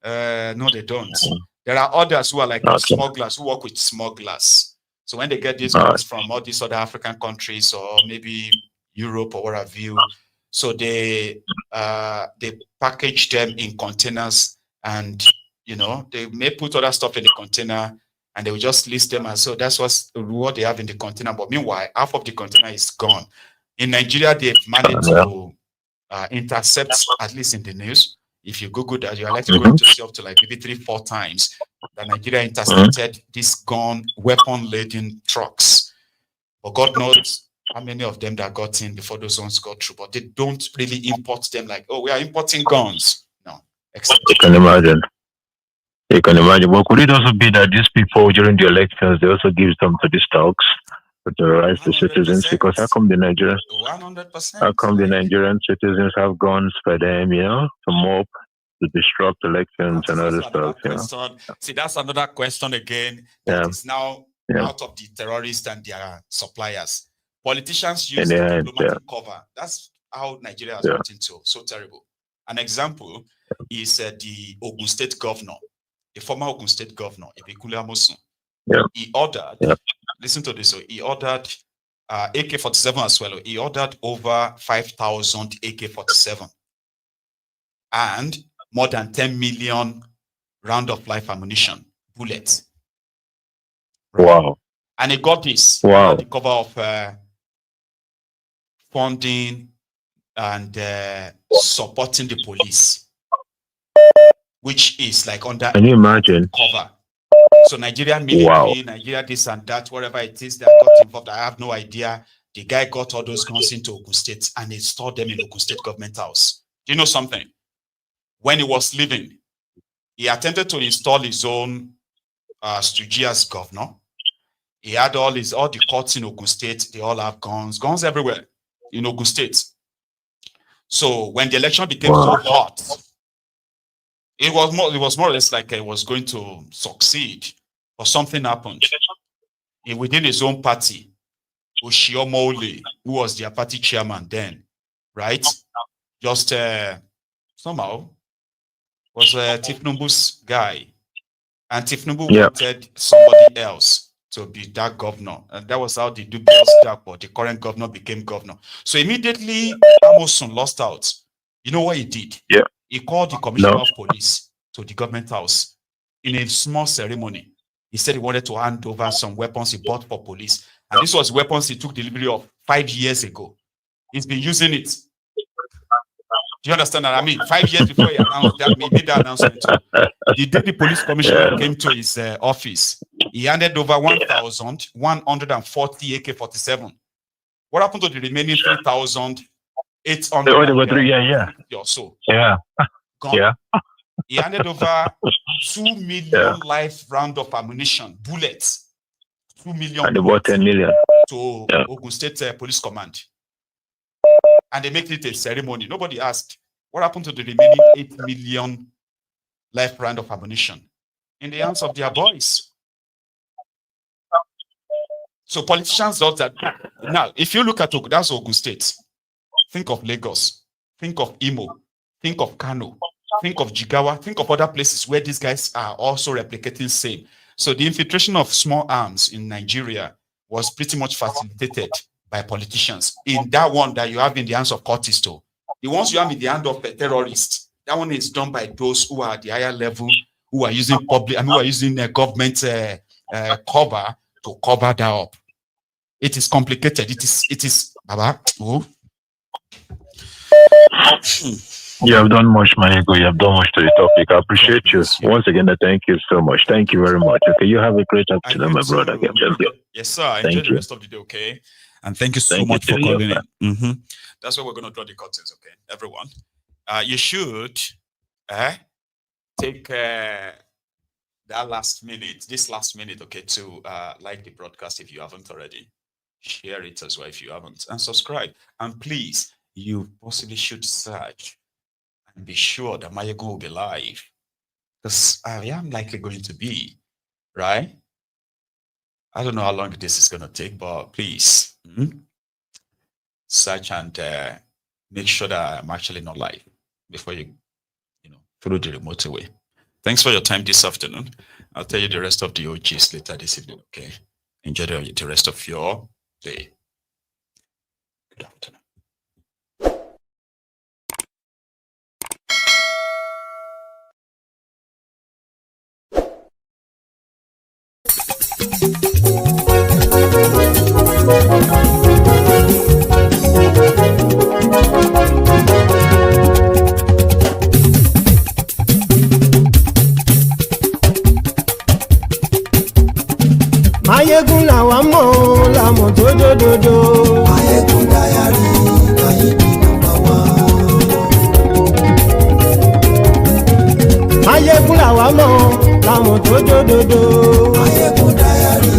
No, they don't. There are others who are like smugglers, who work with smugglers. So when they get these guns from all these other African countries or maybe Europe or what have you, so they package them in containers, and you know, they may put other stuff in the container and they will just list them, and so that's what they have in the container. But meanwhile, half of the container is gone. In Nigeria, they've managed to intercept, at least in the news. If you Google that, you are likely going to see up to like maybe 3-4 times that Nigeria intercepted these gun, weapon-laden trucks. But God knows how many of them that got in before those ones got through. But they don't really import them like, oh, we are importing guns. No. Except you can imagine. You can imagine. But could it also be that these people during the elections, they also give some to these talks to terrorize the citizens? Because how come the Nigerians, 100%. how come the Nigerian citizens have guns for them, you know, to mob, to disrupt elections and other stuff, you know? See, that's another question again that is now out of the terrorists and their suppliers. Politicians use diplomatic cover. That's how Nigeria has gotten into so terrible. An example is the Ogun State governor, the former Ogun State governor, Ebekule Amosun. He ordered, listen to this, so he ordered AK-47 as well. He ordered over 5,000 AK-47 and more than 10 million round of life ammunition, bullets. Right? Wow. And he got this under the cover of funding and supporting the police, which is like under Can you imagine? Cover. So Nigerian military, Nigeria this and that, whatever it is that got involved, I have no idea. The guy got all those guns into Ogun State and he stored them in Ogun State government house. Do you know something? When he was leaving, he attempted to install his own Stuji as governor. He had all the courts in Ogun State. They all have guns everywhere in Ogun State. So when the election became so hot, it was more or less like it was going to succeed, or something happened. Within his own party, Oshiomole, who was their party chairman then, right? Just somehow was thiefnubu's guy, and thiefnubu wanted somebody else to be that governor, and that was how the dubious Dapo, the current governor, became governor. So immediately Amosun lost out. You know what he did? He called the commissioner of police to the government house in a small ceremony. He said he wanted to hand over some weapons he bought for police, and this was weapons he took delivery of 5 years ago. He's been using it. Do you understand that? I mean, 5 years before he announced that, he made that announcement. The day the police commissioner came to his office, he handed over 1,140 AK-47. What happened to the remaining 3,800? Or so. Gone. He handed over 2 million live round of ammunition, bullets. 2 million. And about 10 million. To Ogun State Police Command. And they make it a ceremony. Nobody asked, what happened to the remaining 8 million live round of ammunition? In the hands of their boys. So politicians thought that. Now, if you look at that's Ogun State, think of Lagos, think of Imo, think of Kano, think of Jigawa, think of other places where these guys are also replicating same. So the infiltration of small arms in Nigeria was pretty much facilitated by politicians. In that one that you have in the hands of cultists, the ones you have in the hand of terrorists, that one is done by those who are at the higher level, who are using public, who are using government cover to cover that up. It is complicated. It is. Baba. Oh. You have done much, my ego. You have done much to the topic. I appreciate you. Once again, I thank you so much. Thank you very much. Okay, you have a great afternoon, my brother. Yes, sir. Enjoy the rest of the day, okay? And thank you so much for calling in. That's where we're going to draw the curtains, okay, everyone. You should take this last minute, okay, to like the broadcast if you haven't already. Share it as well if you haven't, and subscribe. And please, you possibly should search and be sure that Mayego will be live, because I am likely going to be, right? I don't know how long this is going to take, but please search and make sure that I'm actually not live before you through the remote away. Thanks for your time this afternoon. I'll tell you the rest of the OGs later this evening, okay? Enjoy the rest of your day. Good afternoon. Mayegun làwa mọ̀ làmọ̀ tó dòdòdò. Mayegun dayari Mayebi number one. Mayegun làwa mọ̀ làmọ̀ tó dòdòdò. Mayegun dayari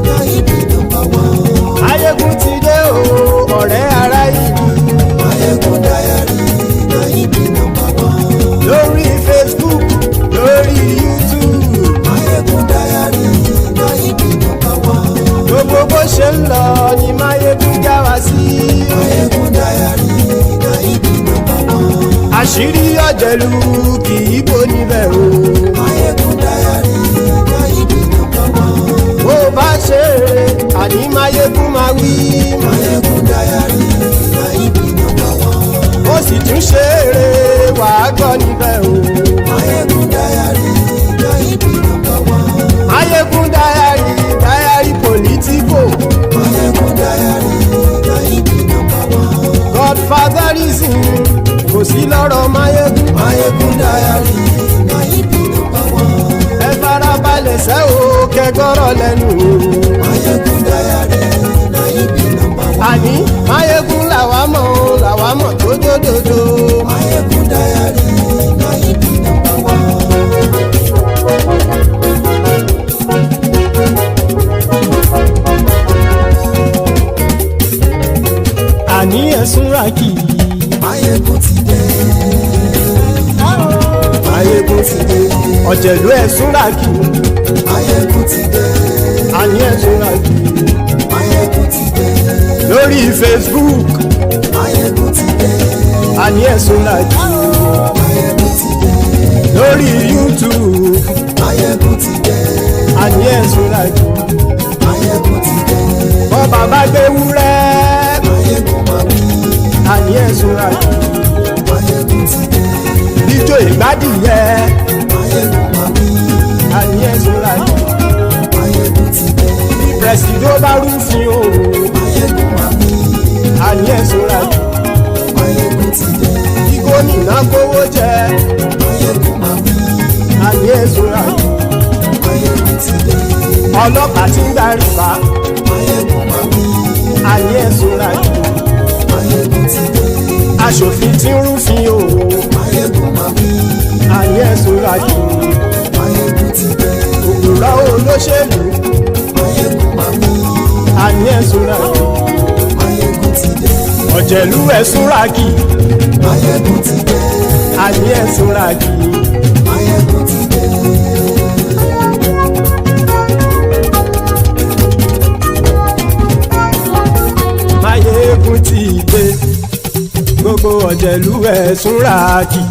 Mayebi number one. Mayegun ti dé o ọ̀rẹ́ ara ìlú. Mayegun dayari Mayebi number one. Lórí Facebook lórí YouTube. Mayegun dayari Mayebi number one. Gbogbo bó ṣe ń lọ ni Mayegun já wa sí. Mayegun dayari Mayebi number one. Àṣírí ọ̀jẹ̀lú kì í bò níbẹ̀ o. Mayegun dayari Mayebi number one. Bó bá ṣe eré àní Mayegun máa wí. Mayegun dayari Mayebi number one. Ó sì tún ṣe eré wàá gbọ́ níbẹ̀ o. Mayegun dayari Mayebi number one. Mayegun dayari politico. Mayegun dayari Mayebi number one. Godfatherism kò sí lọ́rọ̀ Mayegun. Mayegun dayari Mayebi number one. Ẹ farabalẹ̀ sẹ́ o kẹgbọ́rọ̀ lẹ́nu o. Mayegun dayari Mayebi number one. Àní Mayegun làwa mọ̀ tó dòdòdò. Mayegun dayari Mayebi number one. Àní ẹ̀sùn ràkì. Mayegun ti dé. Mayegun ti dé. Ọ̀jẹ̀lú ẹ̀sùn ràkì. Mayegun ti dé. Àní ẹ̀sùn ràkì. Mayegun ti dé. Lórí Facebook. Mayegun ti dé. Àní ẹ̀sùn ràkì. Mayegun ti dé. Lórí YouTube. Mayegun ti dé. Àní ẹ̀sùn ràkì. Mayegun ti dé. Bọ́ bàbá gbé wúrẹ́. Mayegun máa wí. Àní ẹ̀sùn ràkì. Mayegun ti dé. Ijó ìgbádìyẹ. Mayegun máa wí. Àní ẹ̀sùn ràkì. Mayegun ti dé. Bí pẹ̀sìdó bá rúfin o. Mayegun máa wí. Àní ẹ̀sùn ràkì. Mayegun ti dé. Bí gómìnà kówó jẹ. Mayegun máa wí. Àní ẹ̀sùn ràkì. Mayegun ti dé. Ọlọ́pàá ti ń darí bá. Mayegun máa wí. Àní ẹ̀sùn ràkì. Mayegun ti dé. Aṣòfin tí ń rúfin o. Mayegun máa wí. Àní ẹ̀sùn ràkì. Mayegun ti dé. Òkúra olóṣèlú. Mayegun máa wí. Àní ẹ̀sùn ràkì. Mayegun ti dé. Ọ̀jẹ̀lú ẹ̀sùn ràkì. Mayegun ti dé. Àní ẹ̀sùn ràkì. Mayegun ti dé. Mayegun ti dé. Gbogbo ọ̀jẹ̀lú ẹ̀sùn ràkì.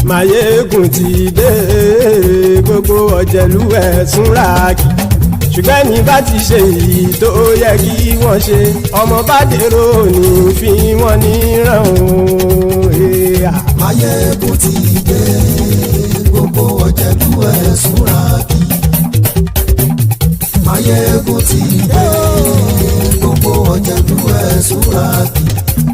Mayegun ti dé. Gbogbo ọ̀jẹ̀lú ẹ̀sùn ràkì. Ṣùgbọ́n ní bá ti ṣe èyí tó yẹ kí wọ́n ṣe, ọmọ bá dèrò ní fi wọ́n níran o. Mayegun ti dé. Gbogbo ọ̀jẹ̀lú ẹ̀sùn ràkì. Mayegun ti dé. Gbogbo ọ̀jẹ̀lú ẹ̀sùn ràkì.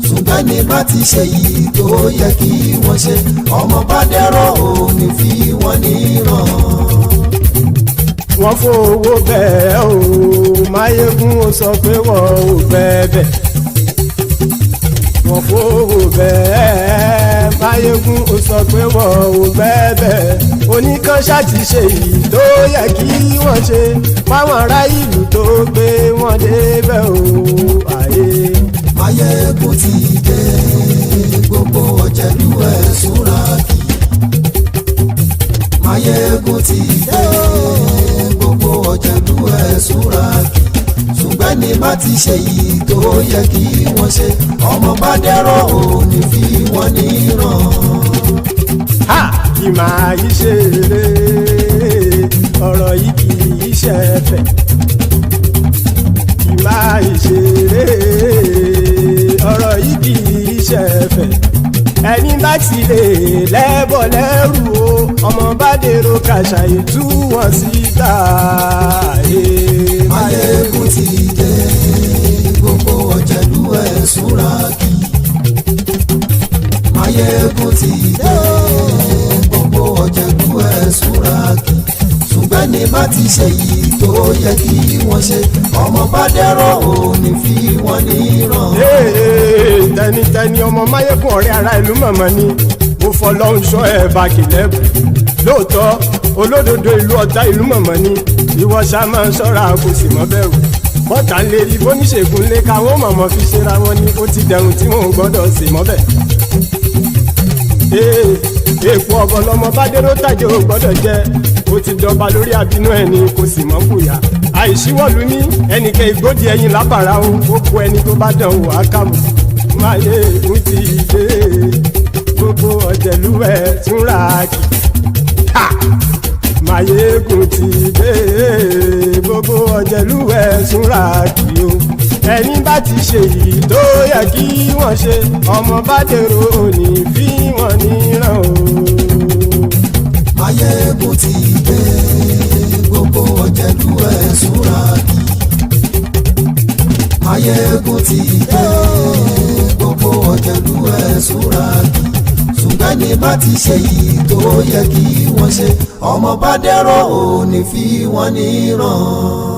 Ṣùgbọ́n ní bá ti ṣe yìí tó yẹ kí wọ́n ṣe, ọmọ bá dẹ̀rọ̀ òní fi wọ́n níran. wọ́n fowó bẹ́ẹ̀ o Máyégún ó sọ pé wọ́n ò bẹ́ẹ̀ wọ́n fowó bẹ́ẹ̀ Máyégún ó sọ pé wọ́n ò bẹ́ẹ̀ oníkan ṣáàtì ṣe yìí tó yẹ kí wọ́n ṣe fáwọn ará ìlú tó gbé wọn débẹ̀ o àyè. Máyégún ti dé gbogbo ọ̀jẹ̀lú ẹ̀ súnra kì. Máyégún ti dé gbogbo ọ̀jẹ̀lú ẹ̀ súnra kì. ṣùgbọ́n ní bá ti ṣe yìí tó yẹ kí wọ́n ṣe ọmọ bá dẹ́rọ̀ ò ní fi wọ́n níran. kì máa yí ṣe eré ọ̀rọ̀ yìí kì í ṣe ẹ̀fẹ̀ kì máa yí ṣe eré ọ̀rọ̀ yìí kì í ṣe ẹ̀fẹ̀ ẹni bá ti lè lẹ́bọ̀ lẹ́rù o ọmọ bá dèrò kàṣàyè tú wọn síta. Máyégún ti dé gbogbo ọ̀jẹ̀lú ẹ̀ súnra kì. Máyégún ti dé gbogbo ọ̀jẹ̀lú ẹ̀ súnra kì. ṣùgbọ́n ní bá ti ṣe yìí tó yẹ kí wọ́n ṣe ọmọ bá dẹ́rọ̀ ò ní fi wọ́n níran. tẹnitẹni ọmọ Máyégún ọ̀rẹ́ ara ìlú mọ̀mọ́ ni mo fọlọ́run sọ ẹ̀ bá kìlẹ́bù lóòótọ́ olódodo ìlú ọ̀tá ìlú mọ̀mọ́ ni ìwọ ṣá máa ń ṣọ́ra kò sì mọ́ bẹ̀rù bọ́tà ń lè rí bóníṣègùn lé káwọn mọ̀mọ́ fi ṣera wọn ni ó ti dẹrùn tí wọn ò gbọ́dọ̀ sè mọ́bẹ̀. èèpo ọ̀bọ lọmọ bá dérò tàjẹ́ ò gbọ́dọ̀ jẹ́ ó ti jọba lórí àbínú ẹni kò sì mọ́ bùyà àìsíwọ́lu ní ẹnìkẹ́ ìgbódì ẹyin lábàrá o ó kó ẹni tó bá dán wò á kàmù. Máyégún ti dé gbogbo ọ̀jẹ̀lú ẹ̀ túnra kì. Máyégún ti dé gbogbo ọ̀jẹ̀lú ẹ̀ túnra kì o ẹni bá ti ṣe yìí tó yẹ kí wọ́n ṣe ọmọ bá dèrò òní fi wọ́n níran o. Máyégún ti dé gbogbo ọ̀jẹ̀lú ẹ̀ súnra kì. Máyégún ti dé gbogbo ọ̀jẹ̀lú ẹ̀ súnra kì. ṣùgbọ́n ní bá ti ṣe yìí tó yẹ kí wọ́n ṣe ọmọ bá dẹ́rọ̀ ò ní fi wọ́n níran.